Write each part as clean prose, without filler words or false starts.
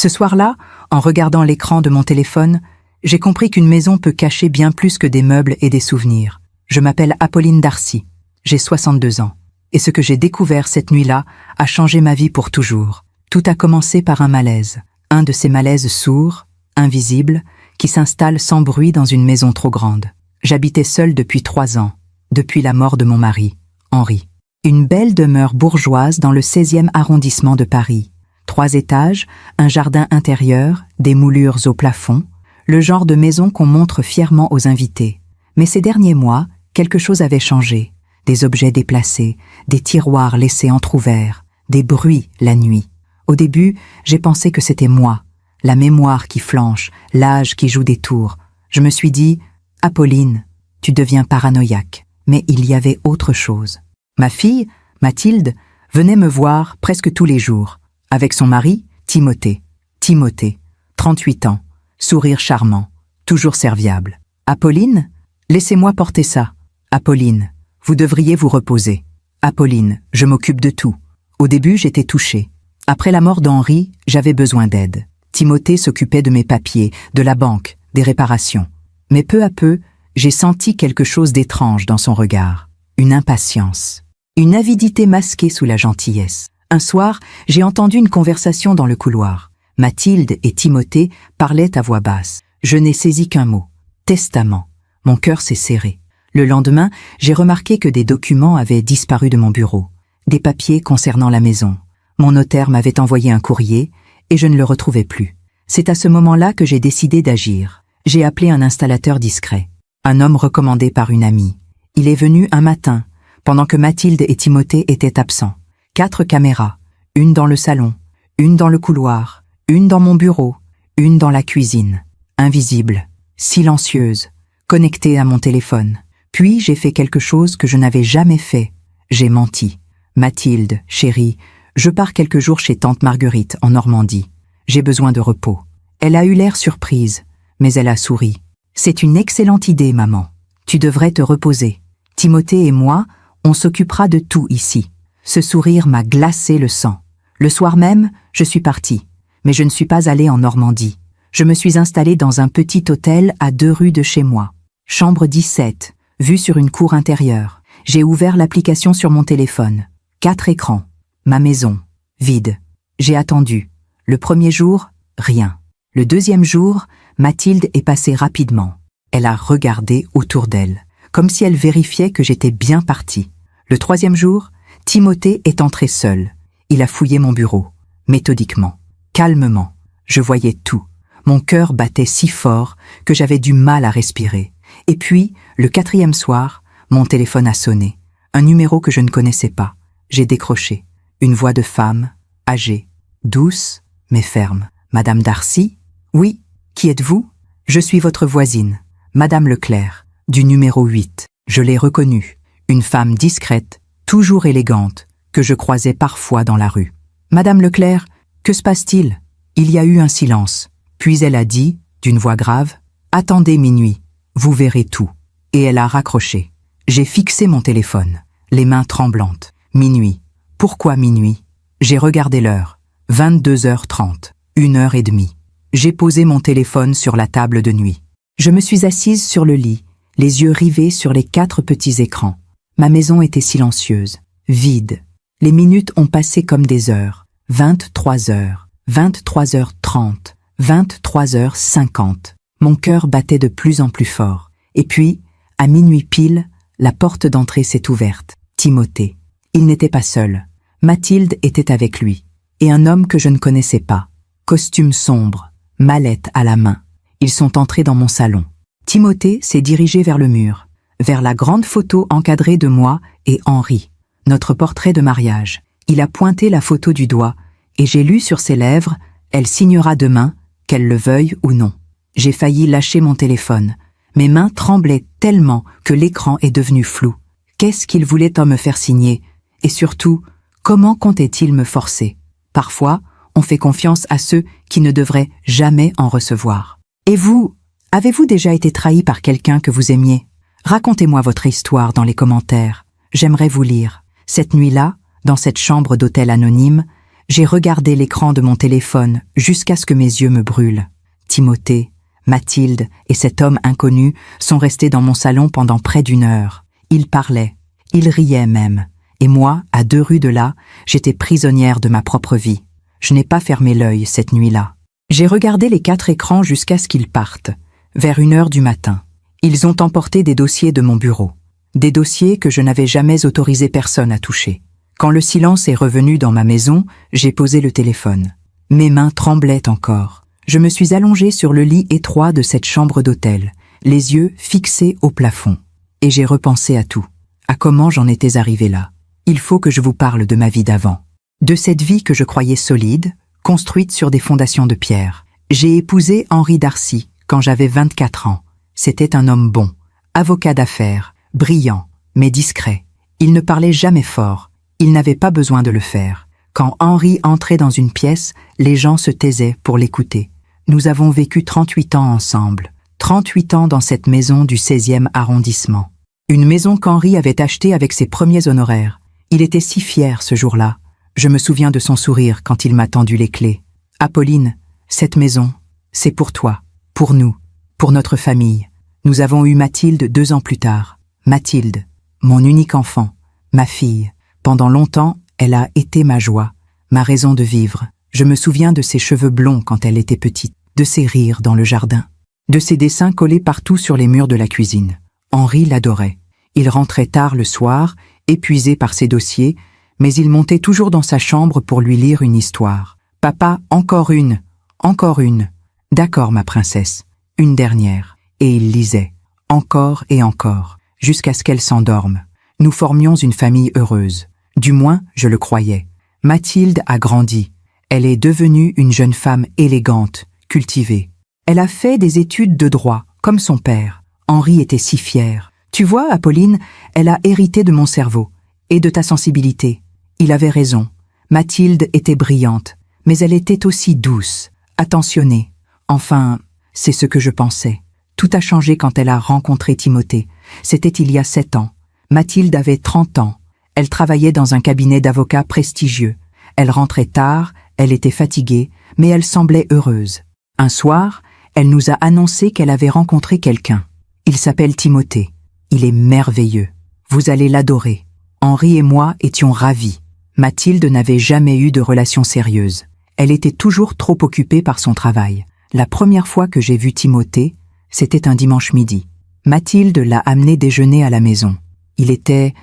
Ce soir-là, en regardant l'écran de mon téléphone, j'ai compris qu'une maison peut cacher bien plus que des meubles et des souvenirs. Je m'appelle Apolline Darcy, j'ai 62 ans. Et ce que j'ai découvert cette nuit-là a changé ma vie pour toujours. Tout a commencé par un malaise. Un de ces malaises sourds, invisibles, qui s'installe sans bruit dans une maison trop grande. J'habitais seule depuis 3 ans, depuis la mort de mon mari, Henri. Une belle demeure bourgeoise dans le 16e arrondissement de Paris. 3 étages, un jardin intérieur, des moulures au plafond, le genre de maison qu'on montre fièrement aux invités. Mais ces derniers mois, quelque chose avait changé. Des objets déplacés, des tiroirs laissés entr'ouverts, des bruits la nuit. Au début, j'ai pensé que c'était moi, la mémoire qui flanche, l'âge qui joue des tours. Je me suis dit, Apolline, tu deviens paranoïaque. Mais il y avait autre chose. Ma fille, Mathilde, venait me voir presque tous les jours, avec son mari, Timothée. Timothée, 38 ans, sourire charmant, toujours serviable. Apolline, laissez-moi porter ça. Apolline, vous devriez vous reposer. Apolline, je m'occupe de tout. Au début, j'étais touchée. Après la mort d'Henri, j'avais besoin d'aide. Timothée s'occupait de mes papiers, de la banque, des réparations. Mais peu à peu, j'ai senti quelque chose d'étrange dans son regard. Une impatience. Une avidité masquée sous la gentillesse. Un soir, j'ai entendu une conversation dans le couloir. Mathilde et Timothée parlaient à voix basse. Je n'ai saisi qu'un mot. Testament. Mon cœur s'est serré. Le lendemain, j'ai remarqué que des documents avaient disparu de mon bureau. Des papiers concernant la maison. Mon notaire m'avait envoyé un courrier et je ne le retrouvais plus. C'est à ce moment-là que j'ai décidé d'agir. J'ai appelé un installateur discret. Un homme recommandé par une amie. Il est venu un matin, pendant que Mathilde et Timothée étaient absents. 4 caméras, une dans le salon, une dans le couloir, une dans mon bureau, une dans la cuisine. Invisible, silencieuse, connectée à mon téléphone. Puis j'ai fait quelque chose que je n'avais jamais fait. J'ai menti. Mathilde, chérie, je pars quelques jours chez tante Marguerite en Normandie. J'ai besoin de repos. Elle a eu l'air surprise, mais elle a souri. C'est une excellente idée, maman. Tu devrais te reposer. Timothée et moi, on s'occupera de tout ici. Ce sourire m'a glacé le sang. Le soir même, je suis partie. Mais je ne suis pas allée en Normandie. Je me suis installée dans un petit hôtel à 2 rues de chez moi. Chambre 17, vue sur une cour intérieure. J'ai ouvert l'application sur mon téléphone. 4 écrans. Ma maison, vide. J'ai attendu. Le premier jour, rien. Le deuxième jour, Mathilde est passée rapidement. Elle a regardé autour d'elle, comme si elle vérifiait que j'étais bien partie. Le troisième jour, Timothée est entré seul. Il a fouillé mon bureau, méthodiquement, calmement. Je voyais tout. Mon cœur battait si fort que j'avais du mal à respirer. Et puis, le 4e soir, mon téléphone a sonné. Un numéro que je ne connaissais pas. J'ai décroché. Une voix de femme, âgée, douce, mais ferme. Madame Darcy? Oui, qui êtes-vous? Je suis votre voisine, Madame Leclerc, du numéro 8. Je l'ai reconnue. Une femme discrète, toujours élégante, que je croisais parfois dans la rue. Madame Leclerc, que se passe-t-il? Il y a eu un silence. Puis elle a dit, d'une voix grave, « Attendez minuit, vous verrez tout. » Et elle a raccroché. J'ai fixé mon téléphone, les mains tremblantes. Minuit. Pourquoi minuit? J'ai regardé l'heure. 22h30. 1h30. J'ai posé mon téléphone sur la table de nuit. Je me suis assise sur le lit, les yeux rivés sur les 4 petits écrans. Ma maison était silencieuse, vide. Les minutes ont passé comme des heures. 23h, 23h30, 23h50. Mon cœur battait de plus en plus fort. Et puis, à minuit pile, la porte d'entrée s'est ouverte. Timothée. Il n'était pas seul. Mathilde était avec lui. Et un homme que je ne connaissais pas. Costume sombre, mallette à la main. Ils sont entrés dans mon salon. Timothée s'est dirigé vers le mur, vers la grande photo encadrée de moi et Henri, notre portrait de mariage. Il a pointé la photo du doigt, et j'ai lu sur ses lèvres « Elle signera demain, qu'elle le veuille ou non ». J'ai failli lâcher mon téléphone. Mes mains tremblaient tellement que l'écran est devenu flou. Qu'est-ce qu'il voulait en me faire signer? Et surtout, comment comptait-il me forcer? Parfois, on fait confiance à ceux qui ne devraient jamais en recevoir. Et vous, avez-vous déjà été trahi par quelqu'un que vous aimiez? Racontez-moi votre histoire dans les commentaires. J'aimerais vous lire. Cette nuit-là, dans cette chambre d'hôtel anonyme, J'ai regardé l'écran de mon téléphone jusqu'à ce que mes yeux me brûlent. Timothée, Mathilde et cet homme inconnu sont restés dans mon salon pendant près d'1 heure. Ils parlaient, ils riaient même. Et moi, à 2 rues de là, j'étais prisonnière de ma propre vie. Je n'ai pas fermé l'œil cette nuit-là. J'ai regardé les 4 écrans jusqu'à ce qu'ils partent, vers 1 heure du matin. Ils ont emporté des dossiers de mon bureau. Des dossiers que je n'avais jamais autorisé personne à toucher. Quand le silence est revenu dans ma maison, j'ai posé le téléphone. Mes mains tremblaient encore. Je me suis allongée sur le lit étroit de cette chambre d'hôtel, les yeux fixés au plafond. Et j'ai repensé à tout, à comment j'en étais arrivée là. Il faut que je vous parle de ma vie d'avant. De cette vie que je croyais solide, construite sur des fondations de pierre. J'ai épousé Henri Darcy quand j'avais 24 ans. C'était un homme bon, avocat d'affaires, brillant, mais discret. Il ne parlait jamais fort. Il n'avait pas besoin de le faire. Quand Henri entrait dans une pièce, les gens se taisaient pour l'écouter. Nous avons vécu 38 ans ensemble. 38 ans dans cette maison du 16e arrondissement. Une maison qu'Henri avait achetée avec ses premiers honoraires. Il était si fier ce jour-là. Je me souviens de son sourire quand il m'a tendu les clés. « Apolline, cette maison, c'est pour toi, pour nous, pour notre famille. Nous avons eu Mathilde 2 ans plus tard. Mathilde, mon unique enfant, ma fille. Pendant longtemps, elle a été ma joie, ma raison de vivre. Je me souviens de ses cheveux blonds quand elle était petite, de ses rires dans le jardin, de ses dessins collés partout sur les murs de la cuisine. Henri l'adorait. Il rentrait tard le soir, épuisé par ses dossiers, mais il montait toujours dans sa chambre pour lui lire une histoire. « Papa, encore une, encore une. »« D'accord, ma princesse, une dernière. » Et il lisait, encore et encore, jusqu'à ce qu'elle s'endorme. Nous formions une famille heureuse. Du moins, je le croyais. Mathilde a grandi. Elle est devenue une jeune femme élégante, cultivée. Elle a fait des études de droit, comme son père. Henri était si fier. Tu vois, Apolline, elle a hérité de mon cerveau et de ta sensibilité. Il avait raison. Mathilde était brillante, mais elle était aussi douce, attentionnée. Enfin, c'est ce que je pensais. Tout a changé quand elle a rencontré Timothée. C'était il y a 7 ans. Mathilde avait 30 ans. Elle travaillait dans un cabinet d'avocats prestigieux. Elle rentrait tard, elle était fatiguée, mais elle semblait heureuse. Un soir, elle nous a annoncé qu'elle avait rencontré quelqu'un. Il s'appelle Timothée. Il est merveilleux. Vous allez l'adorer. Henri et moi étions ravis. Mathilde n'avait jamais eu de relation sérieuse. Elle était toujours trop occupée par son travail. La première fois que j'ai vu Timothée, c'était un dimanche midi. Mathilde l'a amené déjeuner à la maison. Il était,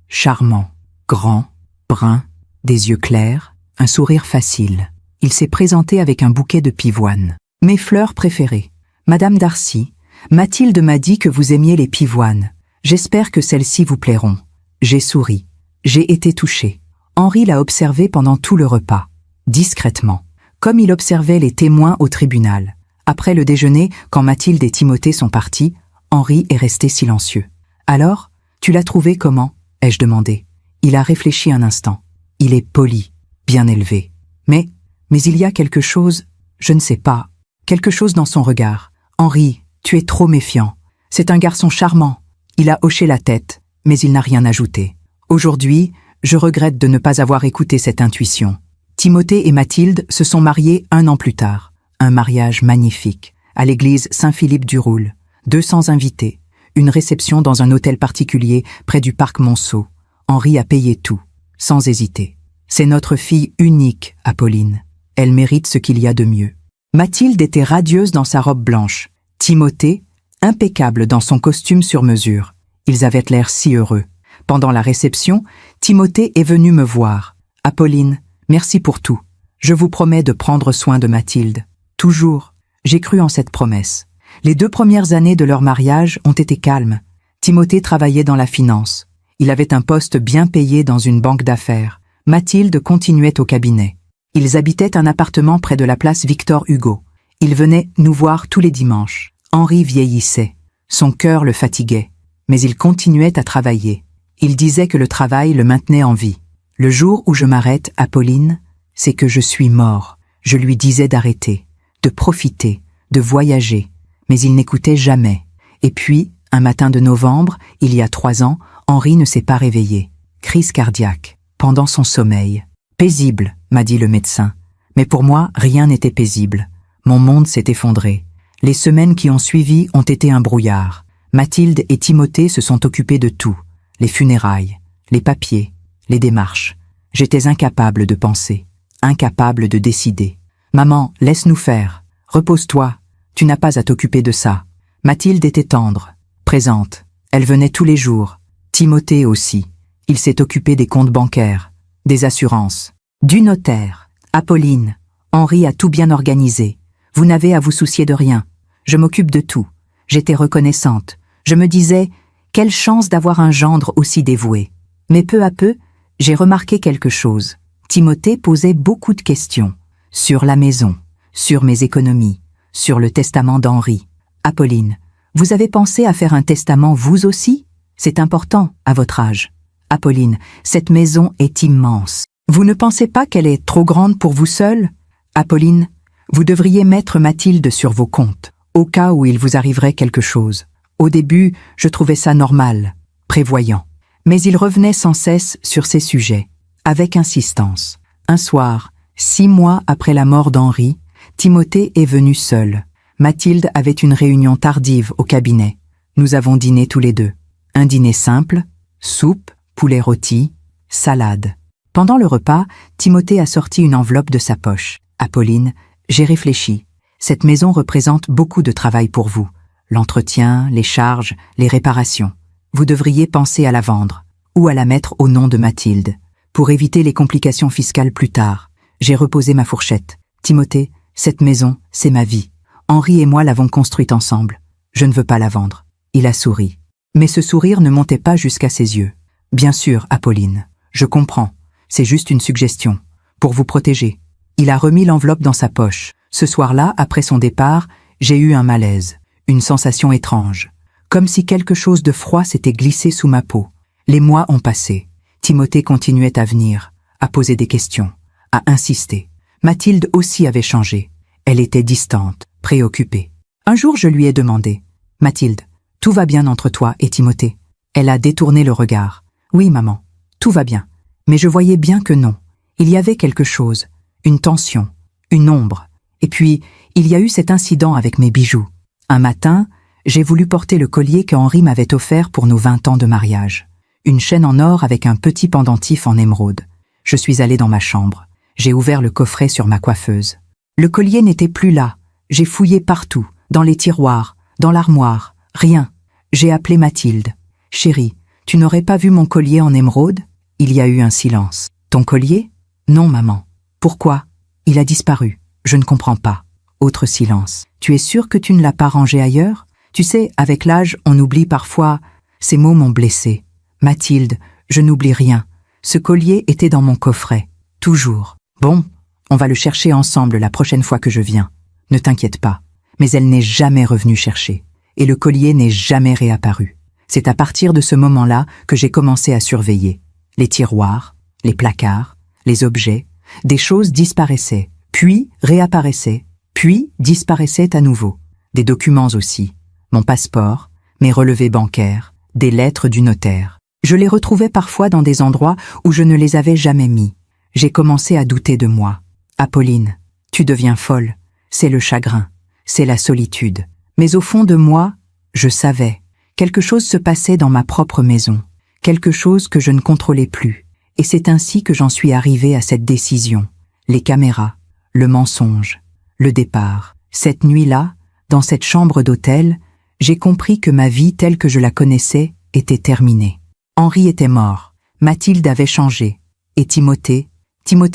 charmant, grand, brun, des yeux clairs, un sourire facile. Il s'est présenté avec un bouquet de pivoines. Mes fleurs préférées. Madame Darcy, Mathilde m'a dit que vous aimiez les pivoines. J'espère que celles-ci vous plairont. J'ai souri. J'ai été touchée. Henri l'a observé pendant tout le repas, discrètement, comme il observait les témoins au tribunal. Après le déjeuner, quand Mathilde et Timothée sont partis, Henri est resté silencieux. « Alors, tu l'as trouvé comment ?» ai-je demandé. Il a réfléchi un instant. Il est poli, bien élevé. Mais il y a quelque chose, je ne sais pas, quelque chose dans son regard. « Henri, tu es trop méfiant. C'est un garçon charmant. » Il a hoché la tête, mais il n'a rien ajouté. Aujourd'hui, je regrette de ne pas avoir écouté cette intuition. Timothée et Mathilde se sont mariés 1 an plus tard. Un mariage magnifique, à l'église Saint-Philippe du Roule. 200 invités. Une réception dans un hôtel particulier près du parc Monceau. Henri a payé tout, sans hésiter. C'est notre fille unique, Apolline. Elle mérite ce qu'il y a de mieux. Mathilde était radieuse dans sa robe blanche. Timothée, impeccable dans son costume sur mesure. Ils avaient l'air si heureux. Pendant la réception, Timothée est venu me voir. « Apolline, merci pour tout. Je vous promets de prendre soin de Mathilde. » Toujours, j'ai cru en cette promesse. Les 2 premières années de leur mariage ont été calmes. Timothée travaillait dans la finance. Il avait un poste bien payé dans une banque d'affaires. Mathilde continuait au cabinet. Ils habitaient un appartement près de la place Victor Hugo. Il venait nous voir tous les dimanches. Henri vieillissait. Son cœur le fatiguait. Mais il continuait à travailler. Il disait que le travail le maintenait en vie. Le jour où je m'arrête, Apolline, c'est que je suis mort. Je lui disais d'arrêter, de profiter, de voyager. Mais il n'écoutait jamais. Et puis, un matin de novembre, il y a 3 ans, Henri ne s'est pas réveillé. Crise cardiaque, pendant son sommeil. Paisible, m'a dit le médecin. Mais pour moi, rien n'était paisible. Mon monde s'est effondré. Les semaines qui ont suivi ont été un brouillard. Mathilde et Timothée se sont occupés de tout. Les funérailles, les papiers, les démarches. J'étais incapable de penser, incapable de décider. Maman, laisse-nous faire. Repose-toi. Tu n'as pas à t'occuper de ça. Mathilde était tendre, présente. Elle venait tous les jours. Timothée aussi. Il s'est occupé des comptes bancaires, des assurances, du notaire. Apolline, Henri a tout bien organisé. Vous n'avez à vous soucier de rien. Je m'occupe de tout. J'étais reconnaissante. Je me disais, quelle chance d'avoir un gendre aussi dévoué. Mais peu à peu, j'ai remarqué quelque chose. Timothée posait beaucoup de questions. Sur la maison, sur mes économies, sur le testament d'Henri. Apolline, vous avez pensé à faire un testament vous aussi? C'est important à votre âge. Apolline, cette maison est immense. Vous ne pensez pas qu'elle est trop grande pour vous seule? Apolline, vous devriez mettre Mathilde sur vos comptes, au cas où il vous arriverait quelque chose. Au début, je trouvais ça normal, prévoyant. Mais il revenait sans cesse sur ces sujets, avec insistance. Un soir, 6 mois après la mort d'Henri, Timothée est venu seul. Mathilde avait une réunion tardive au cabinet. Nous avons dîné tous les deux. Un dîner simple, soupe, poulet rôti, salade. Pendant le repas, Timothée a sorti une enveloppe de sa poche. Apolline, j'ai réfléchi. Cette maison représente beaucoup de travail pour vous. L'entretien, les charges, les réparations. Vous devriez penser à la vendre, ou à la mettre au nom de Mathilde. Pour éviter les complications fiscales plus tard, j'ai reposé ma fourchette. Timothée, cette maison, c'est ma vie. Henri et moi l'avons construite ensemble. Je ne veux pas la vendre. Il a souri. Mais ce sourire ne montait pas jusqu'à ses yeux. Bien sûr, Apolline, je comprends. C'est juste une suggestion. Pour vous protéger. Il a remis l'enveloppe dans sa poche. Ce soir-là, après son départ, j'ai eu un malaise. Une sensation étrange. Comme si quelque chose de froid s'était glissé sous ma peau. Les mois ont passé. Timothée continuait à venir, à poser des questions, à insister. Mathilde aussi avait changé. Elle était distante, préoccupée. Un jour, je lui ai demandé « Mathilde, tout va bien entre toi et Timothée ?» Elle a détourné le regard. « Oui, maman, tout va bien. » Mais je voyais bien que non. Il y avait quelque chose, une tension, une ombre. Et puis, il y a eu cet incident avec mes bijoux. Un matin, j'ai voulu porter le collier que Henri m'avait offert pour nos 20 ans de mariage. Une chaîne en or avec un petit pendentif en émeraude. Je suis allée dans ma chambre. J'ai ouvert le coffret sur ma coiffeuse. Le collier n'était plus là. J'ai fouillé partout, dans les tiroirs, dans l'armoire. Rien. J'ai appelé Mathilde. « Chérie, tu n'aurais pas vu mon collier en émeraude ?» Il y a eu un silence. « Ton collier ?»« Non, maman. »« Pourquoi ?»« Il a disparu. Je ne comprends pas. » Autre silence. « Tu es sûre que tu ne l'as pas rangé ailleurs ? Tu sais, avec l'âge, on oublie parfois. » Ces mots m'ont blessée. « Mathilde, je n'oublie rien. Ce collier était dans mon coffret. Toujours. Bon, on va le chercher ensemble la prochaine fois que je viens. Ne t'inquiète pas. » Mais elle n'est jamais revenue chercher. Et le collier n'est jamais réapparu. C'est à partir de ce moment-là que j'ai commencé à surveiller. Les tiroirs, les placards, les objets, des choses disparaissaient, puis réapparaissaient, puis disparaissaient à nouveau. Des documents aussi, mon passeport, mes relevés bancaires, des lettres du notaire. Je les retrouvais parfois dans des endroits où je ne les avais jamais mis. J'ai commencé à douter de moi. « Apolline, tu deviens folle. C'est le chagrin, c'est la solitude. » Mais au fond de moi, je savais. Quelque chose se passait dans ma propre maison. Quelque chose que je ne contrôlais plus. Et c'est ainsi que j'en suis arrivée à cette décision. Les caméras, le mensonge, le départ. Cette nuit-là, dans cette chambre d'hôtel, j'ai compris que ma vie telle que je la connaissais était terminée. Henri était mort. Mathilde avait changé. Et Timothée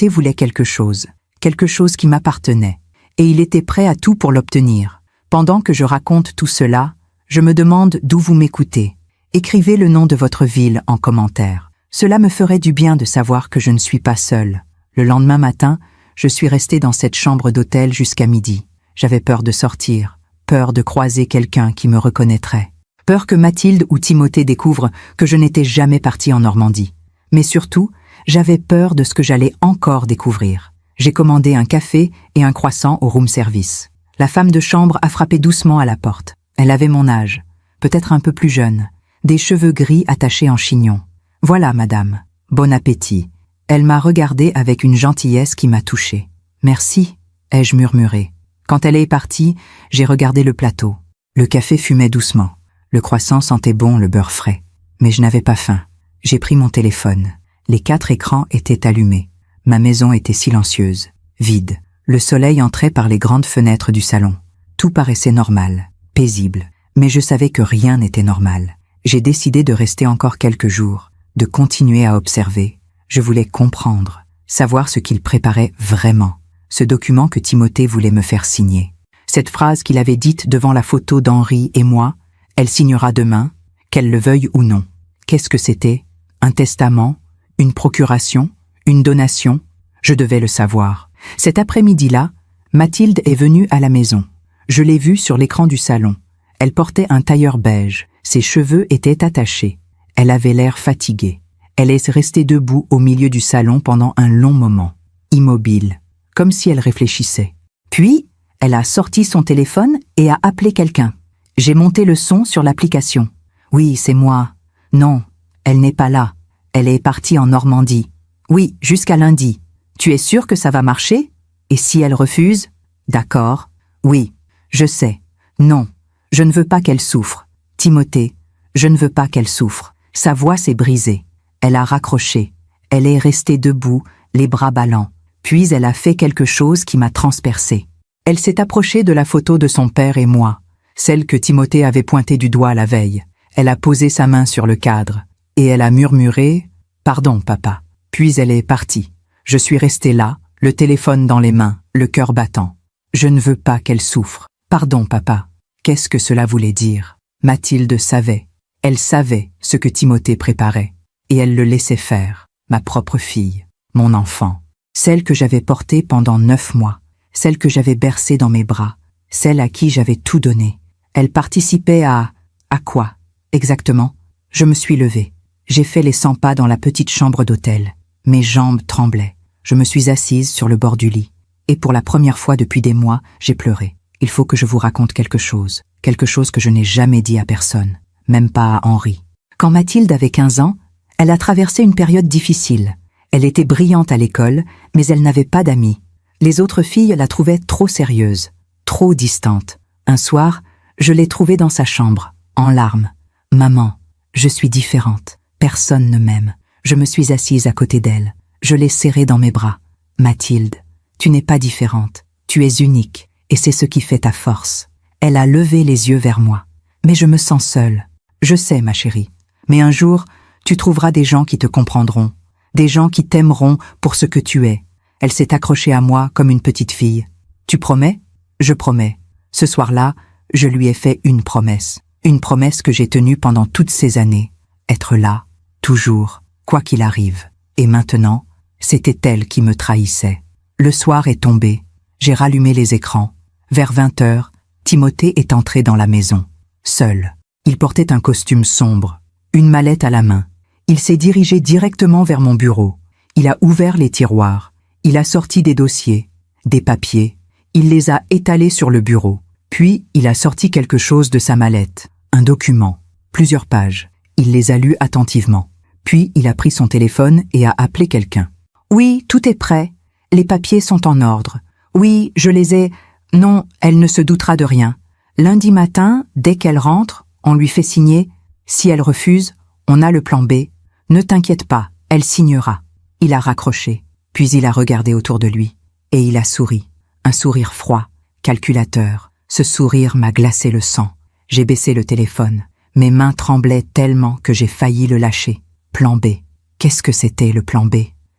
voulait quelque chose qui m'appartenait. Et il était prêt à tout pour l'obtenir. Pendant que je raconte tout cela, je me demande d'où vous m'écoutez. Écrivez le nom de votre ville en commentaire. Cela me ferait du bien de savoir que je ne suis pas seule. Le lendemain matin, je suis restée dans cette chambre d'hôtel jusqu'à midi. J'avais peur de sortir, peur de croiser quelqu'un qui me reconnaîtrait. Peur que Mathilde ou Timothée découvrent que je n'étais jamais partie en Normandie. Mais surtout, j'avais peur de ce que j'allais encore découvrir. J'ai commandé un café et un croissant au room service. La femme de chambre a frappé doucement à la porte. Elle avait mon âge, peut-être un peu plus jeune, des cheveux gris attachés en chignon. « Voilà, madame. Bon appétit. » Elle m'a regardé avec une gentillesse qui m'a touchée. « Merci », ai-je murmuré. Quand elle est partie, j'ai regardé le plateau. Le café fumait doucement. Le croissant sentait bon le beurre frais. Mais je n'avais pas faim. J'ai pris mon téléphone. Les 4 écrans étaient allumés. Ma maison était silencieuse, vide. Le soleil entrait par les grandes fenêtres du salon. Tout paraissait normal, paisible. Mais je savais que rien n'était normal. J'ai décidé de rester encore quelques jours, de continuer à observer. Je voulais comprendre, savoir ce qu'il préparait vraiment. Ce document que Timothée voulait me faire signer. Cette phrase qu'il avait dite devant la photo d'Henri et moi, elle signera demain, qu'elle le veuille ou non. Qu'est-ce que c'était? Un testament? Une procuration? Une donation? Je devais le savoir. Cet après-midi-là, Mathilde est venue à la maison. Je l'ai vue sur l'écran du salon. Elle portait un tailleur beige. Ses cheveux étaient attachés. Elle avait l'air fatiguée. Elle est restée debout au milieu du salon pendant un long moment, immobile, comme si elle réfléchissait. Puis, elle a sorti son téléphone et a appelé quelqu'un. J'ai monté le son sur l'application. Oui, c'est moi. Non, elle n'est pas là. Elle est partie en Normandie. Oui, jusqu'à lundi. Tu es sûr que ça va marcher? Et si elle refuse? D'accord. Oui, je sais. Non, je ne veux pas qu'elle souffre. Timothée, je ne veux pas qu'elle souffre. Sa voix s'est brisée. Elle a raccroché. Elle est restée debout, les bras ballants. Puis elle a fait quelque chose qui m'a transpercée. Elle s'est approchée de la photo de son père et moi, celle que Timothée avait pointée du doigt la veille. Elle a posé sa main sur le cadre, et elle a murmuré « Pardon, papa ». Puis elle est partie. Je suis resté là, le téléphone dans les mains, le cœur battant. Je ne veux pas qu'elle souffre. Pardon, papa. Qu'est-ce que cela voulait dire? Mathilde savait. Elle savait ce que Timothée préparait. Et elle le laissait faire. Ma propre fille. Mon enfant. Celle que j'avais portée pendant 9 mois. Celle que j'avais bercée dans mes bras. Celle à qui j'avais tout donné. Elle participait à... À quoi? Exactement. Je me suis levée. J'ai fait les 100 pas dans la petite chambre d'hôtel. Mes jambes tremblaient. Je me suis assise sur le bord du lit. Et pour la première fois depuis des mois, j'ai pleuré. Il faut que je vous raconte quelque chose que je n'ai jamais dit à personne, même pas à Henri. Quand Mathilde avait 15 ans, elle a traversé une période difficile. Elle était brillante à l'école, mais elle n'avait pas d'amis. Les autres filles la trouvaient trop sérieuse, trop distante. Un soir, je l'ai trouvée dans sa chambre, en larmes. « Maman, je suis différente. Personne ne m'aime. » Je me suis assise à côté d'elle. Je l'ai serrée dans mes bras. « Mathilde, tu n'es pas différente. Tu es unique, et c'est ce qui fait ta force. » Elle a levé les yeux vers moi. « Mais je me sens seule. » « Je sais, ma chérie. Mais un jour, tu trouveras des gens qui te comprendront. Des gens qui t'aimeront pour ce que tu es. » Elle s'est accrochée à moi comme une petite fille. « Tu promets? » « Je promets. » Ce soir-là, je lui ai fait une promesse. Une promesse que j'ai tenue pendant toutes ces années. Être là, toujours, quoi qu'il arrive. Et maintenant, c'était elle qui me trahissait. Le soir est tombé. J'ai rallumé les écrans. Vers 20h, Timothée est entré dans la maison. Seul. Il portait un costume sombre, une mallette à la main. Il s'est dirigé directement vers mon bureau. Il a ouvert les tiroirs. Il a sorti des dossiers, des papiers. Il les a étalés sur le bureau. Puis, il a sorti quelque chose de sa mallette. Un document. Plusieurs pages. Il les a lus attentivement. Puis, il a pris son téléphone et a appelé quelqu'un. « Oui, tout est prêt. Les papiers sont en ordre. Oui, je les ai... Non, elle ne se doutera de rien. Lundi matin, dès qu'elle rentre, on lui fait signer. Si elle refuse, on a le plan B. Ne t'inquiète pas, elle signera. » Il a raccroché, puis il a regardé autour de lui. Et il a souri. Un sourire froid, calculateur. Ce sourire m'a glacé le sang. J'ai baissé le téléphone. Mes mains tremblaient tellement que j'ai failli le lâcher. Plan B. Qu'est-ce que c'était le plan B?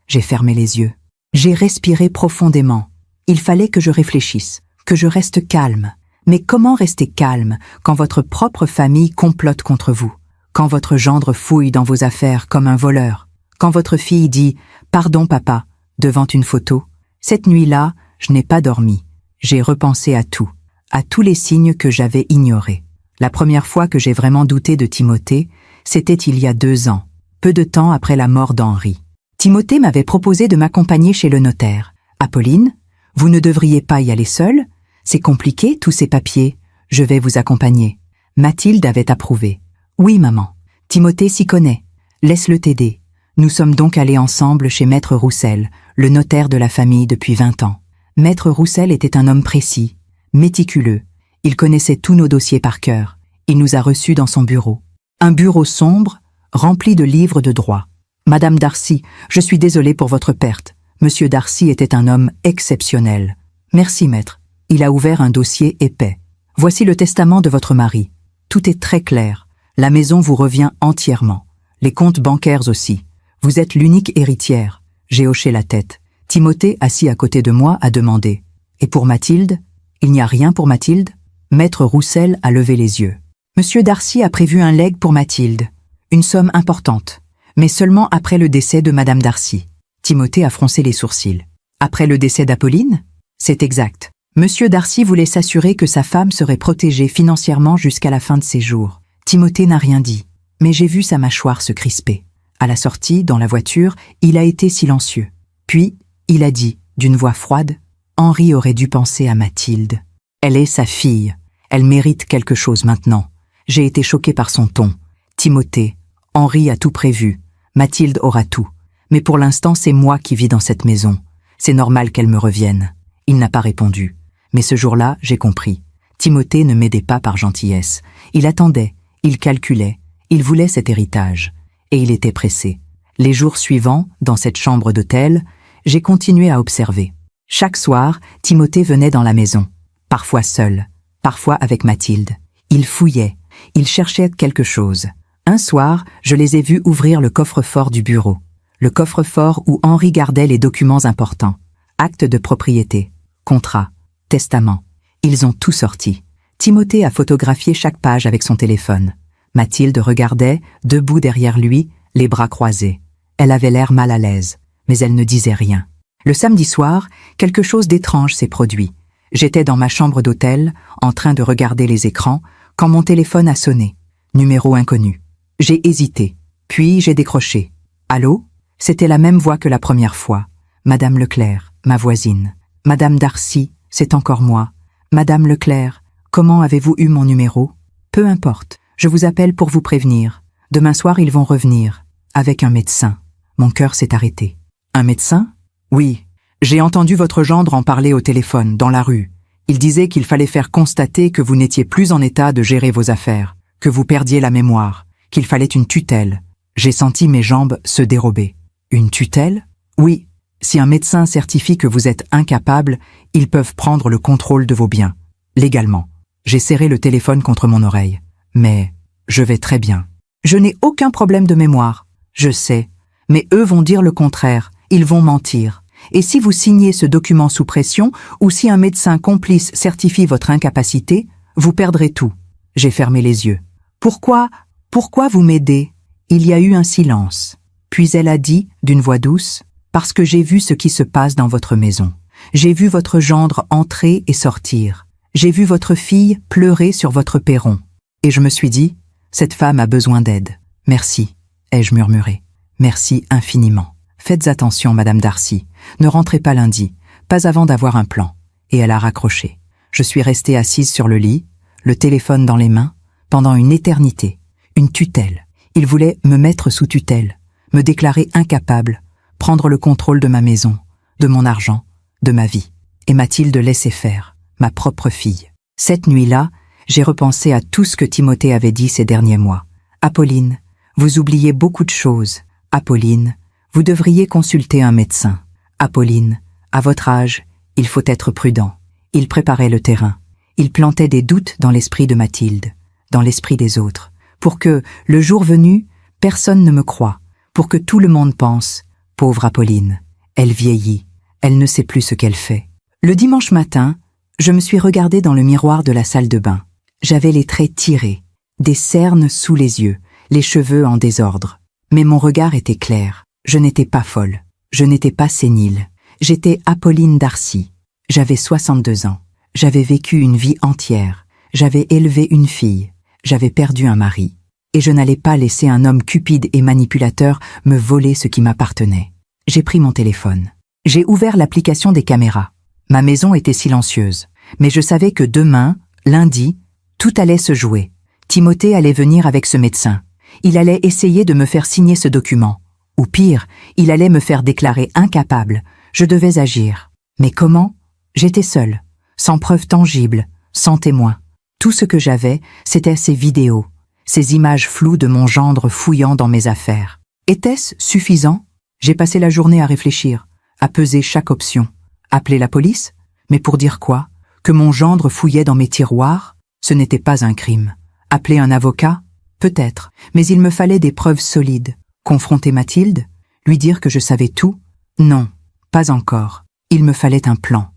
J'ai fermé les yeux. J'ai respiré profondément. Il fallait que je réfléchisse, que je reste calme. Mais comment rester calme quand votre propre famille complote contre vous? Quand votre gendre fouille dans vos affaires comme un voleur? Quand votre fille dit « Pardon papa » devant une photo? Cette nuit-là, je n'ai pas dormi. J'ai repensé à tout, à tous les signes que j'avais ignorés. La première fois que j'ai vraiment douté de Timothée, c'était il y a 2 ans, peu de temps après la mort d'Henri. Timothée m'avait proposé de m'accompagner chez le notaire. « Apolline, vous ne devriez pas y aller seule? C'est compliqué, tous ces papiers. Je vais vous accompagner. » Mathilde avait approuvé. « Oui, maman. Timothée s'y connaît. Laisse-le t'aider. Nous sommes donc allés ensemble chez Maître Roussel, le notaire de la famille depuis 20 ans. Maître Roussel était un homme précis, méticuleux. Il connaissait tous nos dossiers par cœur. Il nous a reçus dans son bureau. Un bureau sombre, rempli de livres de droit. « Madame Darcy, je suis désolé pour votre perte. Monsieur Darcy était un homme exceptionnel. »« Merci, maître. » Il a ouvert un dossier épais. « Voici le testament de votre mari. Tout est très clair. La maison vous revient entièrement. Les comptes bancaires aussi. Vous êtes l'unique héritière. » J'ai hoché la tête. Timothée, assis à côté de moi, a demandé. « Et pour Mathilde ? Il n'y a rien pour Mathilde ?» Maître Roussel a levé les yeux. « Monsieur Darcy a prévu un legs pour Mathilde. Une somme importante. Mais seulement après le décès de Madame Darcy. » Timothée a froncé les sourcils. « Après le décès d'Apolline ? » C'est exact. Monsieur Darcy voulait s'assurer que sa femme serait protégée financièrement jusqu'à la fin de ses jours. Timothée n'a rien dit, mais j'ai vu sa mâchoire se crisper. À la sortie, dans la voiture, il a été silencieux. Puis, il a dit, d'une voix froide, « Henri aurait dû penser à Mathilde. Elle est sa fille. Elle mérite quelque chose maintenant. » J'ai été choqué par son ton. « Timothée, Henri a tout prévu. Mathilde aura tout. Mais pour l'instant, c'est moi qui vis dans cette maison. C'est normal qu'elle me revienne. » Il n'a pas répondu. Mais ce jour-là, j'ai compris. Timothée ne m'aidait pas par gentillesse. Il attendait, il calculait, il voulait cet héritage. Et il était pressé. Les jours suivants, dans cette chambre d'hôtel, j'ai continué à observer. Chaque soir, Timothée venait dans la maison. Parfois seul, parfois avec Mathilde. Il fouillait, il cherchait quelque chose. Un soir, je les ai vus ouvrir le coffre-fort du bureau. Le coffre-fort où Henri gardait les documents importants. Actes de propriété, contrat, testament. Ils ont tout sorti. Timothée a photographié chaque page avec son téléphone. Mathilde regardait, debout derrière lui, les bras croisés. Elle avait l'air mal à l'aise, mais elle ne disait rien. Le samedi soir, quelque chose d'étrange s'est produit. J'étais dans ma chambre d'hôtel, en train de regarder les écrans, quand mon téléphone a sonné. Numéro inconnu. J'ai hésité, puis j'ai décroché. « Allô ?» C'était la même voix que la première fois. Madame Leclerc, ma voisine. Madame Darcy, c'est encore moi. Madame Leclerc, comment avez-vous eu mon numéro? Peu importe, je vous appelle pour vous prévenir. Demain soir, ils vont revenir, avec un médecin. Mon cœur s'est arrêté. Un médecin? Oui. J'ai entendu votre gendre en parler au téléphone, dans la rue. Il disait qu'il fallait faire constater que vous n'étiez plus en état de gérer vos affaires, que vous perdiez la mémoire, qu'il fallait une tutelle. J'ai senti mes jambes se dérober. Une tutelle? Oui. Si un médecin certifie que vous êtes incapable, ils peuvent prendre le contrôle de vos biens, légalement. J'ai serré le téléphone contre mon oreille. Mais je vais très bien. Je n'ai aucun problème de mémoire. Je sais. Mais eux vont dire le contraire. Ils vont mentir. Et si vous signez ce document sous pression, ou si un médecin complice certifie votre incapacité, vous perdrez tout. J'ai fermé les yeux. Pourquoi vous m'aidez? Il y a eu un silence. Puis elle a dit, d'une voix douce, « Parce que j'ai vu ce qui se passe dans votre maison. J'ai vu votre gendre entrer et sortir. J'ai vu votre fille pleurer sur votre perron. Et je me suis dit, cette femme a besoin d'aide. Merci, ai-je murmuré. Merci infiniment. Faites attention, Madame Darcy. Ne rentrez pas lundi, pas avant d'avoir un plan. » Et elle a raccroché. Je suis restée assise sur le lit, le téléphone dans les mains, pendant une éternité. Une tutelle. Il voulait me mettre sous tutelle, me déclarer incapable, prendre le contrôle de ma maison, de mon argent, de ma vie. Et Mathilde laissait faire, ma propre fille. Cette nuit-là, j'ai repensé à tout ce que Timothée avait dit ces derniers mois. « Apolline, vous oubliez beaucoup de choses. Apolline, vous devriez consulter un médecin. Apolline, à votre âge, il faut être prudent. » Il préparait le terrain. Il plantait des doutes dans l'esprit de Mathilde, dans l'esprit des autres, pour que, le jour venu, personne ne me croie, pour que tout le monde pense « Pauvre Apolline, elle vieillit, elle ne sait plus ce qu'elle fait. » Le dimanche matin, je me suis regardée dans le miroir de la salle de bain. J'avais les traits tirés, des cernes sous les yeux, les cheveux en désordre. Mais mon regard était clair. Je n'étais pas folle, je n'étais pas sénile. J'étais Apolline Darcy. J'avais 62 ans. J'avais vécu une vie entière. J'avais élevé une fille. J'avais perdu un mari. Et je n'allais pas laisser un homme cupide et manipulateur me voler ce qui m'appartenait. J'ai pris mon téléphone. J'ai ouvert l'application des caméras. Ma maison était silencieuse. Mais je savais que demain, lundi, tout allait se jouer. Timothée allait venir avec ce médecin. Il allait essayer de me faire signer ce document. Ou pire, il allait me faire déclarer incapable. Je devais agir. Mais comment? J'étais seule, sans preuve tangible, sans témoin. Tout ce que j'avais, c'était ces vidéos, ces images floues de mon gendre fouillant dans mes affaires. Était-ce suffisant? J'ai passé la journée à réfléchir, à peser chaque option. Appeler la police? Mais pour dire quoi? Que mon gendre fouillait dans mes tiroirs? Ce n'était pas un crime. Appeler un avocat? Peut-être, mais il me fallait des preuves solides. Confronter Mathilde? Lui dire que je savais tout? Non, pas encore. Il me fallait un plan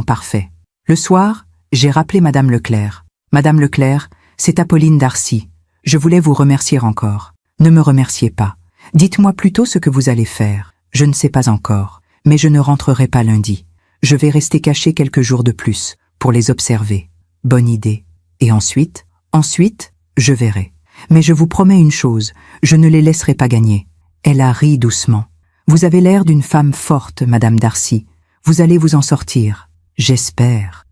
parfait. Le soir, j'ai rappelé Madame Leclerc. Madame Leclerc, c'est Apolline Darcy. Je voulais vous remercier encore. Ne me remerciez pas. Dites-moi plutôt ce que vous allez faire. Je ne sais pas encore, mais je ne rentrerai pas lundi. Je vais rester cachée quelques jours de plus, pour les observer. Bonne idée. Et ensuite, je verrai. Mais je vous promets une chose, je ne les laisserai pas gagner. Elle a ri doucement. Vous avez l'air d'une femme forte, Madame Darcy. Vous allez vous en sortir. J'espère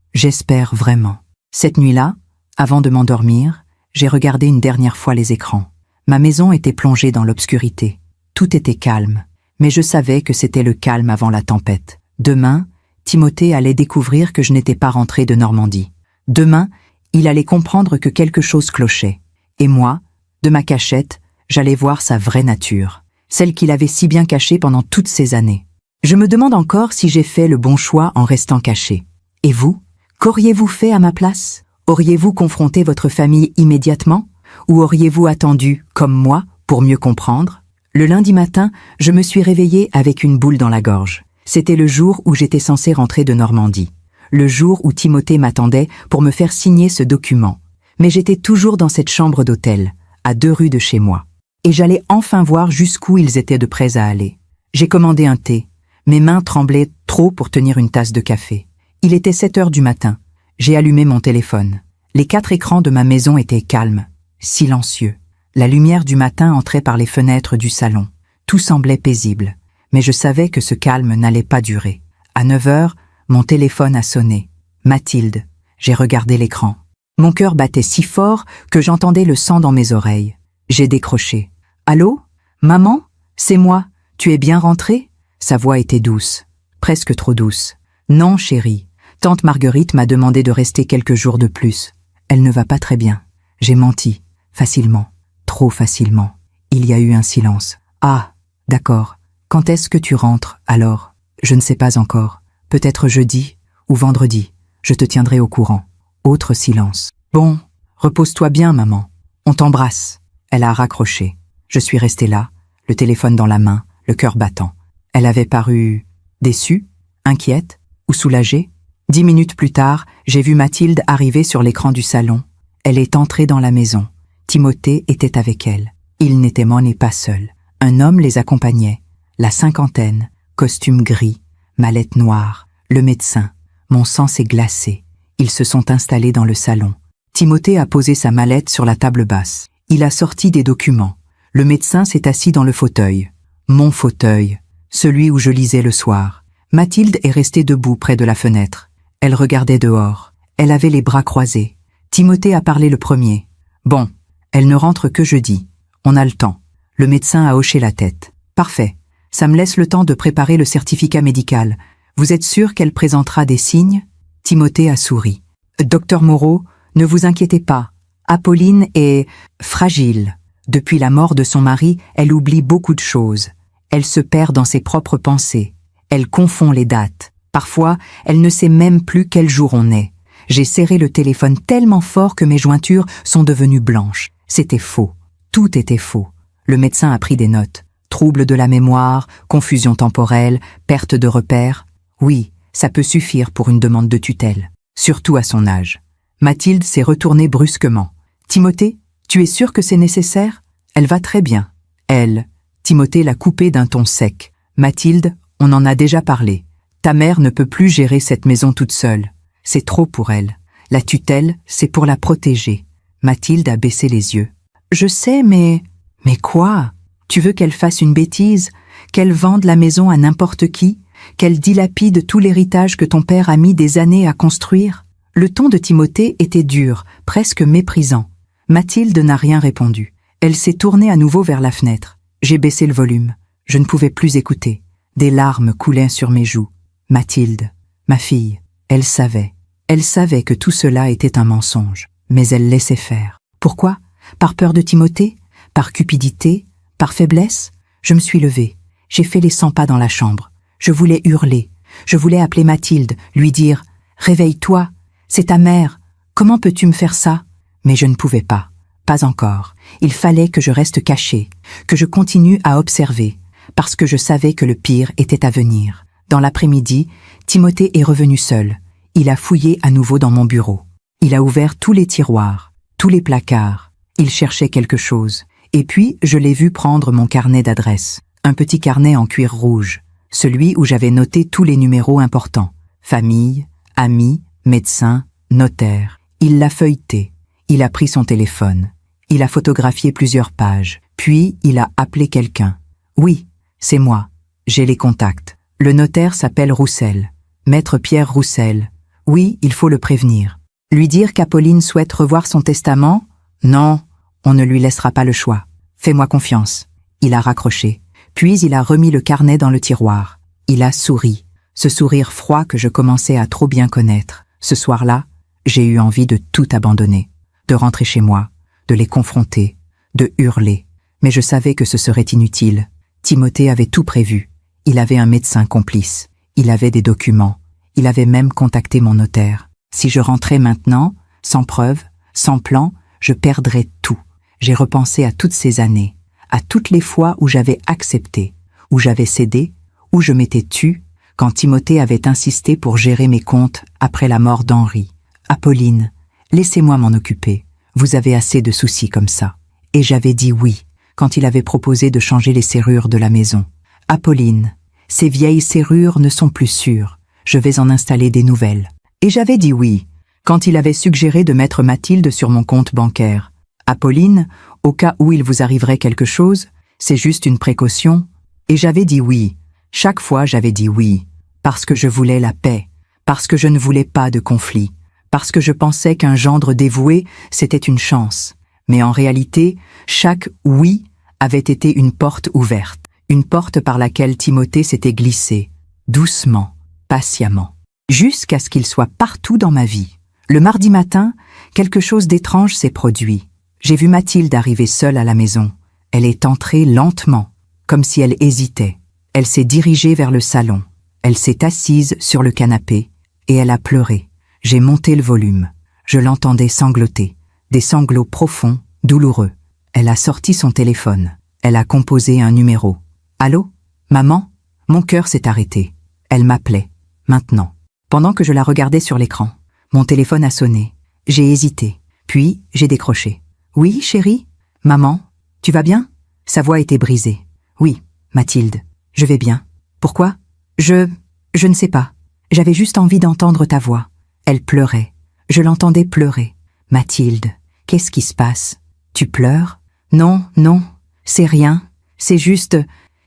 vraiment. Cette nuit-là, avant de m'endormir, j'ai regardé une dernière fois les écrans. Ma maison était plongée dans l'obscurité. Tout était calme, mais je savais que c'était le calme avant la tempête. Demain, Timothée allait découvrir que je n'étais pas rentrée de Normandie. Demain, il allait comprendre que quelque chose clochait. Et moi, de ma cachette, j'allais voir sa vraie nature, celle qu'il avait si bien cachée pendant toutes ces années. Je me demande encore si j'ai fait le bon choix en restant cachée. Et vous? Qu'auriez-vous fait à ma place? Auriez-vous confronté votre famille immédiatement? Ou auriez-vous attendu, comme moi, pour mieux comprendre? Le lundi matin, je me suis réveillée avec une boule dans la gorge. C'était le jour où j'étais censée rentrer de Normandie. Le jour où Timothée m'attendait pour me faire signer ce document. Mais j'étais toujours dans cette chambre d'hôtel, à 2 rues de chez moi. Et j'allais enfin voir jusqu'où ils étaient de prêts à aller. J'ai commandé un thé. Mes mains tremblaient trop pour tenir une tasse de café. Il était 7 heures du matin. J'ai allumé mon téléphone. Les 4 écrans de ma maison étaient calmes, silencieux. La lumière du matin entrait par les fenêtres du salon. Tout semblait paisible. Mais je savais que ce calme n'allait pas durer. À 9 heures, mon téléphone a sonné. Mathilde. J'ai regardé l'écran. Mon cœur battait si fort que j'entendais le sang dans mes oreilles. J'ai décroché. « Allô? Maman? C'est moi. Tu es bien rentrée ?» Sa voix était douce. Presque trop douce. « Non, chérie. Tante Marguerite m'a demandé de rester quelques jours de plus. Elle ne va pas très bien. » J'ai menti. Facilement. Trop facilement. Il y a eu un silence. « Ah, d'accord. Quand est-ce que tu rentres, alors? » « Je ne sais pas encore. Peut-être jeudi ou vendredi. Je te tiendrai au courant. » Autre silence. « Bon, repose-toi bien, maman. On t'embrasse. » Elle a raccroché. Je suis restée là, le téléphone dans la main, le cœur battant. Elle avait paru déçue, inquiète ou soulagée. 10 minutes plus tard, j'ai vu Mathilde arriver sur l'écran du salon. Elle est entrée dans la maison. Timothée était avec elle. Il n'était pas seul. Un homme les accompagnait. La cinquantaine, costume gris, mallette noire, le médecin. Mon sang s'est glacé. Ils se sont installés dans le salon. Timothée a posé sa mallette sur la table basse. Il a sorti des documents. Le médecin s'est assis dans le fauteuil. Mon fauteuil, celui où je lisais le soir. Mathilde est restée debout près de la fenêtre. Elle regardait dehors. Elle avait les bras croisés. Timothée a parlé le premier. « Bon, elle ne rentre que jeudi. On a le temps. » Le médecin a hoché la tête. « Parfait. Ça me laisse le temps de préparer le certificat médical. Vous êtes sûr qu'elle présentera des signes ?» Timothée a souri. « Docteur Moreau, ne vous inquiétez pas. Apolline est fragile. Depuis la mort de son mari, elle oublie beaucoup de choses. Elle se perd dans ses propres pensées. Elle confond les dates. Parfois, elle ne sait même plus quel jour on est. J'ai serré le téléphone tellement fort que mes jointures sont devenues blanches. C'était faux. Tout était faux. Le médecin a pris des notes. Troubles de la mémoire, confusion temporelle, perte de repères. Oui, ça peut suffire pour une demande de tutelle. Surtout à son âge. Mathilde s'est retournée brusquement. « Timothée, tu es sûr que c'est nécessaire? Elle va très bien. » Elle. Timothée l'a coupée d'un ton sec. « Mathilde, on en a déjà parlé. Ta mère ne peut plus gérer cette maison toute seule. C'est trop pour elle. La tutelle, c'est pour la protéger. » Mathilde a baissé les yeux. « Je sais, mais... » « Mais quoi? Tu veux qu'elle fasse une bêtise? Qu'elle vende la maison à n'importe qui? Qu'elle dilapide tout l'héritage que ton père a mis des années à construire? » Le ton de Timothée était dur, presque méprisant. Mathilde n'a rien répondu. Elle s'est tournée à nouveau vers la fenêtre. J'ai baissé le volume. Je ne pouvais plus écouter. Des larmes coulaient sur mes joues. Mathilde, ma fille, elle savait. Elle savait que tout cela était un mensonge. Mais elle laissait faire. Pourquoi? Par peur de Timothée? Par cupidité? Par faiblesse? Je me suis levée. J'ai fait les 100 pas dans la chambre. Je voulais hurler. Je voulais appeler Mathilde, lui dire « Réveille-toi, c'est ta mère. Comment peux-tu me faire ça ?» Mais je ne pouvais pas. Pas encore. Il fallait que je reste cachée, que je continue à observer, parce que je savais que le pire était à venir. Dans l'après-midi, Timothée est revenu seul. Il a fouillé à nouveau dans mon bureau. Il a ouvert tous les tiroirs, tous les placards. Il cherchait quelque chose. Et puis, je l'ai vu prendre mon carnet d'adresses. Un petit carnet en cuir rouge. Celui où j'avais noté tous les numéros importants. Famille, amis, médecin, notaire. Il l'a feuilleté. Il a pris son téléphone. Il a photographié plusieurs pages. Puis, il a appelé quelqu'un. Oui, c'est moi. J'ai les contacts. Le notaire s'appelle Roussel. Maître Pierre Roussel. Oui, il faut le prévenir. Lui dire qu'Apolline souhaite revoir son testament? Non, on ne lui laissera pas le choix. Fais-moi confiance. Il a raccroché. Puis il a remis le carnet dans le tiroir. Il a souri. Ce sourire froid que je commençais à trop bien connaître. Ce soir-là, j'ai eu envie de tout abandonner. De rentrer chez moi, de les confronter, de hurler. Mais je savais que ce serait inutile. Timothée avait tout prévu. Il avait un médecin complice. Il avait des documents. Il avait même contacté mon notaire. Si je rentrais maintenant, sans preuve, sans plan, je perdrais tout. J'ai repensé à toutes ces années, à toutes les fois où j'avais accepté, où j'avais cédé, où je m'étais tue, quand Timothée avait insisté pour gérer mes comptes après la mort d'Henri. Apolline, laissez-moi m'en occuper. Vous avez assez de soucis comme ça. Et j'avais dit oui, quand il avait proposé de changer les serrures de la maison. Apolline, ces vieilles serrures ne sont plus sûres. Je vais en installer des nouvelles. Et j'avais dit oui, quand il avait suggéré de mettre Mathilde sur mon compte bancaire. Apolline, au cas où il vous arriverait quelque chose, c'est juste une précaution. Et j'avais dit oui. Chaque fois j'avais dit oui. Parce que je voulais la paix. Parce que je ne voulais pas de conflit. Parce que je pensais qu'un gendre dévoué, c'était une chance. Mais en réalité, chaque oui avait été une porte ouverte. Une porte par laquelle Timothée s'était glissé. Doucement, patiemment. Jusqu'à ce qu'il soit partout dans ma vie. Le mardi matin, quelque chose d'étrange s'est produit. J'ai vu Mathilde arriver seule à la maison. Elle est entrée lentement, comme si elle hésitait. Elle s'est dirigée vers le salon. Elle s'est assise sur le canapé et elle a pleuré. J'ai monté le volume. Je l'entendais sangloter. Des sanglots profonds, douloureux. Elle a sorti son téléphone. Elle a composé un numéro. Allô? Maman? Mon cœur s'est arrêté. Elle m'appelait. Maintenant. Pendant que je la regardais sur l'écran, mon téléphone a sonné. J'ai hésité. Puis, j'ai décroché. Oui, chérie? Maman? Tu vas bien? Sa voix était brisée. Oui, Mathilde. Je vais bien. Pourquoi? Je ne sais pas. J'avais juste envie d'entendre ta voix. Elle pleurait. Je l'entendais pleurer. Mathilde, qu'est-ce qui se passe? Tu pleures? Non, non, c'est rien. C'est juste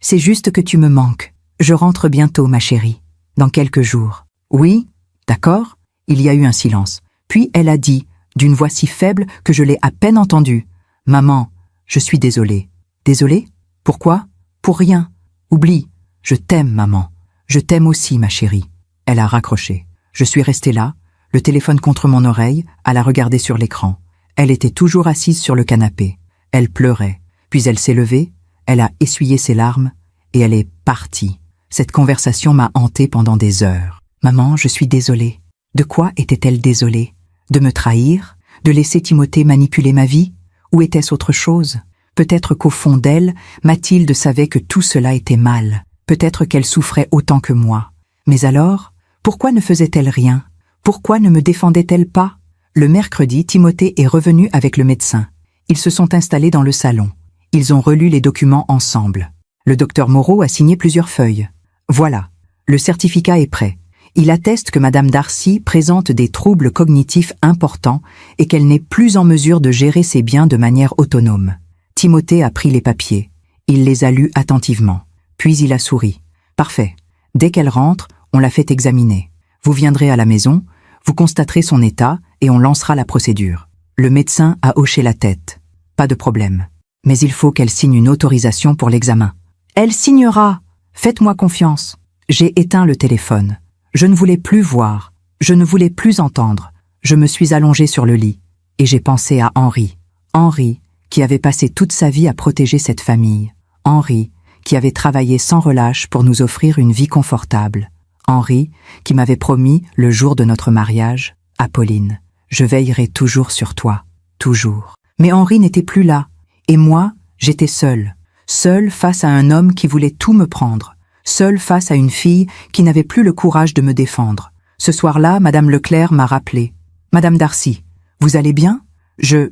que tu me manques. Je rentre bientôt, ma chérie. Dans quelques jours. Oui, d'accord. Il y a eu un silence. Puis elle a dit, d'une voix si faible que je l'ai à peine entendue. Maman, je suis désolée. Désolée? Pourquoi? Pour rien. Oublie. Je t'aime, maman. Je t'aime aussi, ma chérie. Elle a raccroché. Je suis restée là, le téléphone contre mon oreille, à la regarder sur l'écran. Elle était toujours assise sur le canapé. Elle pleurait. Puis elle s'est levée, elle a essuyé ses larmes, et elle est partie. Cette conversation m'a hantée pendant des heures. Maman, je suis désolée. De quoi était-elle désolée? De me trahir? De laisser Timothée manipuler ma vie? Ou était-ce autre chose? Peut-être qu'au fond d'elle, Mathilde savait que tout cela était mal. Peut-être qu'elle souffrait autant que moi. Mais alors, pourquoi ne faisait-elle rien? Pourquoi ne me défendait-elle pas? Le mercredi, Timothée est revenu avec le médecin. Ils se sont installés dans le salon. Ils ont relu les documents ensemble. Le docteur Moreau a signé plusieurs feuilles. Voilà, le certificat est prêt. Il atteste que Madame Darcy présente des troubles cognitifs importants et qu'elle n'est plus en mesure de gérer ses biens de manière autonome. Timothée a pris les papiers. Il les a lus attentivement. Puis il a souri. Parfait. Dès qu'elle rentre, on la fait examiner. Vous viendrez à la maison, vous constaterez son état et on lancera la procédure. Le médecin a hoché la tête. Pas de problème. Mais il faut qu'elle signe une autorisation pour l'examen. Elle signera. Faites-moi confiance. J'ai éteint le téléphone. Je ne voulais plus voir. Je ne voulais plus entendre. Je me suis allongée sur le lit. Et j'ai pensé à Henri. Henri, qui avait passé toute sa vie à protéger cette famille. Henri, qui avait travaillé sans relâche pour nous offrir une vie confortable. Henri, qui m'avait promis, le jour de notre mariage, « Apolline, je veillerai toujours sur toi, toujours. » Mais Henri n'était plus là. Et moi, j'étais seule. Seule face à un homme qui voulait tout me prendre. Seule face à une fille qui n'avait plus le courage de me défendre. Ce soir-là, Madame Leclerc m'a rappelé. « Madame Darcy, vous allez bien ? Je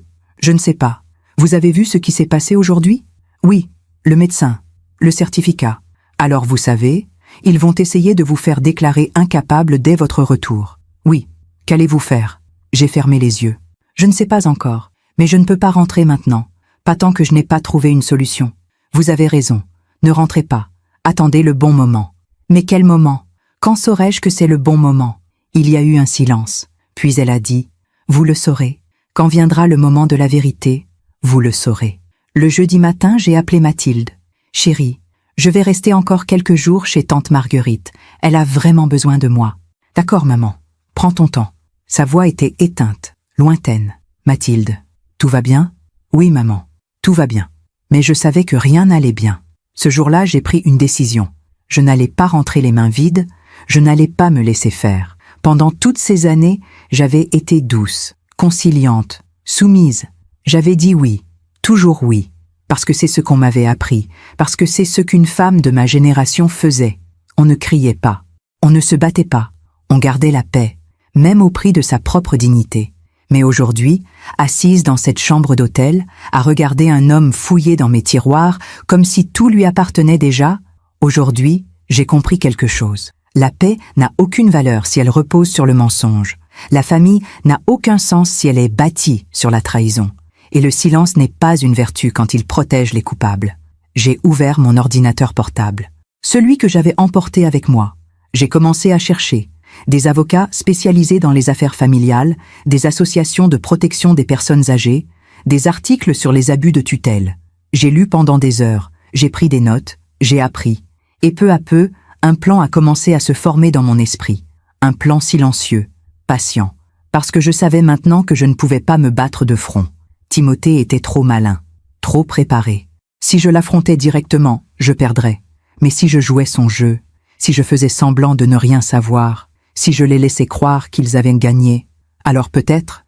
ne sais pas. Vous avez vu ce qui s'est passé aujourd'hui ? Oui, le médecin, le certificat. Alors vous savez, ils vont essayer de vous faire déclarer incapable dès votre retour. Oui, qu'allez-vous faire ? J'ai fermé les yeux. Je ne sais pas encore, mais je ne peux pas rentrer maintenant, pas tant que je n'ai pas trouvé une solution. Vous avez raison, ne rentrez pas, attendez le bon moment. Mais quel moment ? Quand saurais-je que c'est le bon moment ? Il y a eu un silence, puis elle a dit, « Vous le saurez, quand viendra le moment de la vérité, vous le saurez. » Le jeudi matin, j'ai appelé Mathilde. « Chérie, je vais rester encore quelques jours chez tante Marguerite. Elle a vraiment besoin de moi. »« D'accord, maman. Prends ton temps. » Sa voix était éteinte, lointaine. « Mathilde, tout va bien ? » ?»« Oui, maman, tout va bien. » Mais je savais que rien n'allait bien. Ce jour-là, j'ai pris une décision. Je n'allais pas rentrer les mains vides, je n'allais pas me laisser faire. Pendant toutes ces années, j'avais été douce, conciliante, soumise. J'avais dit oui, toujours oui. Parce que c'est ce qu'on m'avait appris, parce que c'est ce qu'une femme de ma génération faisait. On ne criait pas, on ne se battait pas, on gardait la paix, même au prix de sa propre dignité. Mais aujourd'hui, assise dans cette chambre d'hôtel, à regarder un homme fouiller dans mes tiroirs, comme si tout lui appartenait déjà, aujourd'hui, j'ai compris quelque chose. La paix n'a aucune valeur si elle repose sur le mensonge. La famille n'a aucun sens si elle est bâtie sur la trahison. Et le silence n'est pas une vertu quand il protège les coupables. J'ai ouvert mon ordinateur portable, celui que j'avais emporté avec moi. J'ai commencé à chercher des avocats spécialisés dans les affaires familiales, des associations de protection des personnes âgées, des articles sur les abus de tutelle. J'ai lu pendant des heures, j'ai pris des notes, j'ai appris. Et peu à peu, un plan a commencé à se former dans mon esprit. Un plan silencieux, patient, parce que je savais maintenant que je ne pouvais pas me battre de front. Timothée était trop malin, trop préparé. Si je l'affrontais directement, je perdrais. Mais si je jouais son jeu, si je faisais semblant de ne rien savoir, si je les laissais croire qu'ils avaient gagné, alors peut-être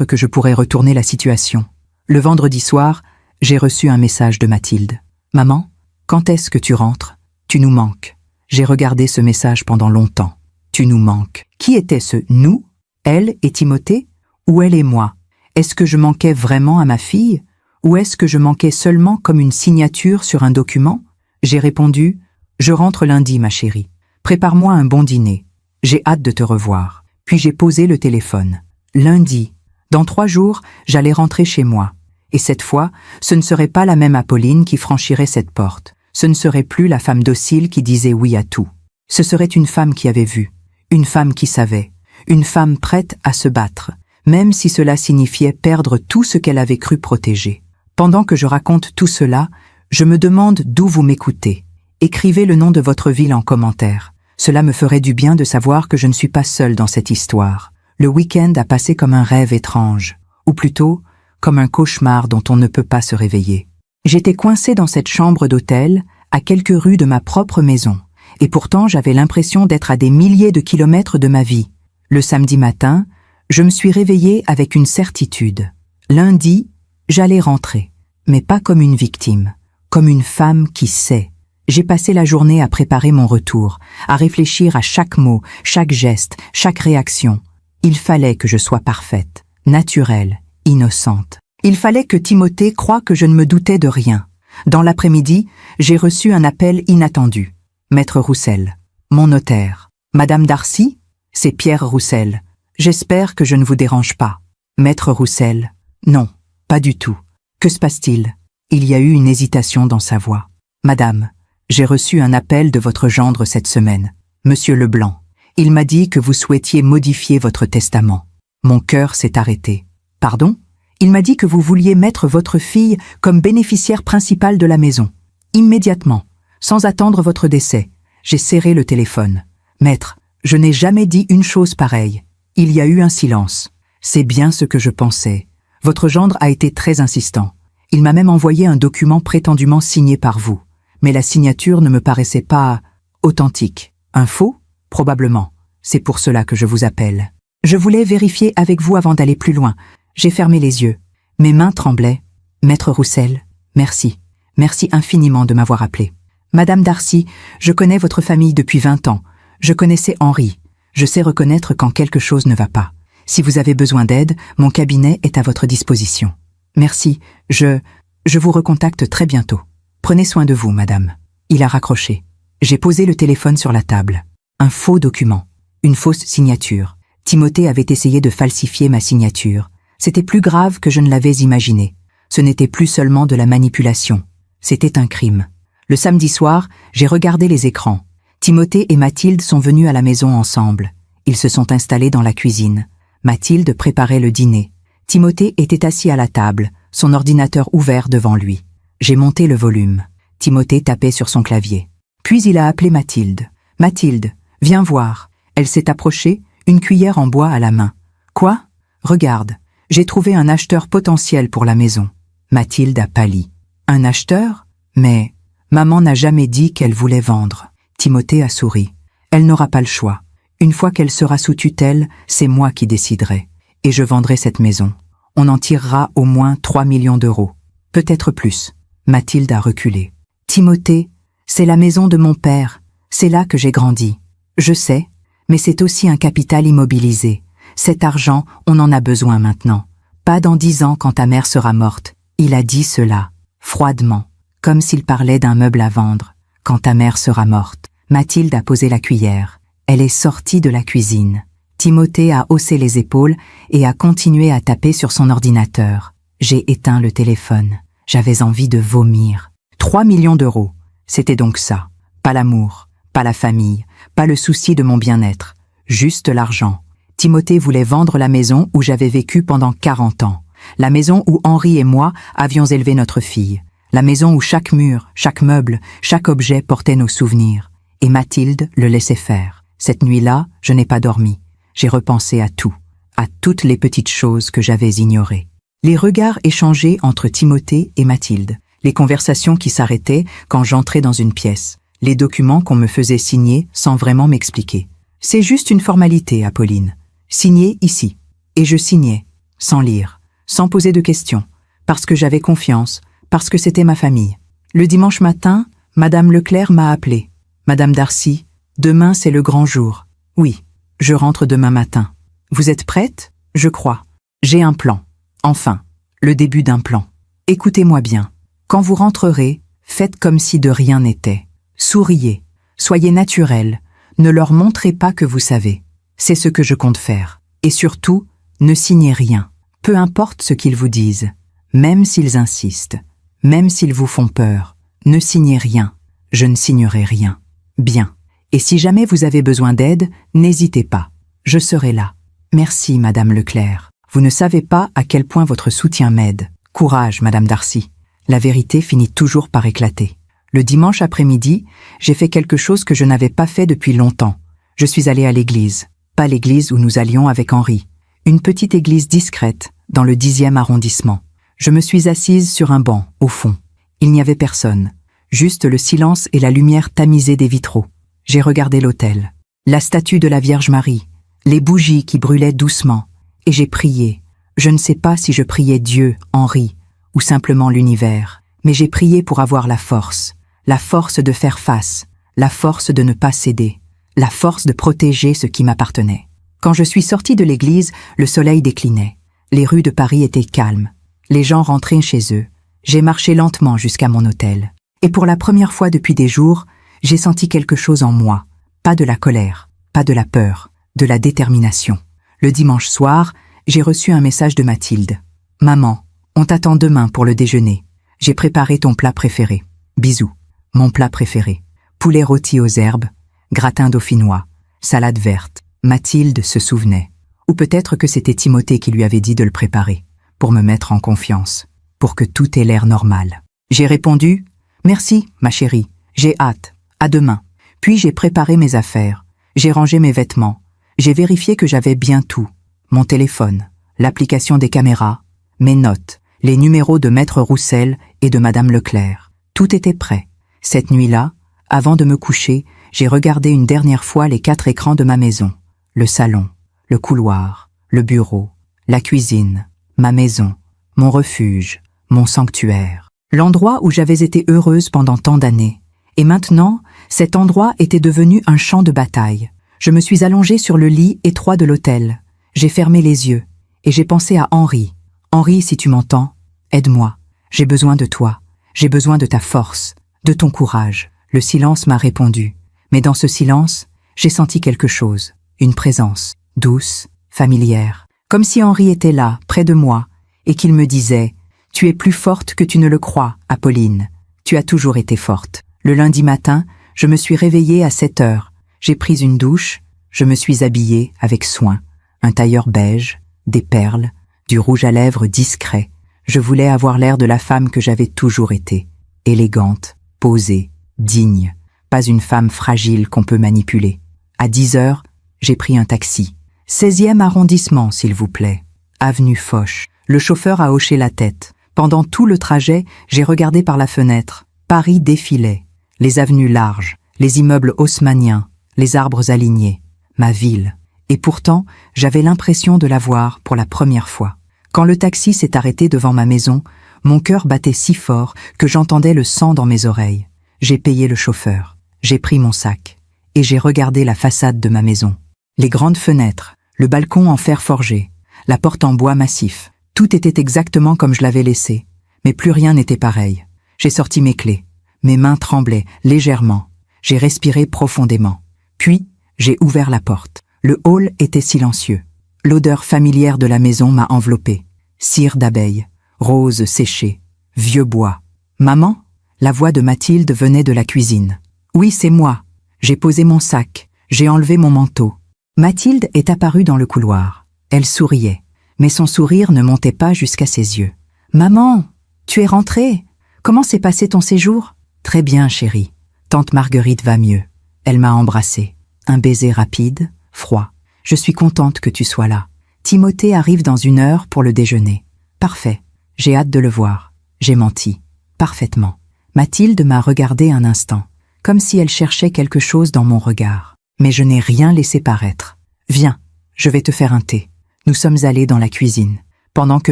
que je pourrais retourner la situation. Le vendredi soir, j'ai reçu un message de Mathilde. « Maman, quand est-ce que tu rentres ? Tu nous manques. » J'ai regardé ce message pendant longtemps. « Tu nous manques. » Qui était ce « nous » ? Elle et Timothée ? Ou elle et moi ? Est-ce que je manquais vraiment à ma fille ? Ou est-ce que je manquais seulement comme une signature sur un document ? J'ai répondu « Je rentre lundi, ma chérie. Prépare-moi un bon dîner. J'ai hâte de te revoir. » Puis j'ai posé le téléphone. Lundi. Dans 3 jours, j'allais rentrer chez moi. Et cette fois, ce ne serait pas la même Apolline qui franchirait cette porte. Ce ne serait plus la femme docile qui disait oui à tout. Ce serait une femme qui avait vu, une femme qui savait, une femme prête à se battre, même si cela signifiait perdre tout ce qu'elle avait cru protéger. Pendant que je raconte tout cela, je me demande d'où vous m'écoutez. Écrivez le nom de votre ville en commentaire. Cela me ferait du bien de savoir que je ne suis pas seule dans cette histoire. Le week-end a passé comme un rêve étrange, ou plutôt, comme un cauchemar dont on ne peut pas se réveiller. J'étais coincée dans cette chambre d'hôtel, à quelques rues de ma propre maison, et pourtant j'avais l'impression d'être à des milliers de kilomètres de ma vie. Le samedi matin, je me suis réveillée avec une certitude. Lundi, j'allais rentrer, mais pas comme une victime, comme une femme qui sait. J'ai passé la journée à préparer mon retour, à réfléchir à chaque mot, chaque geste, chaque réaction. Il fallait que je sois parfaite, naturelle, innocente. Il fallait que Timothée croie que je ne me doutais de rien. Dans l'après-midi, j'ai reçu un appel inattendu. Maître Roussel, mon notaire. Madame Darcy, c'est Pierre Roussel. J'espère que je ne vous dérange pas. Maître Roussel, non, pas du tout. Que se passe-t-il ? Il y a eu une hésitation dans sa voix. Madame, j'ai reçu un appel de votre gendre cette semaine, Monsieur Leblanc. Il m'a dit que vous souhaitiez modifier votre testament. Mon cœur s'est arrêté. Pardon ? Il m'a dit que vous vouliez mettre votre fille comme bénéficiaire principale de la maison. Immédiatement, Sans attendre votre décès, j'ai serré le téléphone. Maître, je n'ai jamais dit une chose pareille. Il y a eu un silence. C'est bien ce que je pensais. Votre gendre a été très insistant. Il m'a même envoyé un document prétendument signé par vous. Mais la signature ne me paraissait pas authentique. Un faux? Probablement. C'est pour cela que je vous appelle. Je voulais vérifier avec vous avant d'aller plus loin. J'ai fermé les yeux. Mes mains tremblaient. Maître Roussel, merci. Merci infiniment de m'avoir appelé. Madame Darcy, je connais votre famille depuis 20 ans. Je connaissais Henri. Je sais reconnaître quand quelque chose ne va pas. Si vous avez besoin d'aide, mon cabinet est à votre disposition. Merci, je vous recontacte très bientôt. Prenez soin de vous, madame. Il a raccroché. J'ai posé le téléphone sur la table. Un faux document. Une fausse signature. Timothée avait essayé de falsifier ma signature. C'était plus grave que je ne l'avais imaginé. Ce n'était plus seulement de la manipulation. C'était un crime. Le samedi soir, j'ai regardé les écrans. Timothée et Mathilde sont venus à la maison ensemble. Ils se sont installés dans la cuisine. Mathilde préparait le dîner. Timothée était assis à la table, son ordinateur ouvert devant lui. J'ai monté le volume. Timothée tapait sur son clavier. Puis il a appelé Mathilde. « Mathilde, viens voir. » Elle s'est approchée, une cuillère en bois à la main. « Quoi ? Regarde, j'ai trouvé un acheteur potentiel pour la maison. » Mathilde a pâli. « Un acheteur ? Mais maman n'a jamais dit qu'elle voulait vendre. » Timothée a souri. « Elle n'aura pas le choix. Une fois qu'elle sera sous tutelle, c'est moi qui déciderai. Et je vendrai cette maison. On en tirera au moins 3 millions d'euros. Peut-être plus. » Mathilde a reculé. « Timothée, c'est la maison de mon père. C'est là que j'ai grandi. Je sais, mais c'est aussi un capital immobilisé. Cet argent, on en a besoin maintenant. Pas dans 10 ans quand ta mère sera morte. » Il a dit cela, froidement, comme s'il parlait d'un meuble à vendre. « Quand ta mère sera morte. » Mathilde a posé la cuillère. Elle est sortie de la cuisine. Timothée a haussé les épaules et a continué à taper sur son ordinateur. J'ai éteint le téléphone. J'avais envie de vomir. 3 millions d'euros. C'était donc ça. Pas l'amour, pas la famille, pas le souci de mon bien-être. Juste l'argent. Timothée voulait vendre la maison où j'avais vécu pendant 40 ans. La maison où Henri et moi avions élevé notre fille. La maison où chaque mur, chaque meuble, chaque objet portait nos souvenirs. Et Mathilde le laissait faire. Cette nuit-là, je n'ai pas dormi. J'ai repensé à tout, à toutes les petites choses que j'avais ignorées. Les regards échangés entre Timothée et Mathilde, les conversations qui s'arrêtaient quand j'entrais dans une pièce, les documents qu'on me faisait signer sans vraiment m'expliquer. C'est juste une formalité, Apolline. Signer ici. Et je signais, sans lire, sans poser de questions, parce que j'avais confiance, parce que c'était ma famille. Le dimanche matin, Madame Leclerc m'a appelé. « Madame Darcy, demain c'est le grand jour. » « Oui, je rentre demain matin. »« Vous êtes prête ? » ?»« Je crois. J'ai un plan. Enfin, le début d'un plan. Écoutez-moi bien. Quand vous rentrerez, faites comme si de rien n'était. Souriez. Soyez naturel. Ne leur montrez pas que vous savez. C'est ce que je compte faire. Et surtout, ne signez rien. Peu importe ce qu'ils vous disent. Même s'ils insistent. Même s'ils vous font peur. Ne signez rien. Je ne signerai rien. Bien. Et si jamais vous avez besoin d'aide, n'hésitez pas. Je serai là. Merci, Madame Leclerc. Vous ne savez pas à quel point votre soutien m'aide. Courage, Madame Darcy. La vérité finit toujours par éclater. Le dimanche après-midi, j'ai fait quelque chose que je n'avais pas fait depuis longtemps. Je suis allée à l'église. Pas l'église où nous allions avec Henri. Une petite église discrète, dans le 10e arrondissement. Je me suis assise sur un banc, au fond. Il n'y avait personne. Juste le silence et la lumière tamisée des vitraux. J'ai regardé l'autel, la statue de la Vierge Marie, les bougies qui brûlaient doucement, et j'ai prié. Je ne sais pas si je priais Dieu, Henri, ou simplement l'univers, mais j'ai prié pour avoir la force de faire face, la force de ne pas céder, la force de protéger ce qui m'appartenait. Quand je suis sortie de l'église, le soleil déclinait. Les rues de Paris étaient calmes. Les gens rentraient chez eux. J'ai marché lentement jusqu'à mon hôtel. Et pour la première fois depuis des jours, j'ai senti quelque chose en moi. Pas de la colère, pas de la peur, de la détermination. Le dimanche soir, j'ai reçu un message de Mathilde. « Maman, on t'attend demain pour le déjeuner. J'ai préparé ton plat préféré. Bisous. » Mon plat préféré. Poulet rôti aux herbes, gratin dauphinois, salade verte. Mathilde se souvenait. Ou peut-être que c'était Timothée qui lui avait dit de le préparer, pour me mettre en confiance, pour que tout ait l'air normal. J'ai répondu « Merci, ma chérie, J'ai hâte. À demain. Puis j'ai préparé mes affaires. J'ai rangé mes vêtements. J'ai vérifié que j'avais bien tout. Mon téléphone, l'application des caméras, mes notes, les numéros de Maître Roussel et de Madame Leclerc. Tout était prêt. Cette nuit-là, avant de me coucher, j'ai regardé une dernière fois les 4 écrans de ma maison. Le salon, le couloir, le bureau, la cuisine, ma maison, mon refuge, mon sanctuaire. L'endroit où j'avais été heureuse pendant tant d'années. Et maintenant, cet endroit était devenu un champ de bataille. Je me suis allongée sur le lit étroit de l'hôtel. J'ai fermé les yeux et j'ai pensé à Henri. Henri, si tu m'entends, aide-moi. J'ai besoin de toi. J'ai besoin de ta force, de ton courage. Le silence m'a répondu. Mais dans ce silence, j'ai senti quelque chose. Une présence, douce, familière. Comme si Henri était là, près de moi, et qu'il me disait « Tu es plus forte que tu ne le crois, Apolline. Tu as toujours été forte. » Le lundi matin, je me suis réveillée à 7 heures. J'ai pris une douche, je me suis habillée avec soin. Un tailleur beige, des perles, du rouge à lèvres discret. Je voulais avoir l'air de la femme que j'avais toujours été. Élégante, posée, digne. Pas une femme fragile qu'on peut manipuler. À 10 heures, j'ai pris un taxi. 16e arrondissement, s'il vous plaît. Avenue Foch. Le chauffeur a hoché la tête. Pendant tout le trajet, j'ai regardé par la fenêtre. Paris défilait. Les avenues larges, les immeubles haussmanniens, les arbres alignés. Ma ville. Et pourtant, j'avais l'impression de la voir pour la première fois. Quand le taxi s'est arrêté devant ma maison, mon cœur battait si fort que j'entendais le sang dans mes oreilles. J'ai payé le chauffeur. J'ai pris mon sac. Et j'ai regardé la façade de ma maison. Les grandes fenêtres, le balcon en fer forgé, la porte en bois massif. Tout était exactement comme je l'avais laissé. Mais plus rien n'était pareil. J'ai sorti mes clés. Mes mains tremblaient légèrement. J'ai respiré profondément. Puis, j'ai ouvert la porte. Le hall était silencieux. L'odeur familière de la maison m'a enveloppée. Cire d'abeilles, roses séchées, vieux bois. « Maman ?» La voix de Mathilde venait de la cuisine. « Oui, c'est moi. » J'ai posé mon sac. J'ai enlevé mon manteau. Mathilde est apparue dans le couloir. Elle souriait, mais son sourire ne montait pas jusqu'à ses yeux. « Maman, tu es rentrée. Comment s'est passé ton séjour ?»« Très bien, chérie. Tante Marguerite va mieux. Elle m'a embrassée. Un baiser rapide, froid. Je suis contente que tu sois là. Timothée arrive dans 1 heure pour le déjeuner. Parfait. J'ai hâte de le voir. J'ai menti. Parfaitement. » Mathilde m'a regardé un instant, comme si elle cherchait quelque chose dans mon regard. Mais je n'ai rien laissé paraître. « Viens, je vais te faire un thé. » Nous sommes allés dans la cuisine. Pendant que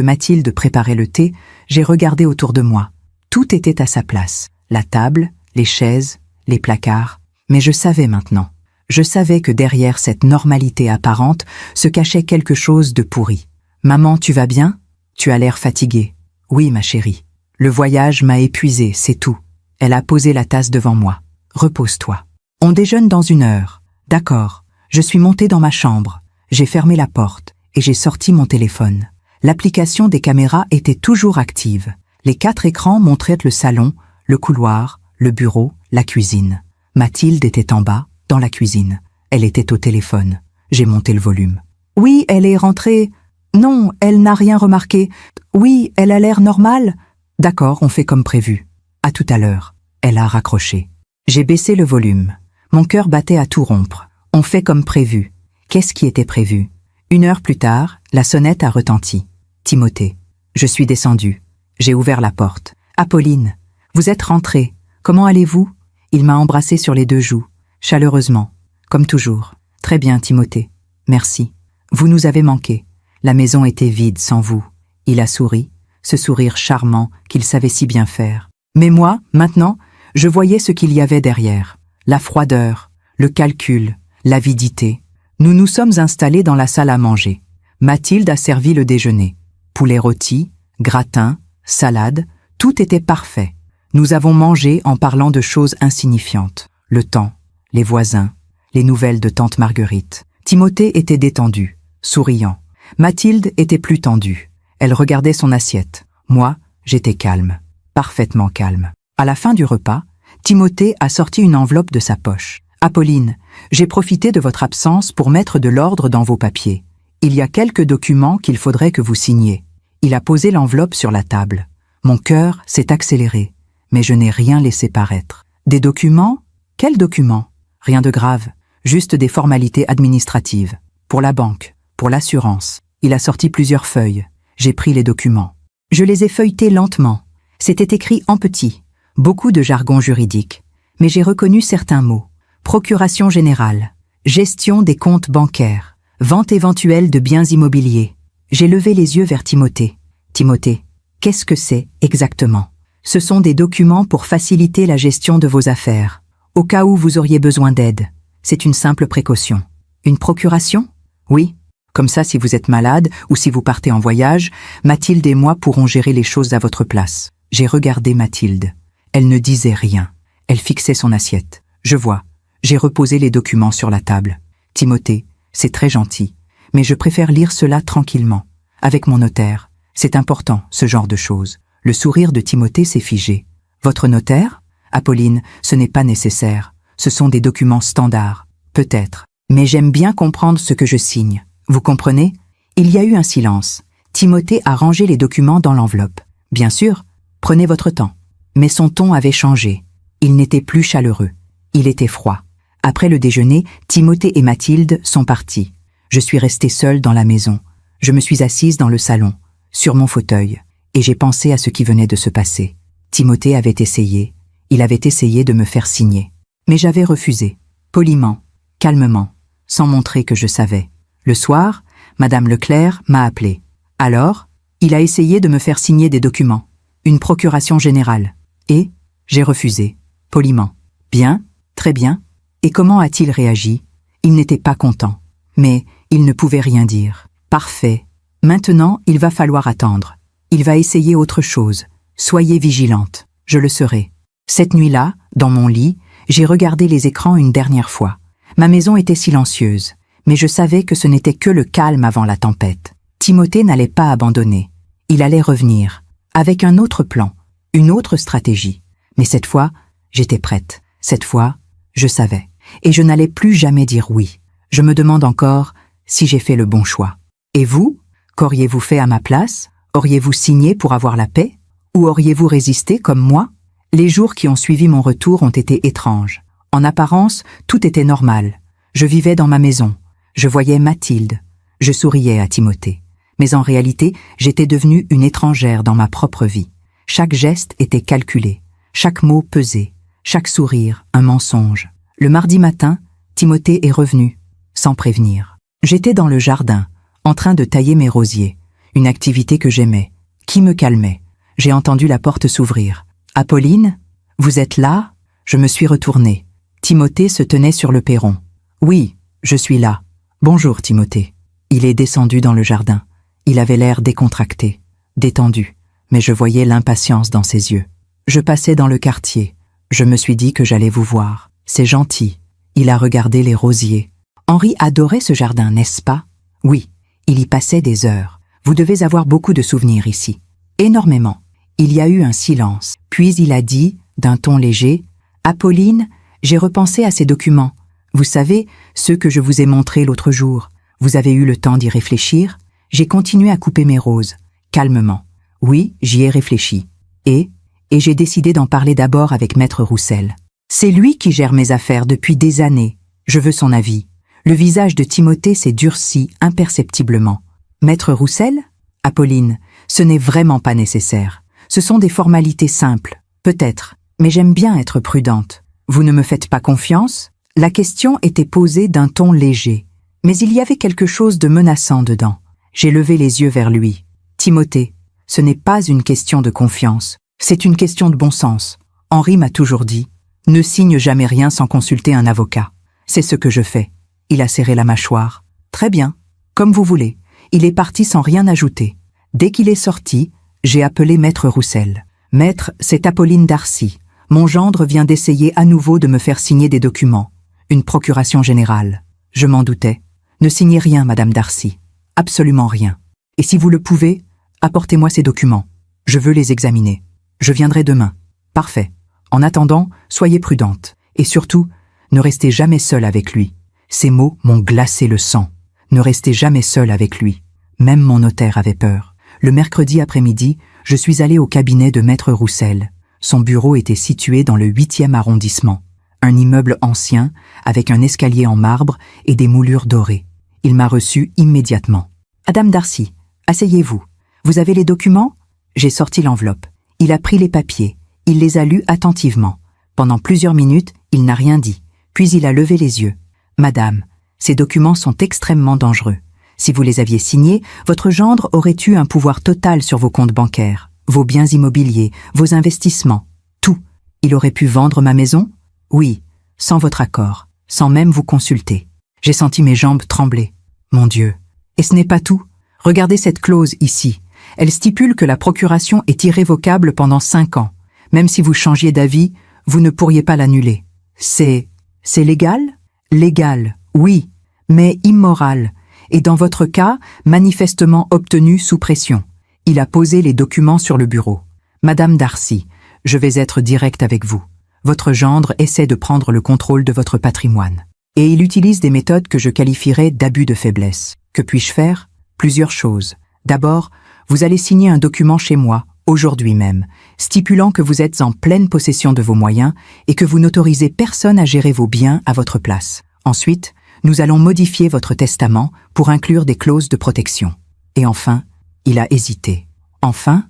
Mathilde préparait le thé, j'ai regardé autour de moi. Tout était à sa place. La table, les chaises, les placards. Mais je savais maintenant. Je savais que derrière cette normalité apparente se cachait quelque chose de pourri. « Maman, tu vas bien ? Tu as l'air fatiguée. »« Oui, ma chérie. Le voyage m'a épuisée, c'est tout. » Elle a posé la tasse devant moi. « Repose-toi. On déjeune dans 1 heure. »« D'accord. » Je suis montée dans ma chambre. J'ai fermé la porte et j'ai sorti mon téléphone. L'application des caméras était toujours active. Les 4 écrans montraient le salon, le couloir, le bureau, la cuisine. Mathilde était en bas, dans la cuisine. Elle était au téléphone. J'ai monté le volume. « Oui, elle est rentrée. »« Non, elle n'a rien remarqué. »« Oui, elle a l'air normale. »« D'accord, on fait comme prévu. »« À tout à l'heure. » Elle a raccroché. J'ai baissé le volume. Mon cœur battait à tout rompre. On fait comme prévu. Qu'est-ce qui était prévu? 1 heure plus tard, la sonnette a retenti. Timothée. Je suis descendue. J'ai ouvert la porte. « Apolline, vous êtes rentrée. Comment allez-vous » Il m'a embrassée sur les 2 joues, chaleureusement, comme toujours. « Très bien, Timothée. Merci. Vous nous avez manqué. La maison était vide sans vous. » Il a souri, ce sourire charmant qu'il savait si bien faire. Mais moi, maintenant, je voyais ce qu'il y avait derrière. La froideur, le calcul, l'avidité. Nous nous sommes installés dans la salle à manger. Mathilde a servi le déjeuner. Poulet rôti, gratin, salade, tout était parfait. Nous avons mangé en parlant de choses insignifiantes. Le temps, les voisins, les nouvelles de tante Marguerite. Timothée était détendu, souriant. Mathilde était plus tendue. Elle regardait son assiette. Moi, j'étais calme, parfaitement calme. À la fin du repas, Timothée a sorti une enveloppe de sa poche. « Apolline, j'ai profité de votre absence pour mettre de l'ordre dans vos papiers. Il y a quelques documents qu'il faudrait que vous signiez. » Il a posé l'enveloppe sur la table. Mon cœur s'est accéléré, mais je n'ai rien laissé paraître. Des documents? Quels documents? Rien de grave, juste des formalités administratives. Pour la banque, pour l'assurance. Il a sorti plusieurs feuilles. J'ai pris les documents. Je les ai feuilletés lentement. C'était écrit en petit, beaucoup de jargon juridique. Mais j'ai reconnu certains mots. Procuration générale, gestion des comptes bancaires, vente éventuelle de biens immobiliers. J'ai levé les yeux vers Timothée. Timothée, qu'est-ce que c'est exactement? Ce sont des documents pour faciliter la gestion de vos affaires, au cas où vous auriez besoin d'aide. C'est une simple précaution. Une procuration? Oui. Comme ça, si vous êtes malade ou si vous partez en voyage, Mathilde et moi pourrons gérer les choses à votre place. J'ai regardé Mathilde. Elle ne disait rien. Elle fixait son assiette. Je vois. J'ai reposé les documents sur la table. Timothée, c'est très gentil, mais je préfère lire cela tranquillement, avec mon notaire. C'est important, ce genre de choses. Le sourire de Timothée s'est figé. Votre notaire? Apolline, ce n'est pas nécessaire. Ce sont des documents standards. Peut-être. Mais j'aime bien comprendre ce que je signe. Vous comprenez? Il y a eu un silence. Timothée a rangé les documents dans l'enveloppe. Bien sûr, prenez votre temps. Mais son ton avait changé. Il n'était plus chaleureux. Il était froid. Après le déjeuner, Timothée et Mathilde sont partis. Je suis restée seule dans la maison. Je me suis assise dans le salon, sur mon fauteuil, et j'ai pensé à ce qui venait de se passer. Timothée avait essayé. Il avait essayé de me faire signer. Mais j'avais refusé. Poliment, calmement, sans montrer que je savais. Le soir, Madame Leclerc m'a appelé. Alors, il a essayé de me faire signer des documents, une procuration générale. Et j'ai refusé, poliment. Bien, très bien. Et comment a-t-il réagi? Il n'était pas content. Mais il ne pouvait rien dire. Parfait. Maintenant, il va falloir attendre. Il va essayer autre chose. Soyez vigilante. Je le serai. Cette nuit-là, dans mon lit, j'ai regardé les écrans une dernière fois. Ma maison était silencieuse. Mais je savais que ce n'était que le calme avant la tempête. Timothée n'allait pas abandonner. Il allait revenir, avec un autre plan, une autre stratégie. Mais cette fois, j'étais prête. Cette fois, je savais. Et je n'allais plus jamais dire oui. Je me demande encore si j'ai fait le bon choix. Et vous? Qu'auriez-vous fait à ma place? Auriez-vous signé pour avoir la paix? Ou auriez-vous résisté comme moi? Les jours qui ont suivi mon retour ont été étranges. En apparence, tout était normal. Je vivais dans ma maison. Je voyais Mathilde. Je souriais à Timothée. Mais en réalité, j'étais devenue une étrangère dans ma propre vie. Chaque geste était calculé. Chaque mot pesé. Chaque sourire, un mensonge. Le mardi matin, Timothée est revenu, sans prévenir. J'étais dans le jardin, en train de tailler mes rosiers. Une activité que j'aimais, qui me calmait. J'ai entendu la porte s'ouvrir. « Apolline, vous êtes là ?» Je me suis retournée. Timothée se tenait sur le perron. « Oui, je suis là. » « Bonjour, Timothée. » Il est descendu dans le jardin. Il avait l'air décontracté, détendu, mais je voyais l'impatience dans ses yeux. Je passais dans le quartier. Je me suis dit que j'allais vous voir. C'est gentil. Il a regardé les rosiers. Henri adorait ce jardin, n'est-ce pas? Oui, il y passait des heures. Vous devez avoir beaucoup de souvenirs ici. Énormément. Il y a eu un silence. Puis il a dit, d'un ton léger, « Apolline, j'ai repensé à ces documents. Vous savez, ceux que je vous ai montrés l'autre jour. Vous avez eu le temps d'y réfléchir? » J'ai continué à couper mes roses, calmement. Oui, j'y ai réfléchi. Et j'ai décidé d'en parler d'abord avec Maître Roussel. C'est lui qui gère mes affaires depuis des années. Je veux son avis. Le visage de Timothée s'est durci imperceptiblement. Maître Roussel? Apolline, ce n'est vraiment pas nécessaire. Ce sont des formalités simples, peut-être, mais j'aime bien être prudente. Vous ne me faites pas confiance? La question était posée d'un ton léger, mais il y avait quelque chose de menaçant dedans. J'ai levé les yeux vers lui. Timothée, ce n'est pas une question de confiance, c'est une question de bon sens. Henri m'a toujours dit, ne signe jamais rien sans consulter un avocat. C'est ce que je fais. Il a serré la mâchoire. Très bien, comme vous voulez. Il est parti sans rien ajouter. Dès qu'il est sorti, j'ai appelé Maître Roussel. Maître, c'est Apolline Darcy. Mon gendre vient d'essayer à nouveau de me faire signer des documents. Une procuration générale. Je m'en doutais. Ne signez rien, Madame Darcy. Absolument rien. Et si vous le pouvez, apportez-moi ces documents. Je veux les examiner. Je viendrai demain. Parfait. En attendant, soyez prudente. Et surtout, ne restez jamais seule avec lui. Ces mots m'ont glacé le sang. Ne restez jamais seule avec lui. Même mon notaire avait peur. Le mercredi après-midi, je suis allée au cabinet de Maître Roussel. Son bureau était situé dans le 8e arrondissement, un immeuble ancien avec un escalier en marbre et des moulures dorées. Il m'a reçu immédiatement. « Madame Darcy, asseyez-vous. Vous avez les documents ?» J'ai sorti l'enveloppe. Il a pris les papiers. Il les a lus attentivement. Pendant plusieurs minutes, il n'a rien dit. Puis il a levé les yeux. « Madame, ces documents sont extrêmement dangereux. Si vous les aviez signés, votre gendre aurait eu un pouvoir total sur vos comptes bancaires, vos biens immobiliers, vos investissements, tout. Il aurait pu vendre ma maison? Oui, sans votre accord, sans même vous consulter. J'ai senti mes jambes trembler. Mon Dieu. Et ce n'est pas tout. Regardez cette clause ici. Elle stipule que la procuration est irrévocable pendant 5 ans. Même si vous changiez d'avis, vous ne pourriez pas l'annuler. C'est légal? Légal, oui, mais immoral. Et dans votre cas, manifestement obtenu sous pression. Il a posé les documents sur le bureau. Madame Darcy, je vais être direct avec vous. Votre gendre essaie de prendre le contrôle de votre patrimoine. Et il utilise des méthodes que je qualifierais d'abus de faiblesse. Que puis-je faire? Plusieurs choses. D'abord, vous allez signer un document chez moi, aujourd'hui même, stipulant que vous êtes en pleine possession de vos moyens et que vous n'autorisez personne à gérer vos biens à votre place. Ensuite, nous allons modifier votre testament pour inclure des clauses de protection. Et enfin, il a hésité. Enfin,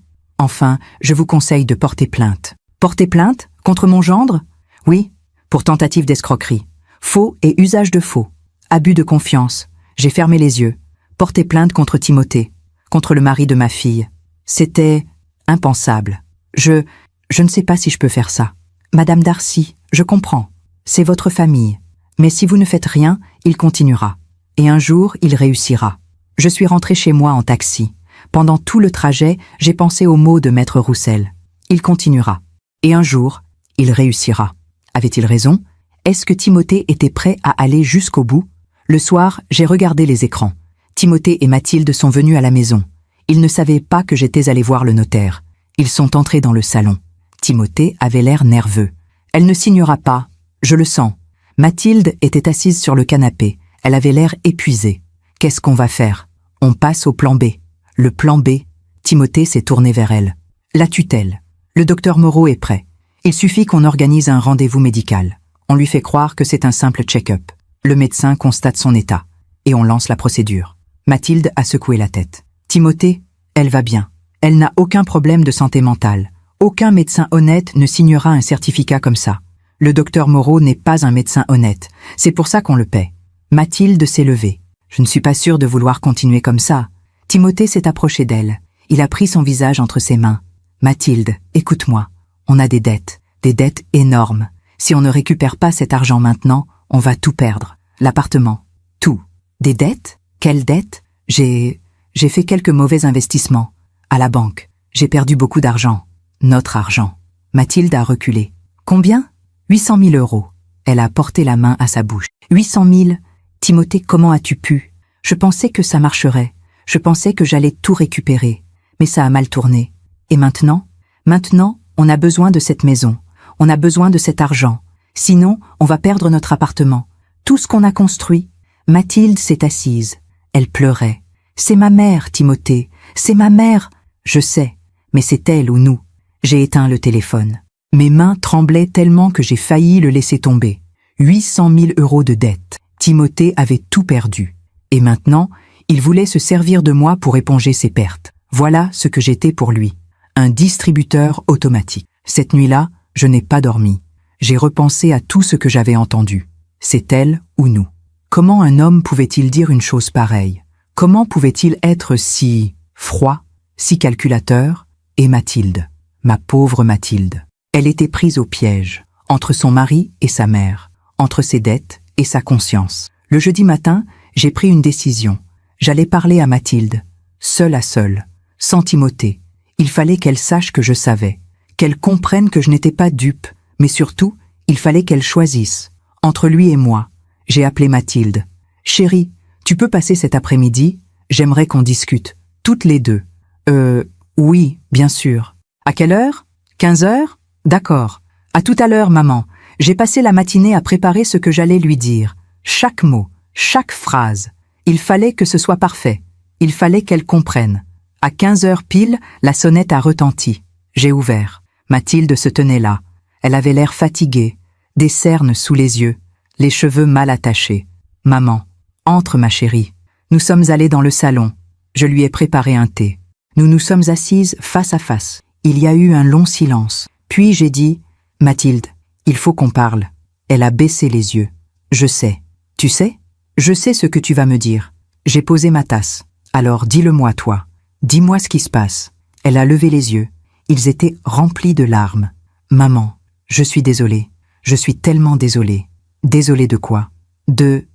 je vous conseille de porter plainte. Porter plainte? Contre mon gendre? Oui, pour tentative d'escroquerie. Faux et usage de faux. Abus de confiance. J'ai fermé les yeux. Porter plainte contre Timothée. Contre le mari de ma fille. C'était impensable. Je ne sais pas si je peux faire ça. Madame Darcy, je comprends. C'est votre famille. Mais si vous ne faites rien, il continuera. Et un jour, il réussira. Je suis rentrée chez moi en taxi. Pendant tout le trajet, j'ai pensé aux mots de Maître Roussel. Il continuera. Et un jour, il réussira. Avait-il raison? Est-ce que Timothée était prêt à aller jusqu'au bout? Le soir, j'ai regardé les écrans. Timothée et Mathilde sont venus à la maison. Ils ne savaient pas que j'étais allée voir le notaire. Ils sont entrés dans le salon. Timothée avait l'air nerveux. Elle ne signera pas. Je le sens. Mathilde était assise sur le canapé. Elle avait l'air épuisée. Qu'est-ce qu'on va faire? On passe au plan B. Le plan B. Timothée s'est tourné vers elle. La tutelle. Le docteur Moreau est prêt. Il suffit qu'on organise un rendez-vous médical. On lui fait croire que c'est un simple check-up. Le médecin constate son état. Et on lance la procédure. Mathilde a secoué la tête. Timothée, elle va bien. Elle n'a aucun problème de santé mentale. Aucun médecin honnête ne signera un certificat comme ça. Le docteur Moreau n'est pas un médecin honnête. C'est pour ça qu'on le paie. Mathilde s'est levée. Je ne suis pas sûre de vouloir continuer comme ça. Timothée s'est approché d'elle. Il a pris son visage entre ses mains. Mathilde, écoute-moi. On a des dettes énormes. Si on ne récupère pas cet argent maintenant, on va tout perdre. L'appartement, tout. Des dettes? Quelles dettes? J'ai fait quelques mauvais investissements. À la banque, j'ai perdu beaucoup d'argent. Notre argent. Mathilde a reculé. Combien? 800 000 €. Elle a porté la main à sa bouche. 800 000? Timothée, comment as-tu pu? Je pensais que ça marcherait. Je pensais que j'allais tout récupérer. Mais ça a mal tourné. Et maintenant? Maintenant, on a besoin de cette maison. On a besoin de cet argent. Sinon, on va perdre notre appartement. Tout ce qu'on a construit. Mathilde s'est assise. Elle pleurait. C'est ma mère, Timothée. C'est ma mère. Je sais, mais c'est elle ou nous. J'ai éteint le téléphone. Mes mains tremblaient tellement que j'ai failli le laisser tomber. 800 000 € de dette. Timothée avait tout perdu. Et maintenant, il voulait se servir de moi pour éponger ses pertes. Voilà ce que j'étais pour lui. Un distributeur automatique. Cette nuit-là, je n'ai pas dormi. J'ai repensé à tout ce que j'avais entendu. C'est elle ou nous. Comment un homme pouvait-il dire une chose pareille? Comment pouvait-il être si froid, si calculateur? Et Mathilde, ma pauvre Mathilde. Elle était prise au piège, entre son mari et sa mère, entre ses dettes et sa conscience. Le jeudi matin, j'ai pris une décision. J'allais parler à Mathilde, seule à seule, sans Timothée. Il fallait qu'elle sache que je savais, qu'elle comprenne que je n'étais pas dupe, mais surtout, il fallait qu'elle choisisse. Entre lui et moi, j'ai appelé Mathilde. « Chérie, tu peux passer cet après-midi? J'aimerais qu'on discute, toutes les deux. » Oui, bien sûr. À quelle heure? 15 heures? D'accord. À tout à l'heure, maman. J'ai passé la matinée à préparer ce que j'allais lui dire. Chaque mot, chaque phrase. Il fallait que ce soit parfait. Il fallait qu'elle comprenne. À 15 heures pile, la sonnette a retenti. J'ai ouvert. Mathilde se tenait là. Elle avait l'air fatiguée, des cernes sous les yeux, les cheveux mal attachés. « Maman, entre ma chérie. » Nous sommes allés dans le salon. Je lui ai préparé un thé. Nous nous sommes assises face à face. Il y a eu un long silence. Puis j'ai dit « Mathilde, il faut qu'on parle. » Elle a baissé les yeux. « Je sais. » « Tu sais ? Je sais ce que tu vas me dire. » J'ai posé ma tasse. « Alors dis-le-moi, toi. Dis-moi ce qui se passe. » Elle a levé les yeux. Ils étaient remplis de larmes. « Maman, je suis désolée. Je suis tellement désolée. » « Désolée de quoi ? De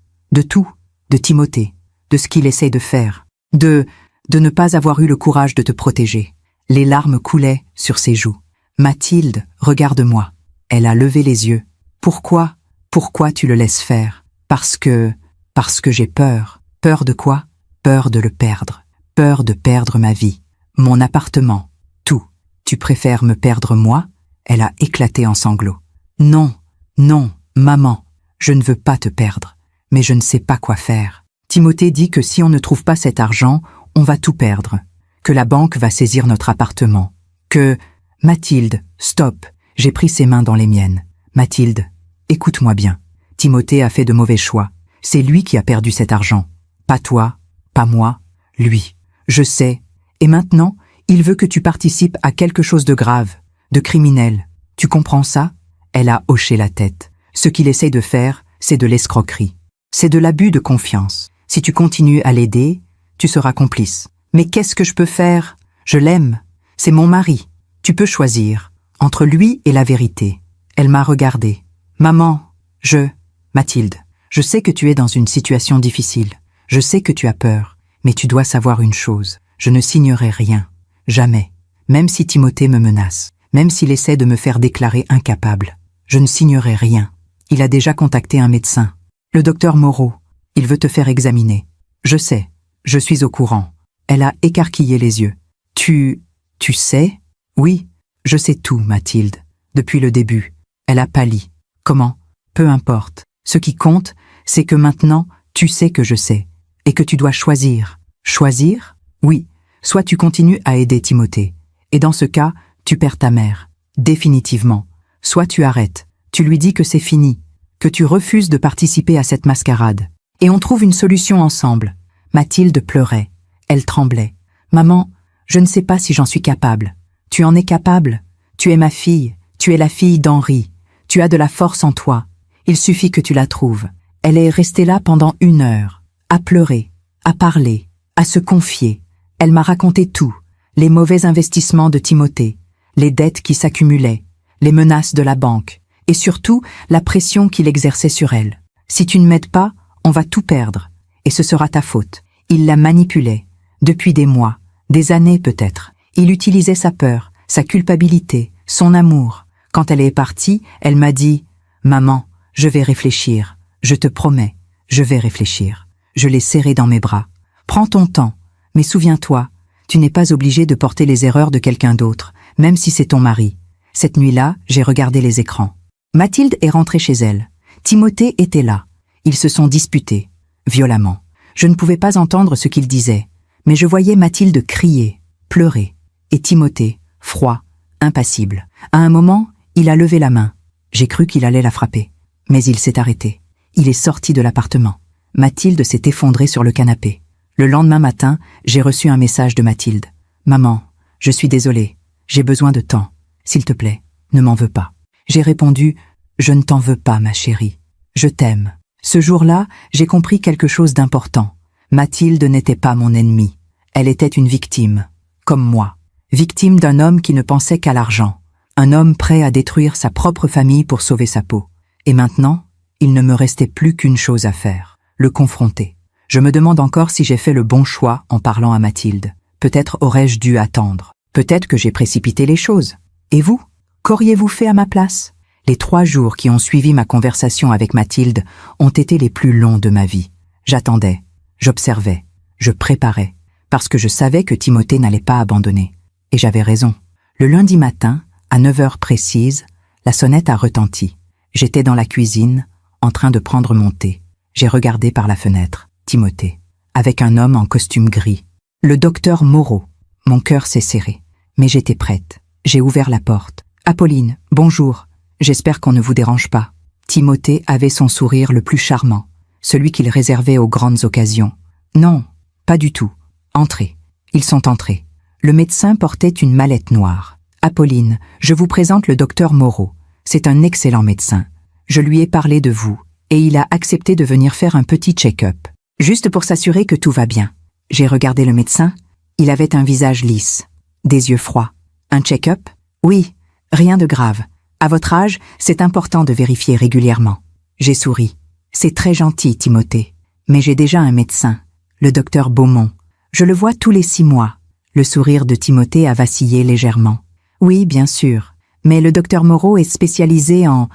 tout. De Timothée. De ce qu'il essaye de faire. De ne pas avoir eu le courage de te protéger. » Les larmes coulaient sur ses joues. « Mathilde, regarde-moi. » Elle a levé les yeux. « Pourquoi tu le laisses faire ? Parce que j'ai peur. » « Peur de quoi ? Peur de le perdre. Peur de perdre ma vie. Mon appartement. Tout. Tu préfères me perdre moi ? » Elle a éclaté en sanglots. « Non, non, maman. Je ne veux pas te perdre. Mais je ne sais pas quoi faire. Timothée dit que si on ne trouve pas cet argent, on va tout perdre. Que la banque va saisir notre appartement. Que... Mathilde, stop. » J'ai pris ses mains dans les miennes. « Mathilde, écoute-moi bien. Timothée a fait de mauvais choix. C'est lui qui a perdu cet argent. Pas toi, pas moi, lui. Je sais. Et maintenant, il veut que tu participes à quelque chose de grave, de criminel. Tu comprends ça ? » Elle a hoché la tête. « Ce qu'il essaie de faire, c'est de l'escroquerie. C'est de l'abus de confiance. Si tu continues à l'aider, tu seras complice. Mais qu'est-ce que je peux faire ? Je l'aime. C'est mon mari. Tu peux choisir entre lui et la vérité. » Elle m'a regardée. « Maman, Mathilde, je sais que tu es dans une situation difficile. Je sais que tu as peur. Mais tu dois savoir une chose. Je ne signerai rien. Jamais. Même si Timothée me menace. Même s'il essaie de me faire déclarer incapable. Je ne signerai rien. Il a déjà contacté un médecin. Le docteur Moreau. Il veut te faire examiner. Je sais. Je suis au courant. » Elle a écarquillé les yeux. « Tu sais ? » ?»« Oui, je sais tout, Mathilde. Depuis le début. » Elle a pâli. « Comment ? Peu importe. Ce qui compte, c'est que maintenant, tu sais que je sais. Et que tu dois choisir. » « Choisir ? Oui. Soit tu continues à aider Timothée. Et dans ce cas, tu perds ta mère. Définitivement. Soit tu arrêtes. Tu lui dis que c'est fini. Que tu refuses de participer à cette mascarade. Et on trouve une solution ensemble. » Mathilde pleurait. Elle tremblait. « Maman, je ne sais pas si j'en suis capable. Tu en es capable. Tu es ma fille. Tu es la fille d'Henri. Tu as de la force en toi. Il suffit que tu la trouves. » Elle est restée là pendant 1 heure, à pleurer, à parler, à se confier. Elle m'a raconté tout, les mauvais investissements de Timothée, les dettes qui s'accumulaient, les menaces de la banque, et surtout la pression qu'il exerçait sur elle. « Si tu ne m'aides pas, on va tout perdre, et ce sera ta faute. » Il la manipulait, depuis des mois, des années peut-être. Il utilisait sa peur, sa culpabilité, son amour. Quand elle est partie, elle m'a dit « Maman, je vais réfléchir. Je te promets, je vais réfléchir. » Je l'ai serrée dans mes bras. « Prends ton temps, mais souviens-toi, tu n'es pas obligé de porter les erreurs de quelqu'un d'autre, même si c'est ton mari. » Cette nuit-là, j'ai regardé les écrans. Mathilde est rentrée chez elle. Timothée était là. Ils se sont disputés, violemment. Je ne pouvais pas entendre ce qu'ils disaient, mais je voyais Mathilde crier, pleurer, et Timothée, froid, impassible. À un moment, il a levé la main. J'ai cru qu'il allait la frapper, mais il s'est arrêté. Il est sorti de l'appartement. Mathilde s'est effondrée sur le canapé. Le lendemain matin, j'ai reçu un message de Mathilde. « Maman, je suis désolée. J'ai besoin de temps. S'il te plaît, ne m'en veux pas. » J'ai répondu « Je ne t'en veux pas, ma chérie. Je t'aime. » Ce jour-là, j'ai compris quelque chose d'important. Mathilde n'était pas mon ennemie. Elle était une victime, comme moi. Victime d'un homme qui ne pensait qu'à l'argent. Un homme prêt à détruire sa propre famille pour sauver sa peau. Et maintenant, il ne me restait plus qu'une chose à faire, le confronter. Je me demande encore si j'ai fait le bon choix en parlant à Mathilde. Peut-être aurais-je dû attendre. Peut-être que j'ai précipité les choses. Et vous, qu'auriez-vous fait à ma place ? Les 3 jours qui ont suivi ma conversation avec Mathilde ont été les plus longs de ma vie. J'attendais, j'observais, je préparais, parce que je savais que Timothée n'allait pas abandonner. Et j'avais raison. Le lundi matin, à 9 heures précises, la sonnette a retenti. J'étais dans la cuisine, en train de prendre mon thé. J'ai regardé par la fenêtre, Timothée, avec un homme en costume gris. Le docteur Moreau. Mon cœur s'est serré, mais j'étais prête. J'ai ouvert la porte. « Apolline, bonjour. J'espère qu'on ne vous dérange pas. Timothée avait son sourire le plus charmant, celui qu'il réservait aux grandes occasions. Non, pas du tout. Entrez. Ils sont entrés. Le médecin portait une mallette noire. Apolline, je vous présente le docteur Moreau. C'est un excellent médecin. Je lui ai parlé de vous, et il a accepté de venir faire un petit check-up, juste pour s'assurer que tout va bien. J'ai regardé le médecin. Il avait un visage lisse, des yeux froids. Un check-up? Oui, rien de grave. À votre âge, c'est important de vérifier régulièrement. J'ai souri. C'est très gentil, Timothée. Mais j'ai déjà un médecin, le docteur Beaumont. Je le vois tous les 6 mois. Le sourire de Timothée a vacillé légèrement. Oui, bien sûr. Mais le docteur Moreau est spécialisé en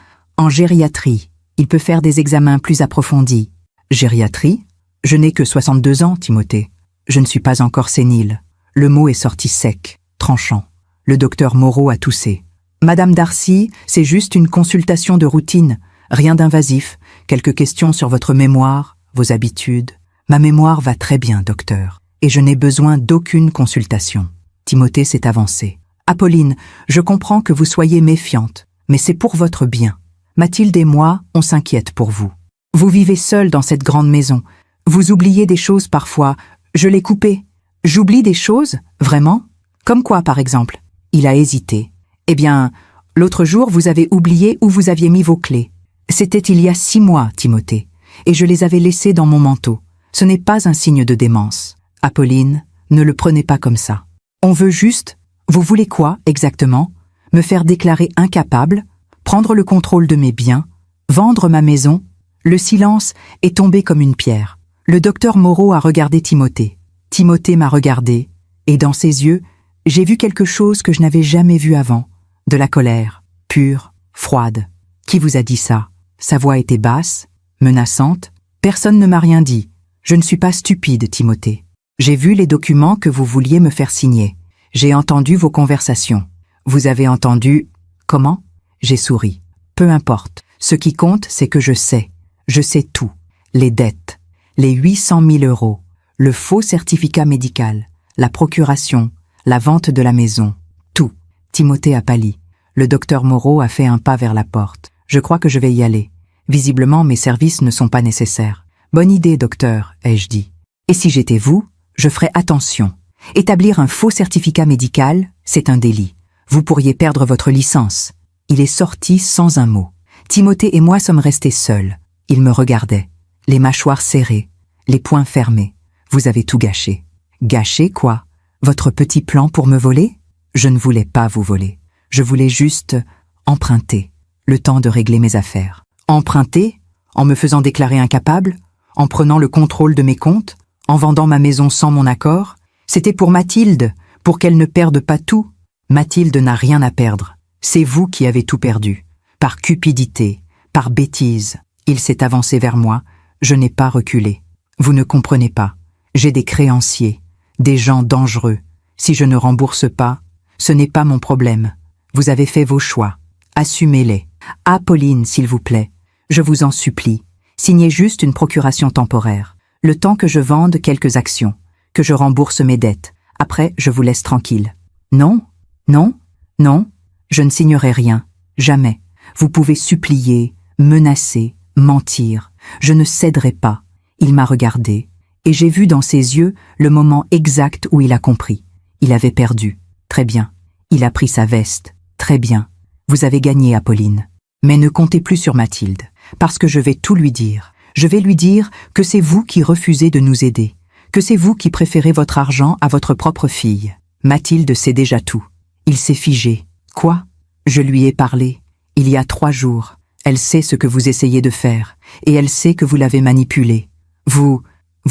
gériatrie. Il peut faire des examens plus approfondis. Gériatrie? Je n'ai que 62 ans, Timothée. Je ne suis pas encore sénile. Le mot est sorti sec, tranchant. Le docteur Moreau a toussé. Madame Darcy, c'est juste une consultation de routine. Rien d'invasif. Quelques questions sur votre mémoire, vos habitudes. Ma mémoire va très bien, docteur. Et je n'ai besoin d'aucune consultation. Timothée s'est avancé. Apolline, je comprends que vous soyez méfiante, mais c'est pour votre bien. Mathilde et moi, on s'inquiète pour vous. Vous vivez seule dans cette grande maison. Vous oubliez des choses parfois. Je l'ai coupé. J'oublie des choses? Vraiment? Comme quoi, par exemple? Il a hésité. Eh bien, l'autre jour, vous avez oublié où vous aviez mis vos clés. C'était il y a 6 mois, Timothée, et je les avais laissées dans mon manteau. Ce n'est pas un signe de démence. Apolline, ne le prenez pas comme ça. On veut juste... Vous voulez quoi, exactement? Me faire déclarer incapable? Prendre le contrôle de mes biens? Vendre ma maison? Le silence est tombé comme une pierre. Le docteur Moreau a regardé Timothée. Timothée m'a regardé, et dans ses yeux, j'ai vu quelque chose que je n'avais jamais vu avant. De la colère, pure, froide. Qui vous a dit ça? Sa voix était basse, menaçante. Personne ne m'a rien dit. Je ne suis pas stupide, Timothée. J'ai vu les documents que vous vouliez me faire signer. J'ai entendu vos conversations. Vous avez entendu... Comment? J'ai souri. Peu importe. Ce qui compte, c'est que je sais. Je sais tout. Les dettes, les 800 000 €, le faux certificat médical, la procuration, la vente de la maison. Tout. Timothée a pâli. Le docteur Moreau a fait un pas vers la porte. Je crois que je vais y aller. Visiblement, mes services ne sont pas nécessaires. Bonne idée, docteur, ai-je dit. Et si j'étais vous, je ferais attention. Établir un faux certificat médical, c'est un délit. Vous pourriez perdre votre licence. Il est sorti sans un mot. Timothée et moi sommes restés seuls. Il me regardait, les mâchoires serrées, les poings fermés. Vous avez tout gâché. Gâché quoi? Votre petit plan pour me voler? Je ne voulais pas vous voler. Je voulais juste emprunter, le temps de régler mes affaires. Emprunter? En me faisant déclarer incapable? En prenant le contrôle de mes comptes? En vendant ma maison sans mon accord? C'était pour Mathilde, pour qu'elle ne perde pas tout. Mathilde n'a rien à perdre. C'est vous qui avez tout perdu. Par cupidité, par bêtise. Il s'est avancé vers moi. Je n'ai pas reculé. Vous ne comprenez pas. J'ai des créanciers, des gens dangereux. Si je ne rembourse pas, ce n'est pas mon problème. Vous avez fait vos choix. Assumez-les. Apolline, s'il vous plaît. Je vous en supplie. Signez juste une procuration temporaire. Le temps que je vende quelques actions. Que je rembourse mes dettes. Après, je vous laisse tranquille. Non, non, non, je ne signerai rien. Jamais. Vous pouvez supplier, menacer, mentir. Je ne céderai pas. Il m'a regardé, et j'ai vu dans ses yeux le moment exact où il a compris. Il avait perdu. Très bien. Il a pris sa veste. Très bien. Vous avez gagné, Apolline. Mais ne comptez plus sur Mathilde, parce que je vais tout lui dire. Je vais lui dire que c'est vous qui refusez de nous aider, que c'est vous qui préférez votre argent à votre propre fille. Mathilde sait déjà tout. Il s'est figé. Quoi? Je lui ai parlé. Il y a 3 jours. Elle sait ce que vous essayez de faire, et elle sait que vous l'avez manipulée. Vous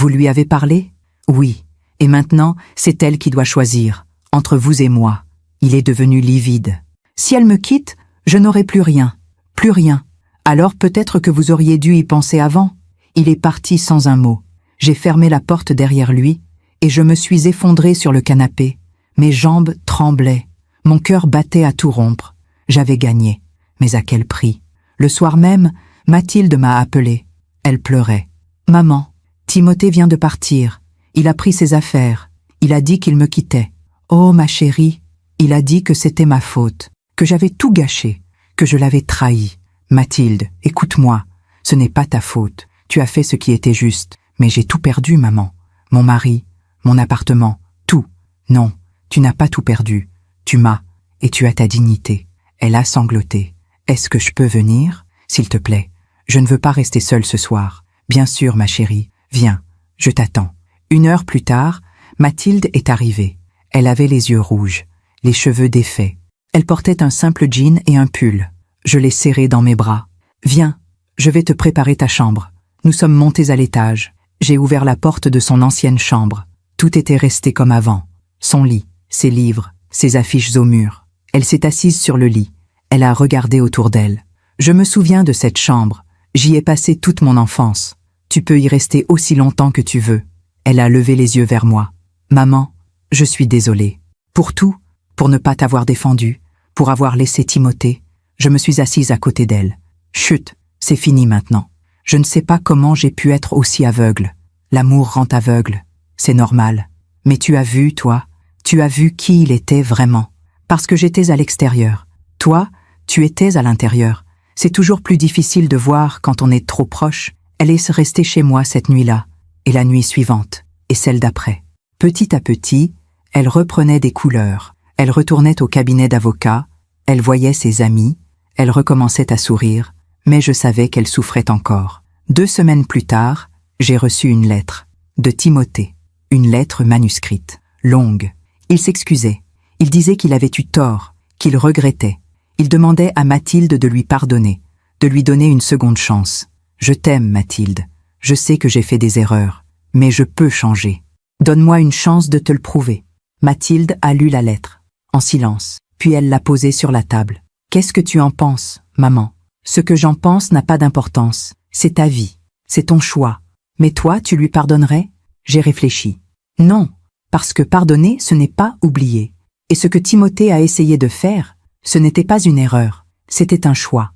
lui avez parlé? Oui. Et maintenant, c'est elle qui doit choisir, entre vous et moi. Il est devenu livide. Si elle me quitte, je n'aurai plus rien. Plus rien. Alors peut-être que vous auriez dû y penser avant. Il est parti sans un mot. J'ai fermé la porte derrière lui, et je me suis effondrée sur le canapé. Mes jambes tremblaient. Mon cœur battait à tout rompre. J'avais gagné. Mais à quel prix? Le soir même, Mathilde m'a appelée. Elle pleurait. « Maman, Timothée vient de partir. Il a pris ses affaires. Il a dit qu'il me quittait. Oh, ma chérie, il a dit que c'était ma faute. que j'avais tout gâché, que je l'avais trahi. Mathilde, écoute-moi, ce n'est pas ta faute. Tu as fait ce qui était juste, mais j'ai tout perdu, maman. Mon mari, mon appartement, tout. Non, tu n'as pas tout perdu. Tu m'as, et tu as ta dignité. Elle a sangloté. Est-ce que je peux venir? S'il te plaît. Je ne veux pas rester seule ce soir. Bien sûr, ma chérie. Viens, je t'attends. 1 heure plus tard, Mathilde est arrivée. Elle avait les yeux rouges, les cheveux défaits. Elle portait un simple jean et un pull. Je l'ai serrée dans mes bras. Viens, je vais te préparer ta chambre. Nous sommes montés à l'étage. J'ai ouvert la porte de son ancienne chambre. Tout était resté comme avant. Son lit, ses livres, ses affiches au mur. Elle s'est assise sur le lit. Elle a regardé autour d'elle. Je me souviens de cette chambre. J'y ai passé toute mon enfance. Tu peux y rester aussi longtemps que tu veux. Elle a levé les yeux vers moi. Maman, je suis désolée. Pour tout, pour ne pas t'avoir défendu, pour avoir laissé Timothée. Je me suis assise à côté d'elle. Chut, c'est fini maintenant. Je ne sais pas comment j'ai pu être aussi aveugle. L'amour rend aveugle. C'est normal. Mais tu as vu, toi, tu as vu qui il était vraiment. Parce que j'étais à l'extérieur. Toi, tu étais à l'intérieur. C'est toujours plus difficile de voir quand on est trop proche. Elle est restée chez moi cette nuit-là, et la nuit suivante, et celle d'après. Petit à petit, elle reprenait des couleurs. Elle retournait au cabinet d'avocat, elle voyait ses amis, elle recommençait à sourire, mais je savais qu'elle souffrait encore. 2 semaines plus tard, j'ai reçu une lettre, de Timothée. Une lettre manuscrite, longue. Il s'excusait. Il disait qu'il avait eu tort, qu'il regrettait. Il demandait à Mathilde de lui pardonner, de lui donner une seconde chance. Je t'aime, Mathilde. Je sais que j'ai fait des erreurs, mais je peux changer. Donne-moi une chance de te le prouver. Mathilde a lu la lettre, en silence, puis elle l'a posée sur la table. Qu'est-ce que tu en penses, maman? Ce que j'en pense n'a pas d'importance. C'est ta vie, c'est ton choix. Mais toi, tu lui pardonnerais? J'ai réfléchi. Non, parce que pardonner, ce n'est pas oublier. Et ce que Timothée a essayé de faire, ce n'était pas une erreur, c'était un choix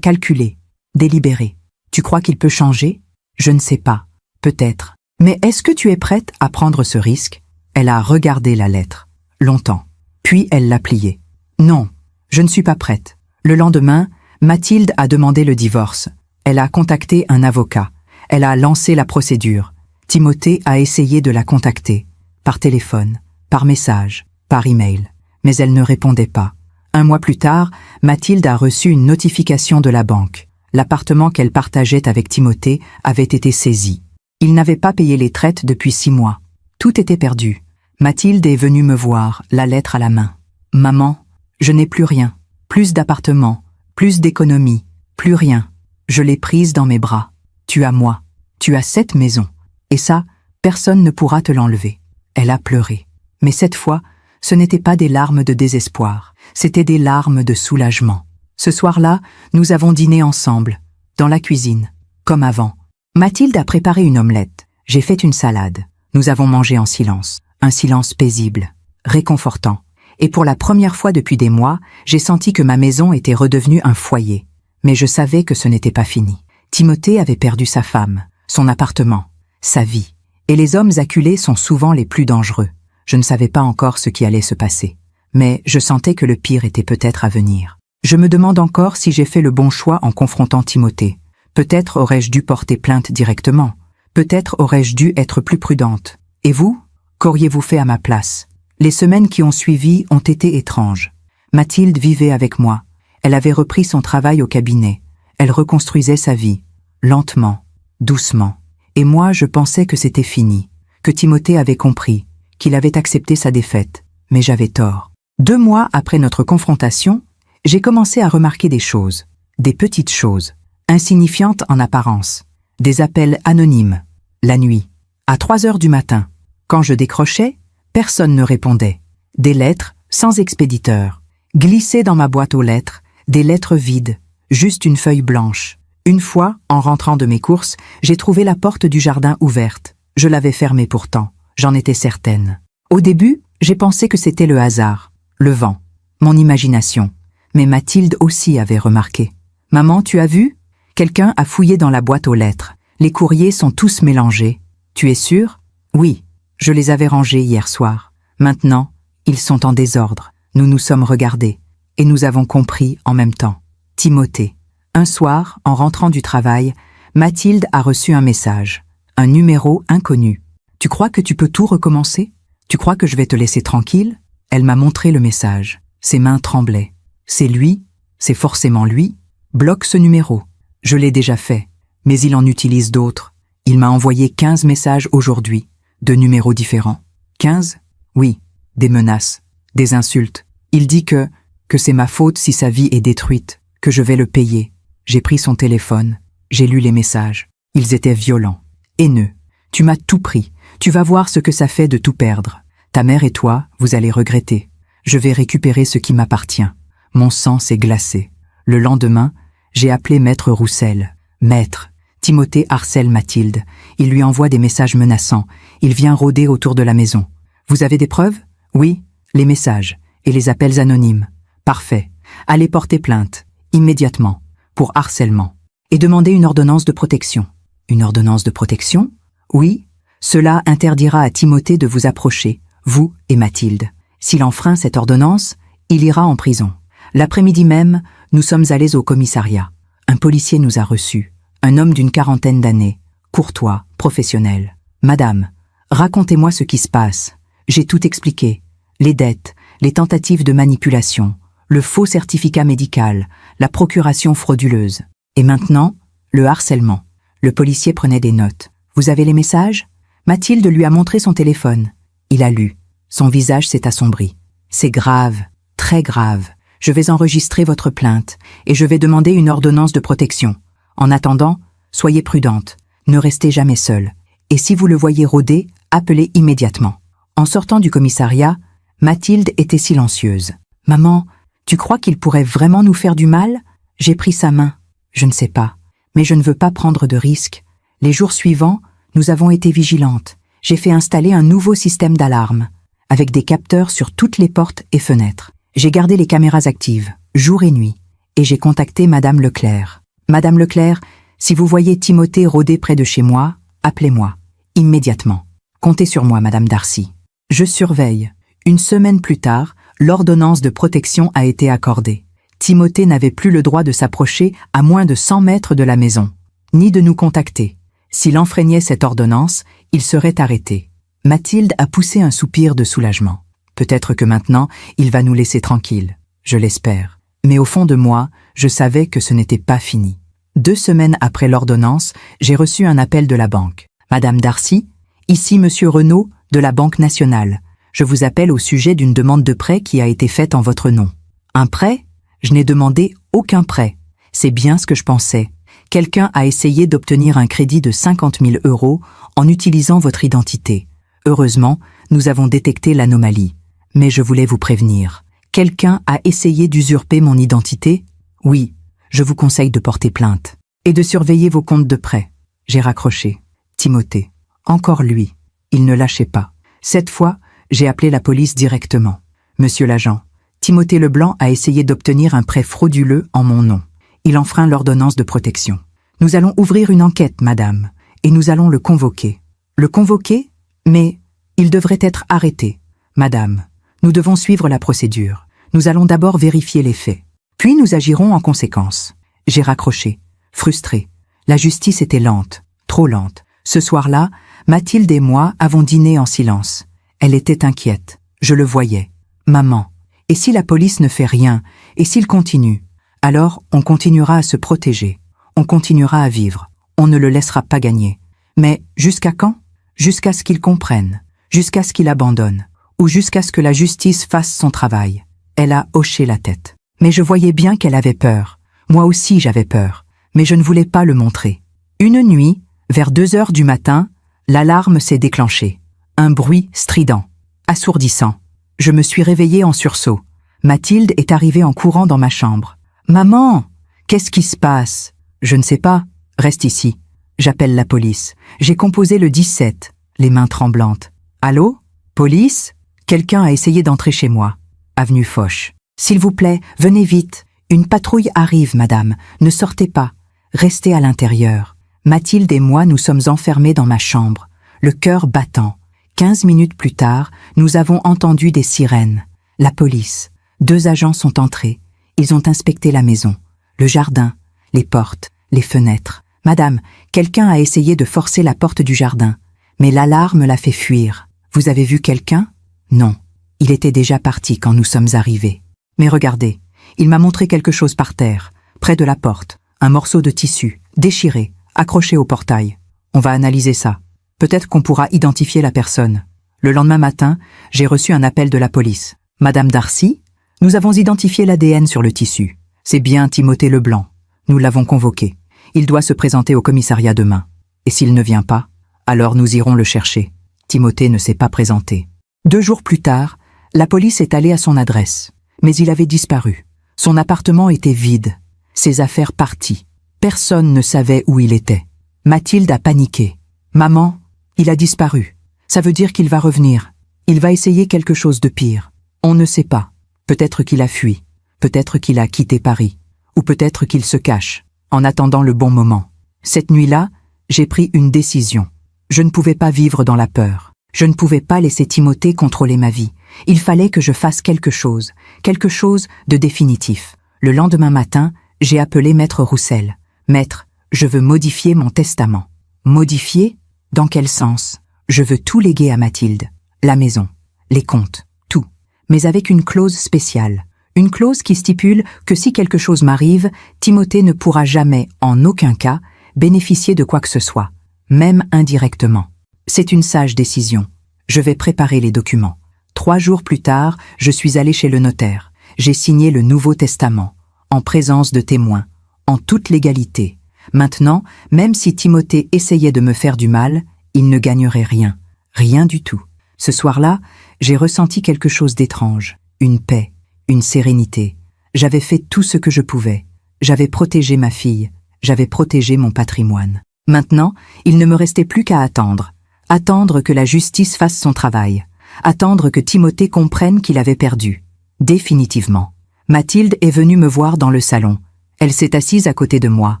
calculé, délibéré. Tu crois qu'il peut changer? Je ne sais pas, peut-être. Mais est-ce que tu es prête à prendre ce risque? Elle a regardé la lettre, longtemps. Puis elle l'a pliée. Non, je ne suis pas prête. Le lendemain, Mathilde a demandé le divorce. Elle a contacté un avocat. Elle a lancé la procédure. Timothée a essayé de la contacter, par téléphone, par message, par email. Mais elle ne répondait pas. 1 mois plus tard, Mathilde a reçu une notification de la banque. L'appartement qu'elle partageait avec Timothée avait été saisi. Il n'avait pas payé les traites depuis 6 mois. Tout était perdu. Mathilde est venue me voir, la lettre à la main. « Maman, je n'ai plus rien. Plus d'appartement, plus d'économie, plus rien. Je l'ai prise dans mes bras. Tu as moi. Tu as cette maison. Et ça, personne ne pourra te l'enlever. » Elle a pleuré. Mais cette fois, ce n'était pas des larmes de désespoir, c'était des larmes de soulagement. Ce soir-là, nous avons dîné ensemble, dans la cuisine, comme avant. Mathilde a préparé une omelette. J'ai fait une salade. Nous avons mangé en silence. Un silence paisible, réconfortant. Et pour la première fois depuis des mois, j'ai senti que ma maison était redevenue un foyer. Mais je savais que ce n'était pas fini. Timothée avait perdu sa femme, son appartement, sa vie. Et les hommes acculés sont souvent les plus dangereux. Je ne savais pas encore ce qui allait se passer. Mais je sentais que le pire était peut-être à venir. Je me demande encore si j'ai fait le bon choix en confrontant Timothée. Peut-être aurais-je dû porter plainte directement. Peut-être aurais-je dû être plus prudente. Et vous? Qu'auriez-vous fait à ma place? Les semaines qui ont suivi ont été étranges. Mathilde vivait avec moi. Elle avait repris son travail au cabinet. Elle reconstruisait sa vie, lentement, doucement. Et moi, je pensais que c'était fini, que Timothée avait compris, qu'il avait accepté sa défaite. Mais j'avais tort. 2 mois après notre confrontation, j'ai commencé à remarquer des choses, des petites choses, insignifiantes en apparence, des appels anonymes, la nuit, à 3 heures du matin. Quand je décrochais, personne ne répondait. Des lettres sans expéditeur, glissées dans ma boîte aux lettres, des lettres vides, juste une feuille blanche. Une fois, en rentrant de mes courses, j'ai trouvé la porte du jardin ouverte. Je l'avais fermée pourtant, j'en étais certaine. Au début, j'ai pensé que c'était le hasard, le vent, mon imagination. Mais Mathilde aussi avait remarqué. « Maman, tu as vu? Quelqu'un a fouillé dans la boîte aux lettres. Les courriers sont tous mélangés. Tu es sûre? » « Oui, je les avais rangés hier soir. Maintenant, ils sont en désordre. Nous nous sommes regardés. et nous avons compris en même temps. Timothée. Un soir, en rentrant du travail, Mathilde a reçu un message. Un numéro inconnu. « Tu crois que tu peux tout recommencer? Tu crois que je vais te laisser tranquille ?» Elle m'a montré le message. Ses mains tremblaient. « C'est lui? C'est forcément lui? Bloque ce numéro. » Je l'ai déjà fait, mais il en utilise d'autres. Il m'a envoyé 15 messages aujourd'hui, de numéros différents. 15? Oui, des menaces, des insultes. Il dit que c'est ma faute si sa vie est détruite, que je vais le payer. J'ai pris son téléphone, j'ai lu les messages. Ils étaient violents, haineux. Tu m'as tout pris, tu vas voir ce que ça fait de tout perdre. Ta mère et toi, vous allez regretter. Je vais récupérer ce qui m'appartient. Mon sang s'est glacé. Le lendemain, j'ai appelé Maître Roussel. Maître, Timothée harcèle Mathilde. Il lui envoie des messages menaçants. Il vient rôder autour de la maison. Vous avez des preuves? Oui, les messages et les appels anonymes. Parfait. Allez porter plainte, immédiatement, pour harcèlement. Et demander une ordonnance de protection. Une ordonnance de protection? Oui, cela interdira à Timothée de vous approcher, vous et Mathilde. S'il enfreint cette ordonnance, il ira en prison. L'après-midi même, nous sommes allés au commissariat. Un policier nous a reçus, un homme d'une 40aine d'années, courtois, professionnel. « Madame, racontez-moi ce qui se passe. J'ai tout expliqué. Les dettes, les tentatives de manipulation, le faux certificat médical, la procuration frauduleuse. Et maintenant, le harcèlement. » Le policier prenait des notes. « Vous avez les messages ?» Mathilde lui a montré son téléphone. Il a lu. Son visage s'est assombri. « C'est grave, très grave. Je vais enregistrer votre plainte et je vais demander une ordonnance de protection. En attendant, soyez prudente, ne restez jamais seule. Et si vous le voyez rôder, appelez immédiatement. » En sortant du commissariat, Mathilde était silencieuse. « Maman, tu crois qu'il pourrait vraiment nous faire du mal ?» J'ai pris sa main. « Je ne sais pas, mais je ne veux pas prendre de risques. Les jours suivants, nous avons été vigilantes. J'ai fait installer un nouveau système d'alarme, avec des capteurs sur toutes les portes et fenêtres. J'ai gardé les caméras actives, jour et nuit, et j'ai contacté Madame Leclerc. « Madame Leclerc, si vous voyez Timothée rôder près de chez moi, appelez-moi, immédiatement. Comptez sur moi, Madame Darcy. » Je surveille. Une semaine plus tard, l'ordonnance de protection a été accordée. Timothée n'avait plus le droit de s'approcher à moins de 100 mètres de la maison, ni de nous contacter. S'il enfreignait cette ordonnance, il serait arrêté. Mathilde a poussé un soupir de soulagement. Peut-être que maintenant, il va nous laisser tranquilles. Je l'espère. Mais au fond de moi, je savais que ce n'était pas fini. 2 semaines après l'ordonnance, j'ai reçu un appel de la banque. « Madame Darcy, ici Monsieur Renaud, de la Banque nationale. Je vous appelle au sujet d'une demande de prêt qui a été faite en votre nom. » Un prêt? Je n'ai demandé aucun prêt. C'est bien ce que je pensais. Quelqu'un a essayé d'obtenir un crédit de 50 000 € en utilisant votre identité. Heureusement, nous avons détecté l'anomalie. Mais je voulais vous prévenir. Quelqu'un a essayé d'usurper mon identité? Oui, je vous conseille de porter plainte. Et de surveiller vos comptes de prêt. J'ai raccroché. Timothée. Encore lui. Il ne lâchait pas. Cette fois, j'ai appelé la police directement. Monsieur l'agent, Timothée Leblanc a essayé d'obtenir un prêt frauduleux en mon nom. Il enfreint l'ordonnance de protection. Nous allons ouvrir une enquête, madame, et nous allons le convoquer. Le convoquer? Mais il devrait être arrêté. Madame, nous devons suivre la procédure. Nous allons d'abord vérifier les faits. Puis nous agirons en conséquence. J'ai raccroché, frustré. La justice était lente, trop lente. Ce soir-là, Mathilde et moi avons dîné en silence. Elle était inquiète. Je le voyais. Maman, et si la police ne fait rien, et s'il continue? Alors, on continuera à se protéger. On continuera à vivre. On ne le laissera pas gagner. Mais jusqu'à quand? Jusqu'à ce qu'il comprenne. Jusqu'à ce qu'il abandonne. Ou jusqu'à ce que la justice fasse son travail. Elle a hoché la tête. Mais je voyais bien qu'elle avait peur. Moi aussi j'avais peur. Mais je ne voulais pas le montrer. Une nuit, vers 2 heures du matin, l'alarme s'est déclenchée. Un bruit strident, assourdissant. Je me suis réveillée en sursaut. Mathilde est arrivée en courant dans ma chambre. « Maman, qu'est-ce qui se passe ?»« Je ne sais pas. Reste ici. J'appelle la police. J'ai composé le 17, les mains tremblantes. « Allô? Police? Quelqu'un a essayé d'entrer chez moi. Avenue Foch. S'il vous plaît, venez vite. Une patrouille arrive, madame. Ne sortez pas. Restez à l'intérieur. » Mathilde et moi nous sommes enfermés dans ma chambre, le cœur battant. 15 minutes plus tard, nous avons entendu des sirènes. La police. 2 agents sont entrés. Ils ont inspecté la maison, le jardin, les portes, les fenêtres. Madame, quelqu'un a essayé de forcer la porte du jardin, mais l'alarme l'a fait fuir. Vous avez vu quelqu'un? Non. Il était déjà parti quand nous sommes arrivés. Mais regardez, il m'a montré quelque chose par terre, près de la porte, un morceau de tissu, déchiré, accroché au portail. On va analyser ça. Peut-être qu'on pourra identifier la personne. Le lendemain matin, j'ai reçu un appel de la police. Madame Darcy, nous avons identifié l'ADN sur le tissu. C'est bien Timothée Leblanc. Nous l'avons convoqué. Il doit se présenter au commissariat demain. Et s'il ne vient pas, alors nous irons le chercher. Timothée ne s'est pas présenté. 2 jours plus tard, la police est allée à son adresse. Mais il avait disparu. Son appartement était vide. Ses affaires parties. Personne ne savait où il était. Mathilde a paniqué. « Maman, il a disparu. Ça veut dire qu'il va revenir. Il va essayer quelque chose de pire. On ne sait pas. Peut-être qu'il a fui. Peut-être qu'il a quitté Paris. Ou peut-être qu'il se cache, en attendant le bon moment. Cette nuit-là, j'ai pris une décision. Je ne pouvais pas vivre dans la peur. Je ne pouvais pas laisser Timothée contrôler ma vie. Il fallait que je fasse quelque chose de définitif. Le lendemain matin, j'ai appelé Maître Roussel. « Maître, je veux modifier mon testament. » « Modifier ? Dans quel sens ? Je veux tout léguer à Mathilde. La maison, les comptes, tout. Mais avec une clause spéciale. Une clause qui stipule que si quelque chose m'arrive, Timothée ne pourra jamais, en aucun cas, bénéficier de quoi que ce soit, même indirectement. C'est une sage décision. Je vais préparer les documents. 3 jours plus tard, je suis allé chez le notaire. J'ai signé le Nouveau Testament, en présence de témoins, en toute légalité. Maintenant, même si Timothée essayait de me faire du mal, il ne gagnerait rien, rien du tout. Ce soir-là, j'ai ressenti quelque chose d'étrange, une paix, une sérénité. J'avais fait tout ce que je pouvais. J'avais protégé ma fille, j'avais protégé mon patrimoine. Maintenant, il ne me restait plus qu'à attendre. Attendre que la justice fasse son travail. Attendre que Timothée comprenne qu'il avait perdu. Définitivement. Mathilde est venue me voir dans le salon. Elle s'est assise à côté de moi.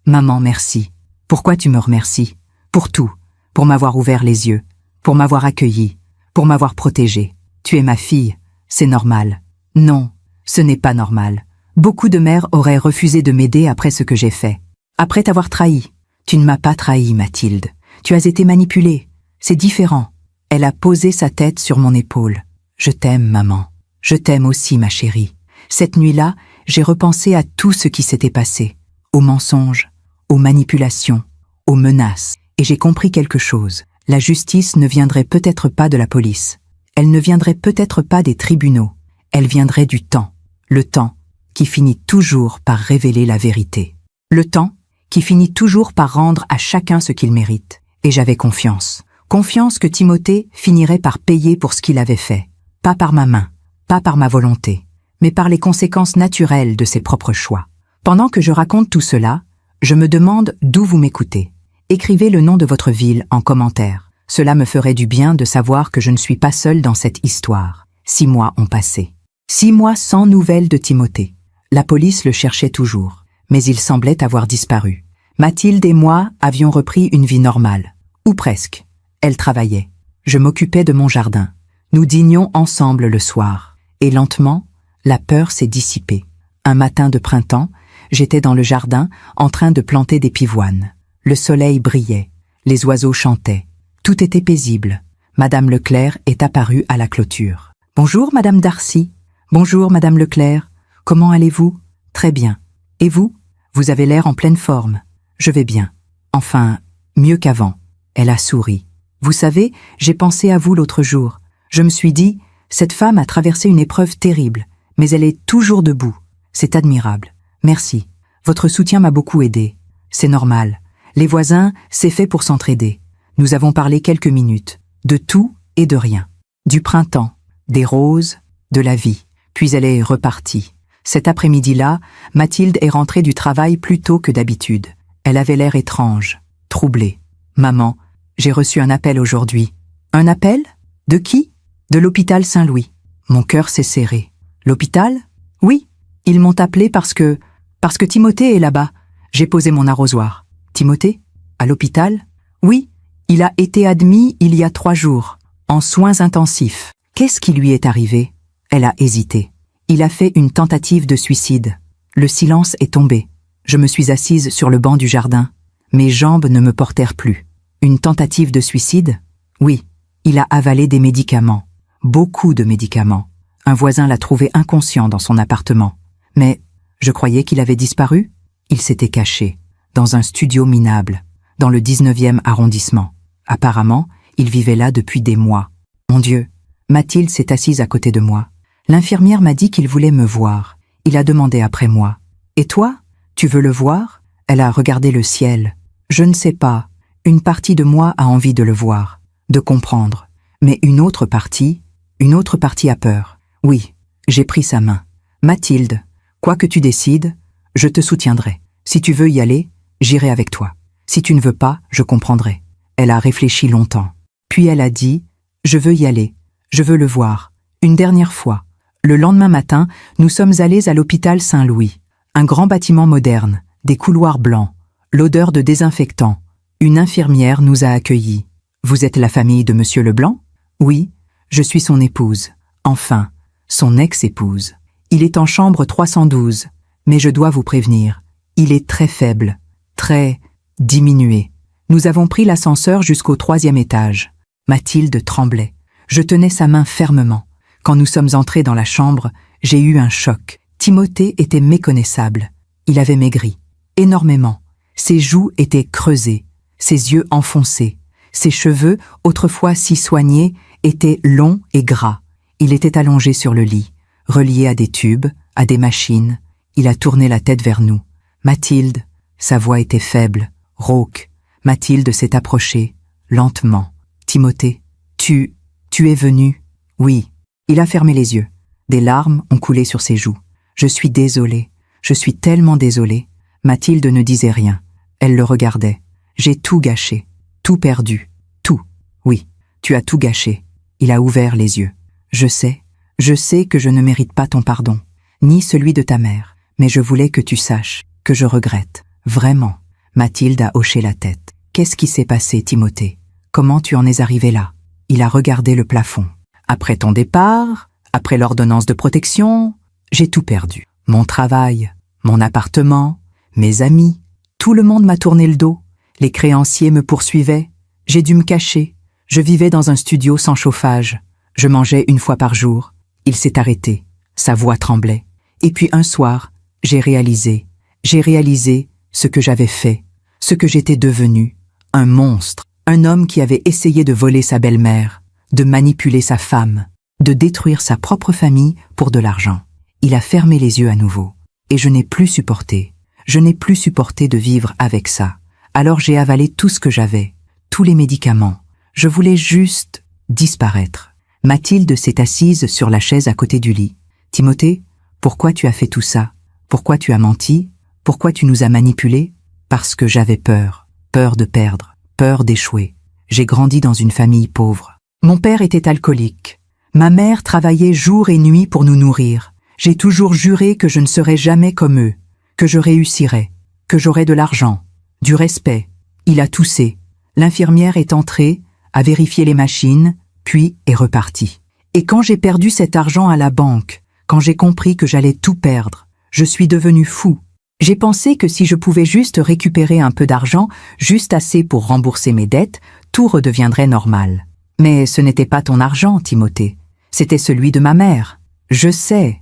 « Maman, merci. Pourquoi tu me remercies? Pour tout. Pour m'avoir ouvert les yeux. Pour m'avoir accueilli. Pour m'avoir protégée. Tu es ma fille. C'est normal. » Non, ce n'est pas normal. Beaucoup de mères auraient refusé de m'aider après ce que j'ai fait. Après t'avoir trahi. Tu ne m'as pas trahi, Mathilde. Tu as été manipulée. C'est différent. Elle a posé sa tête sur mon épaule. « Je t'aime, maman. Je t'aime aussi, ma chérie. » Cette nuit-là, j'ai repensé à tout ce qui s'était passé. Aux mensonges, aux manipulations, aux menaces. Et j'ai compris quelque chose. La justice ne viendrait peut-être pas de la police. Elle ne viendrait peut-être pas des tribunaux. Elle viendrait du temps. Le temps qui finit toujours par révéler la vérité. Le temps qui finit toujours par rendre à chacun ce qu'il mérite. Et j'avais confiance. Confiance que Timothée finirait par payer pour ce qu'il avait fait. Pas par ma main, pas par ma volonté, mais par les conséquences naturelles de ses propres choix. Pendant que je raconte tout cela, je me demande d'où vous m'écoutez. Écrivez le nom de votre ville en commentaire. Cela me ferait du bien de savoir que je ne suis pas seule dans cette histoire. 6 mois ont passé. 6 mois sans nouvelles de Timothée. La police le cherchait toujours, mais il semblait avoir disparu. Mathilde et moi avions repris une vie normale. Ou presque. Elle travaillait. Je m'occupais de mon jardin. Nous dînions ensemble le soir. Et lentement, la peur s'est dissipée. Un matin de printemps, j'étais dans le jardin en train de planter des pivoines. Le soleil brillait, les oiseaux chantaient. Tout était paisible. Madame Leclerc est apparue à la clôture. « Bonjour, Madame Darcy. »« Bonjour, Madame Leclerc. Comment allez-vous ? » ?»« Très bien. Et vous ? Vous avez l'air en pleine forme. »« Je vais bien. Enfin, mieux qu'avant. » Elle a souri. « Vous savez, j'ai pensé à vous l'autre jour. Je me suis dit, cette femme a traversé une épreuve terrible, mais elle est toujours debout. C'est admirable. Merci. Votre soutien m'a beaucoup aidé. C'est normal. Les voisins, c'est fait pour s'entraider. Nous avons parlé quelques minutes. De tout et de rien. Du printemps, des roses, de la vie. Puis elle est repartie. Cet après-midi-là, Mathilde est rentrée du travail plus tôt que d'habitude. Elle avait l'air étrange, troublée. « Maman, j'ai reçu un appel aujourd'hui. »« Un appel ? De qui ? » ?»« De l'hôpital Saint-Louis. » Mon cœur s'est serré. « L'hôpital ? » ?»« Oui. Ils m'ont appelé parce que Timothée est là-bas. J'ai posé mon arrosoir. »« Timothée ? À l'hôpital ? » ?»« Oui. Il a été admis il y a 3 jours, en soins intensifs. » « Qu'est-ce qui lui est arrivé ?» Elle a hésité. « Il a fait une tentative de suicide. Le silence est tombé. Je me suis assise sur le banc du jardin. Mes jambes ne me portèrent plus. Une tentative de suicide? Oui, il a avalé des médicaments. Beaucoup de médicaments. Un voisin l'a trouvé inconscient dans son appartement. Mais je croyais qu'il avait disparu. Il s'était caché, dans un studio minable, dans le 19e arrondissement. Apparemment, il vivait là depuis des mois. Mon Dieu, Mathilde s'est assise à côté de moi. L'infirmière m'a dit qu'il voulait me voir. Il a demandé après moi. Et toi, tu veux le voir? Elle a regardé le ciel. Je ne sais pas. Une partie de moi a envie de le voir, de comprendre. Mais une autre partie a peur. Oui, j'ai pris sa main. Mathilde, quoi que tu décides, je te soutiendrai. Si tu veux y aller, j'irai avec toi. Si tu ne veux pas, je comprendrai. Elle a réfléchi longtemps. Puis elle a dit, je veux y aller. Je veux le voir. Une dernière fois. Le lendemain matin, nous sommes allés à l'hôpital Saint-Louis. Un grand bâtiment moderne, des couloirs blancs, l'odeur de désinfectant. Une infirmière nous a accueillis. Vous êtes la famille de Monsieur Leblanc? Oui, je suis son épouse. Enfin, son ex-épouse. Il est en chambre 312, mais je dois vous prévenir, il est très faible, très diminué. Nous avons pris l'ascenseur jusqu'au 3e étage. Mathilde tremblait. Je tenais sa main fermement. Quand nous sommes entrés dans la chambre, j'ai eu un choc. Timothée était méconnaissable. Il avait maigri, énormément. Ses joues étaient creusées, ses yeux enfoncés. Ses cheveux, autrefois si soignés, étaient longs et gras. Il était allongé sur le lit, relié à des tubes, à des machines. Il a tourné la tête vers nous. Mathilde, sa voix était faible, rauque. Mathilde s'est approchée, lentement. Timothée, tu es venu? Oui. Il a fermé les yeux. Des larmes ont coulé sur ses joues. Je suis désolée. Je suis tellement désolée. Mathilde ne disait rien. Elle le regardait. J'ai tout gâché. Tout perdu. Tout. Oui, tu as tout gâché. Il a ouvert les yeux. Je sais que je ne mérite pas ton pardon, ni celui de ta mère, mais je voulais que tu saches que je regrette. Vraiment. Mathilde a hoché la tête. Qu'est-ce qui s'est passé, Timothée? Comment tu en es arrivé là? Il a regardé le plafond. Après ton départ, après l'ordonnance de protection, j'ai tout perdu. Mon travail, mon appartement, mes amis, tout le monde m'a tourné le dos. Les créanciers me poursuivaient. J'ai dû me cacher. Je vivais dans un studio sans chauffage. Je mangeais une fois par jour. Il s'est arrêté. Sa voix tremblait. Et puis un soir, j'ai réalisé ce que j'avais fait, ce que j'étais devenu. Un monstre, un homme qui avait essayé de voler sa belle-mère, de manipuler sa femme, de détruire sa propre famille pour de l'argent. Il a fermé les yeux à nouveau. Et je n'ai plus supporté. Je n'ai plus supporté de vivre avec ça. Alors j'ai avalé tout ce que j'avais, tous les médicaments. Je voulais juste disparaître. Mathilde s'est assise sur la chaise à côté du lit. Timothée, pourquoi tu as fait tout ça? Pourquoi tu as menti? Pourquoi tu nous as manipulés? Parce que j'avais peur. Peur de perdre. Peur d'échouer. J'ai grandi dans une famille pauvre. Mon père était alcoolique. Ma mère travaillait jour et nuit pour nous nourrir. J'ai toujours juré que je ne serais jamais comme eux, que je réussirais, que j'aurais de l'argent, du respect. Il a toussé. L'infirmière est entrée, a vérifié les machines, puis est repartie. Et quand j'ai perdu cet argent à la banque, quand j'ai compris que j'allais tout perdre, je suis devenu fou. J'ai pensé que si je pouvais juste récupérer un peu d'argent, juste assez pour rembourser mes dettes, tout redeviendrait normal. Mais ce n'était pas ton argent, Timothée. C'était celui de ma mère. Je sais,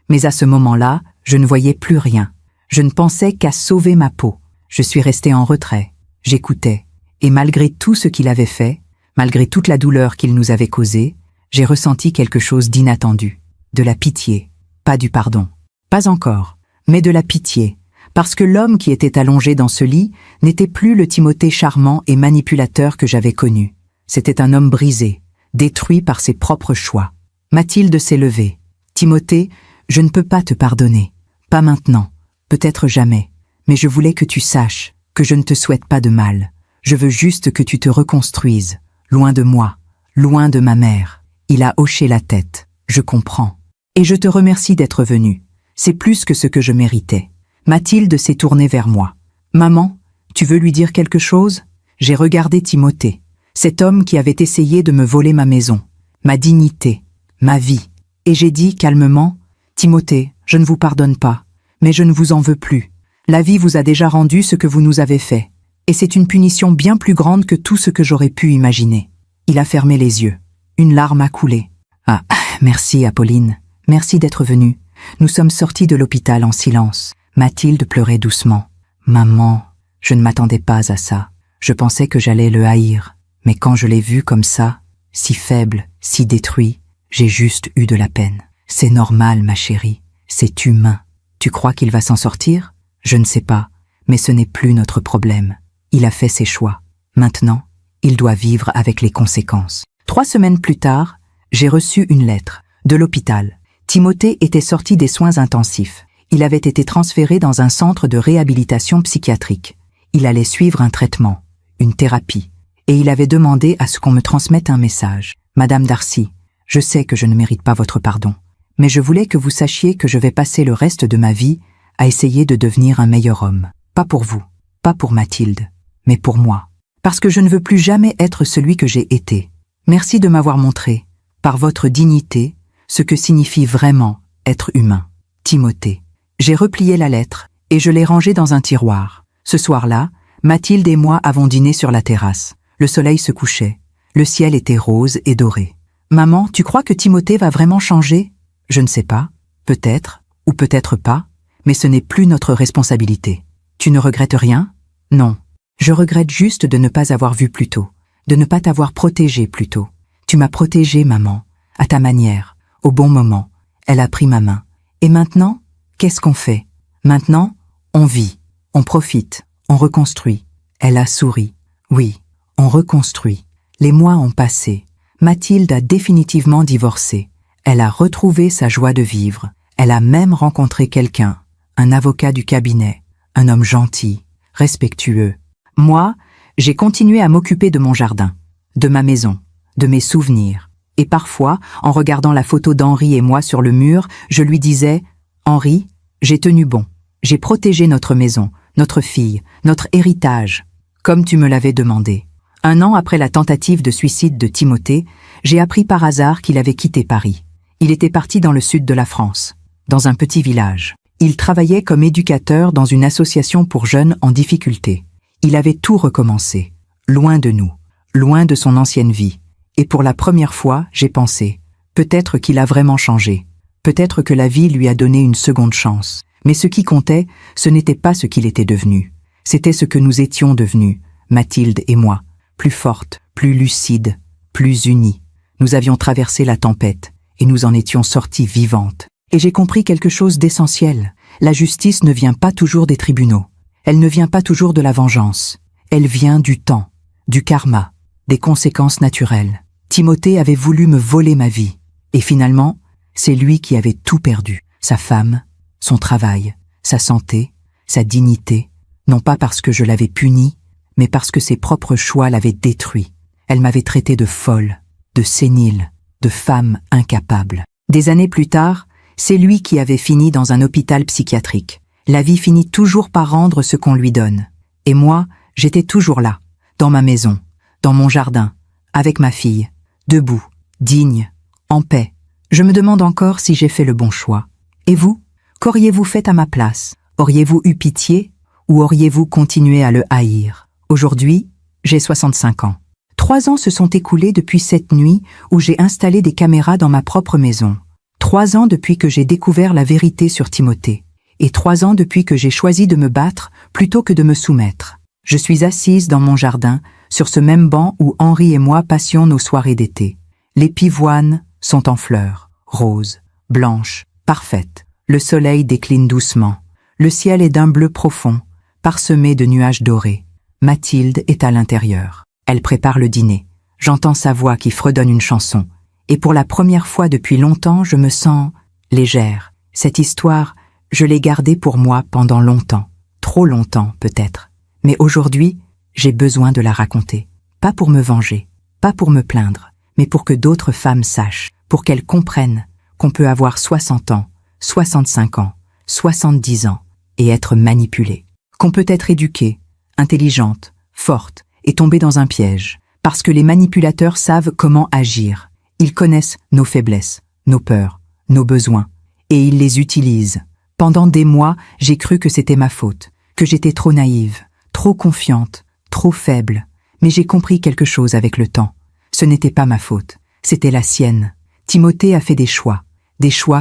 mais à ce moment-là, je ne voyais plus rien. Je ne pensais qu'à sauver ma peau. Je suis restée en retrait. J'écoutais. Et malgré tout ce qu'il avait fait, malgré toute la douleur qu'il nous avait causée, j'ai ressenti quelque chose d'inattendu. De la pitié. Pas du pardon. Pas encore. Mais de la pitié. Parce que l'homme qui était allongé dans ce lit n'était plus le Timothée charmant et manipulateur que j'avais connu. C'était un homme brisé, détruit par ses propres choix. Mathilde s'est levée. Timothée, je ne peux pas te pardonner. Pas maintenant. Peut-être jamais. Mais je voulais que tu saches que je ne te souhaite pas de mal. Je veux juste que tu te reconstruises, loin de moi, loin de ma mère. Il a hoché la tête. Je comprends. Et je te remercie d'être venu. C'est plus que ce que je méritais. Mathilde s'est tournée vers moi. Maman, tu veux lui dire quelque chose? J'ai regardé Timothée, cet homme qui avait essayé de me voler ma maison, ma dignité, ma vie. Et j'ai dit calmement, « Timothée, je ne vous pardonne pas, mais je ne vous en veux plus. La vie vous a déjà rendu ce que vous nous avez fait, et c'est une punition bien plus grande que tout ce que j'aurais pu imaginer. » Il a fermé les yeux. Une larme a coulé. « Ah, merci Apolline, merci d'être venue. Nous sommes sortis de l'hôpital en silence. » Mathilde pleurait doucement. « Maman, je ne m'attendais pas à ça. Je pensais que j'allais le haïr. Mais quand je l'ai vu comme ça, si faible, si détruit, j'ai juste eu de la peine. C'est normal, ma chérie. C'est humain. Tu crois qu'il va s'en sortir? Je ne sais pas, mais ce n'est plus notre problème. Il a fait ses choix. Maintenant, il doit vivre avec les conséquences. » 3 semaines plus tard, j'ai reçu une lettre de l'hôpital. Timothée était sorti des soins intensifs. Il avait été transféré dans un centre de réhabilitation psychiatrique. Il allait suivre un traitement, une thérapie, et il avait demandé à ce qu'on me transmette un message. « Madame Darcy, je sais que je ne mérite pas votre pardon, mais je voulais que vous sachiez que je vais passer le reste de ma vie à essayer de devenir un meilleur homme. Pas pour vous, pas pour Mathilde, mais pour moi. Parce que je ne veux plus jamais être celui que j'ai été. Merci de m'avoir montré, par votre dignité, ce que signifie vraiment être humain. Timothée. » J'ai replié la lettre et je l'ai rangée dans un tiroir. Ce soir-là, Mathilde et moi avons dîné sur la terrasse. Le soleil se couchait. Le ciel était rose et doré. « Maman, tu crois que Timothée va vraiment changer ? » Je ne sais pas. Peut-être, ou peut-être pas, mais ce n'est plus notre responsabilité. Tu ne regrettes rien ? Non. Je regrette juste de ne pas avoir vu plus tôt, de ne pas t'avoir protégée plus tôt. Tu m'as protégée, maman, à ta manière, au bon moment. Elle a pris ma main. Et maintenant, qu'est-ce qu'on fait? Maintenant, on vit, on profite, on reconstruit. Elle a souri. Oui, on reconstruit. Les mois ont passé. Mathilde a définitivement divorcé. Elle a retrouvé sa joie de vivre. Elle a même rencontré quelqu'un, un avocat du cabinet, un homme gentil, respectueux. Moi, j'ai continué à m'occuper de mon jardin, de ma maison, de mes souvenirs. Et parfois, en regardant la photo d'Henri et moi sur le mur, je lui disais « Henri, j'ai tenu bon. J'ai protégé notre maison, notre fille, notre héritage, comme tu me l'avais demandé. » 1 an après la tentative de suicide de Timothée, j'ai appris par hasard qu'il avait quitté Paris. Il était parti dans le sud de la France, dans un petit village. Il travaillait comme éducateur dans une association pour jeunes en difficulté. Il avait tout recommencé, loin de nous, loin de son ancienne vie. Et pour la première fois, j'ai pensé, peut-être qu'il a vraiment changé. Peut-être que la vie lui a donné une seconde chance. Mais ce qui comptait, ce n'était pas ce qu'il était devenu. C'était ce que nous étions devenus, Mathilde et moi. Plus fortes, plus lucides, plus unies. Nous avions traversé la tempête et nous en étions sortis vivantes. Et j'ai compris quelque chose d'essentiel. La justice ne vient pas toujours des tribunaux. Elle ne vient pas toujours de la vengeance. Elle vient du temps, du karma, des conséquences naturelles. Timothée avait voulu me voler ma vie. Et finalement, c'est lui qui avait tout perdu. Sa femme, son travail, sa santé, sa dignité. Non pas parce que je l'avais puni, mais parce que ses propres choix l'avaient détruit. Elle m'avait traité de folle, de sénile, de femme incapable. Des années plus tard, c'est lui qui avait fini dans un hôpital psychiatrique. La vie finit toujours par rendre ce qu'on lui donne. Et moi, j'étais toujours là, dans ma maison, dans mon jardin, avec ma fille, debout, digne, en paix. Je me demande encore si j'ai fait le bon choix. Et vous? Qu'auriez-vous fait à ma place? Auriez-vous eu pitié ou auriez-vous continué à le haïr? Aujourd'hui, j'ai 65 ans. 3 ans se sont écoulés depuis cette nuit où j'ai installé des caméras dans ma propre maison. 3 ans depuis que j'ai découvert la vérité sur Timothée. Et 3 ans depuis que j'ai choisi de me battre plutôt que de me soumettre. Je suis assise dans mon jardin, sur ce même banc où Henri et moi passions nos soirées d'été. Les pivoines sont en fleurs, roses, blanches, parfaites. Le soleil décline doucement. Le ciel est d'un bleu profond, parsemé de nuages dorés. Mathilde est à l'intérieur. Elle prépare le dîner. J'entends sa voix qui fredonne une chanson. Et pour la première fois depuis longtemps, je me sens légère. Cette histoire, je l'ai gardée pour moi pendant longtemps. Trop longtemps, peut-être. Mais aujourd'hui, j'ai besoin de la raconter. Pas pour me venger, pas pour me plaindre, mais pour que d'autres femmes sachent, pour qu'elles comprennent qu'on peut avoir 60 ans, 65 ans, 70 ans et être manipulée. Qu'on peut être éduquée, intelligente, forte et tomber dans un piège. Parce que les manipulateurs savent comment agir. Ils connaissent nos faiblesses, nos peurs, nos besoins. Et il les utilise. Pendant des mois, j'ai cru que c'était ma faute, que j'étais trop naïve, trop confiante, trop faible. Mais j'ai compris quelque chose avec le temps. Ce n'était pas ma faute, c'était la sienne. Timothée a fait des choix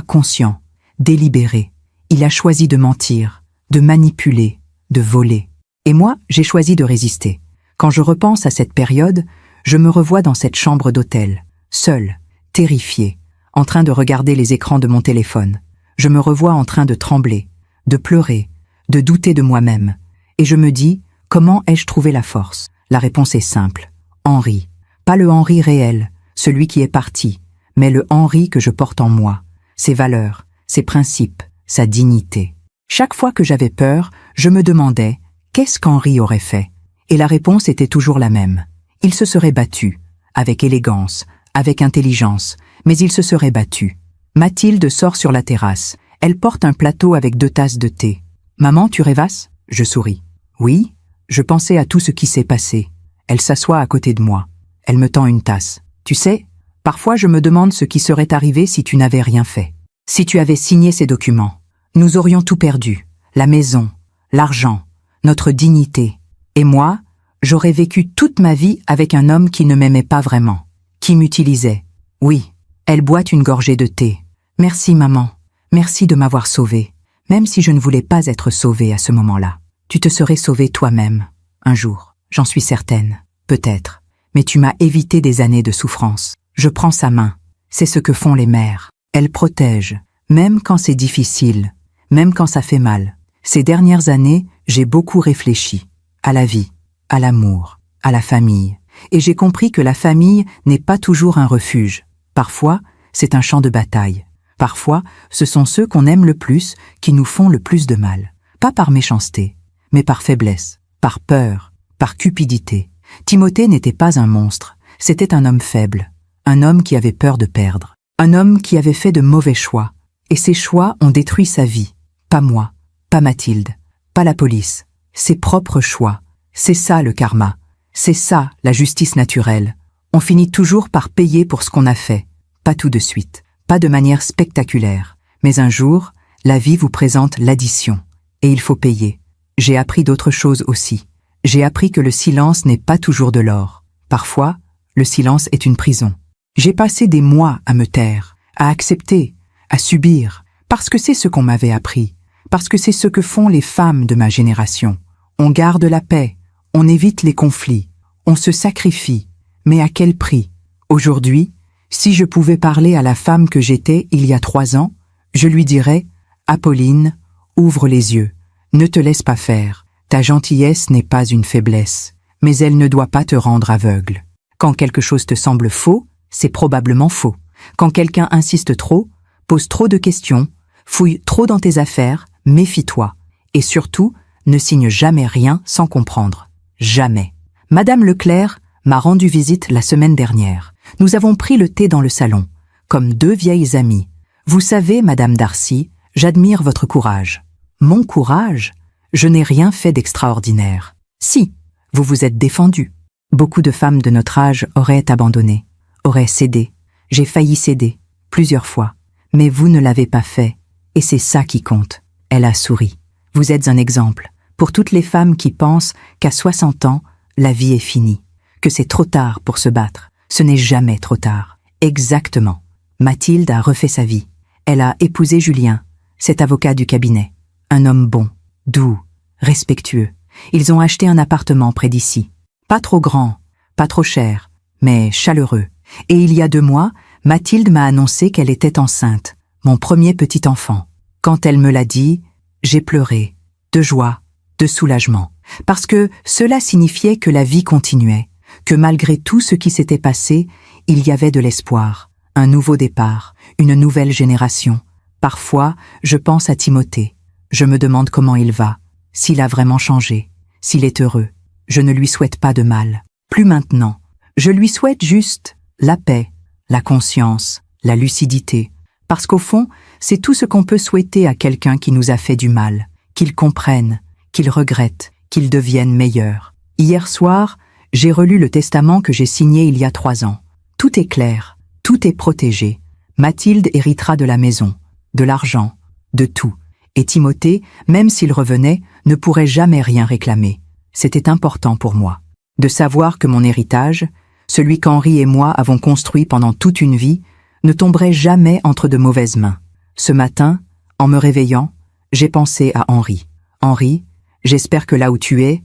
conscients, délibérés. Il a choisi de mentir, de manipuler, de voler. Et moi, j'ai choisi de résister. Quand je repense à cette période, je me revois dans cette chambre d'hôtel, seule, terrifiée, en train de regarder les écrans de mon téléphone. Je me revois en train de trembler, de pleurer, de douter de moi-même. Et je me dis, comment ai-je trouvé la force? La réponse est simple. Henri. Pas le Henri réel, celui qui est parti, mais le Henri que je porte en moi. Ses valeurs, ses principes, sa dignité. Chaque fois que j'avais peur, je me demandais, qu'est-ce qu'Henri aurait fait? Et la réponse était toujours la même. Il se serait battu, avec élégance, avec intelligence, mais il se serait battu. Mathilde sort sur la terrasse. Elle porte un plateau avec 2 tasses de thé. « Maman, tu rêvasses ?» Je souris. « Oui, je pensais à tout ce qui s'est passé. » Elle s'assoit à côté de moi. Elle me tend une tasse. « Tu sais, parfois je me demande ce qui serait arrivé si tu n'avais rien fait. Si tu avais signé ces documents. Nous aurions tout perdu. La maison, l'argent, notre dignité. Et moi, j'aurais vécu toute ma vie avec un homme qui ne m'aimait pas vraiment, qui m'utilisait. Oui, elle boit une gorgée de thé. Merci maman, merci de m'avoir sauvée, même si je ne voulais pas être sauvée à ce moment-là. Tu te serais sauvée toi-même, un jour, j'en suis certaine, peut-être. Mais tu m'as évité des années de souffrance. Je prends sa main, c'est ce que font les mères. Elles protègent, même quand c'est difficile, même quand ça fait mal. Ces dernières années, j'ai beaucoup réfléchi à la vie, à l'amour, à la famille. Et j'ai compris que la famille n'est pas toujours un refuge. Parfois, c'est un champ de bataille. Parfois, ce sont ceux qu'on aime le plus qui nous font le plus de mal. Pas par méchanceté, mais par faiblesse, par peur, par cupidité. Timothée n'était pas un monstre, c'était un homme faible, un homme qui avait peur de perdre, un homme qui avait fait de mauvais choix. Et ces choix ont détruit sa vie. Pas moi, pas Mathilde, pas la police. Ses propres choix. C'est ça le karma. C'est ça la justice naturelle. On finit toujours par payer pour ce qu'on a fait. Pas tout de suite, pas de manière spectaculaire. Mais un jour, la vie vous présente l'addition. Et il faut payer. J'ai appris d'autres choses aussi. J'ai appris que le silence n'est pas toujours de l'or. Parfois, le silence est une prison. J'ai passé des mois à me taire, à accepter, à subir, parce que c'est ce qu'on m'avait appris, parce que c'est ce que font les femmes de ma génération. On garde la paix, on évite les conflits, on se sacrifie, mais à quel prix? Aujourd'hui, si je pouvais parler à la femme que j'étais il y a 3 ans, je lui dirais « Apolline, ouvre les yeux, ne te laisse pas faire, ta gentillesse n'est pas une faiblesse, mais elle ne doit pas te rendre aveugle. Quand quelque chose te semble faux, c'est probablement faux. Quand quelqu'un insiste trop, pose trop de questions, fouille trop dans tes affaires, méfie-toi. Et surtout, ne signe jamais rien sans comprendre. Jamais. Madame Leclerc m'a rendu visite la semaine dernière. Nous avons pris le thé dans le salon, comme 2 vieilles amies. Vous savez, Madame Darcy, j'admire votre courage. Mon courage? Je n'ai rien fait d'extraordinaire. Si, vous vous êtes défendue. Beaucoup de femmes de notre âge auraient abandonné, auraient cédé. J'ai failli céder, plusieurs fois. Mais vous ne l'avez pas fait, et c'est ça qui compte. Elle a souri. Vous êtes un exemple pour toutes les femmes qui pensent qu'à 60 ans, la vie est finie, que c'est trop tard pour se battre. Ce n'est jamais trop tard. Exactement. Mathilde a refait sa vie. Elle a épousé Julien, cet avocat du cabinet. Un homme bon, doux, respectueux. Ils ont acheté un appartement près d'ici. Pas trop grand, pas trop cher, mais chaleureux. Et il y a 2 mois, Mathilde m'a annoncé qu'elle était enceinte, mon premier petit enfant. Quand elle me l'a dit, j'ai pleuré, de joie, de soulagement, parce que cela signifiait que la vie continuait, que malgré tout ce qui s'était passé, il y avait de l'espoir, un nouveau départ, une nouvelle génération. Parfois, je pense à Timothée. Je me demande comment il va, s'il a vraiment changé, s'il est heureux. Je ne lui souhaite pas de mal. Plus maintenant. Je lui souhaite juste la paix, la conscience, la lucidité. Parce qu'au fond, c'est tout ce qu'on peut souhaiter à quelqu'un qui nous a fait du mal, qu'il comprenne, qu'il regrette, qu'il devienne meilleur. Hier soir, j'ai relu le testament que j'ai signé il y a 3 ans. Tout est clair, tout est protégé. Mathilde héritera de la maison, de l'argent, de tout. Et Timothée, même s'il revenait, ne pourrait jamais rien réclamer. C'était important pour moi de savoir que mon héritage, celui qu'Henri et moi avons construit pendant toute une vie, ne tomberait jamais entre de mauvaises mains. Ce matin, en me réveillant, j'ai pensé à Henri. Henri, j'espère que là où tu es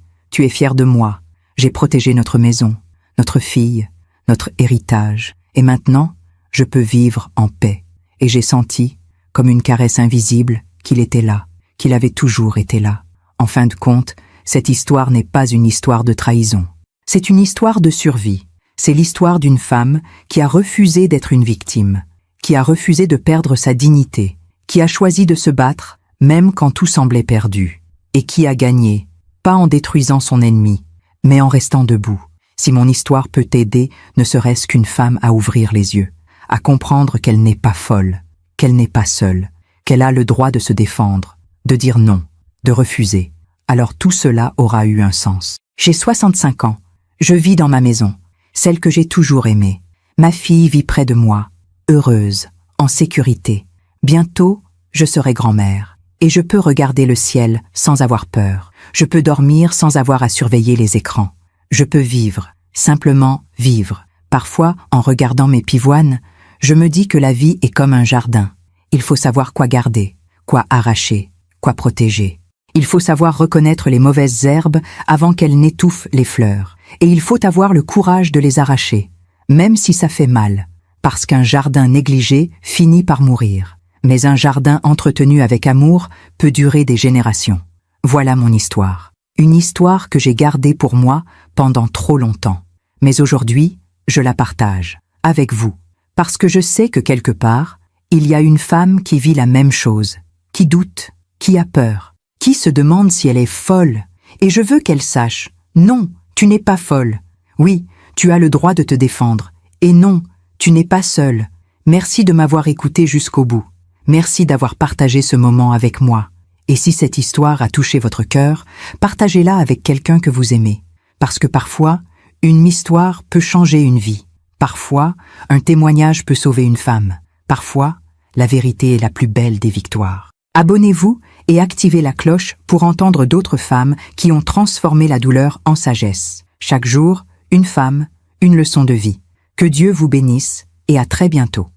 fier de moi. J'ai protégé notre maison, notre fille, notre héritage. Et maintenant, je peux vivre en paix. Et j'ai senti, comme une caresse invisible, qu'il était là, qu'il avait toujours été là. En fin de compte, cette histoire n'est pas une histoire de trahison. C'est une histoire de survie. C'est l'histoire d'une femme qui a refusé d'être une victime, qui a refusé de perdre sa dignité, qui a choisi de se battre, même quand tout semblait perdu, et qui a gagné, pas en détruisant son ennemi, mais en restant debout. Si mon histoire peut t'aider, ne serait-ce qu'une femme à ouvrir les yeux, à comprendre qu'elle n'est pas folle, qu'elle n'est pas seule, qu'elle a le droit de se défendre, de dire non, de refuser, alors tout cela aura eu un sens. J'ai 65 ans. Je vis dans ma maison, celle que j'ai toujours aimée. Ma fille vit près de moi, heureuse, en sécurité. Bientôt, je serai grand-mère. Et je peux regarder le ciel sans avoir peur. Je peux dormir sans avoir à surveiller les écrans. Je peux vivre, simplement vivre. Parfois, en regardant mes pivoines, je me dis que la vie est comme un jardin. Il faut savoir quoi garder, quoi arracher, quoi protéger. Il faut savoir reconnaître les mauvaises herbes avant qu'elles n'étouffent les fleurs. Et il faut avoir le courage de les arracher, même si ça fait mal, parce qu'un jardin négligé finit par mourir. Mais un jardin entretenu avec amour peut durer des générations. Voilà mon histoire. Une histoire que j'ai gardée pour moi pendant trop longtemps. Mais aujourd'hui, je la partage, avec vous, parce que je sais que quelque part, il y a une femme qui vit la même chose, qui doute, qui a peur, qui se demande si elle est folle. Et je veux qu'elle sache, non, tu n'es pas folle. Oui, tu as le droit de te défendre. Et non, tu n'es pas seule. Merci de m'avoir écouté jusqu'au bout. Merci d'avoir partagé ce moment avec moi. Et si cette histoire a touché votre cœur, partagez-la avec quelqu'un que vous aimez. Parce que parfois, une histoire peut changer une vie. Parfois, un témoignage peut sauver une femme. Parfois, la vérité est la plus belle des victoires. Abonnez-vous et activez la cloche pour entendre d'autres femmes qui ont transformé la douleur en sagesse. Chaque jour, une femme, une leçon de vie. Que Dieu vous bénisse et à très bientôt.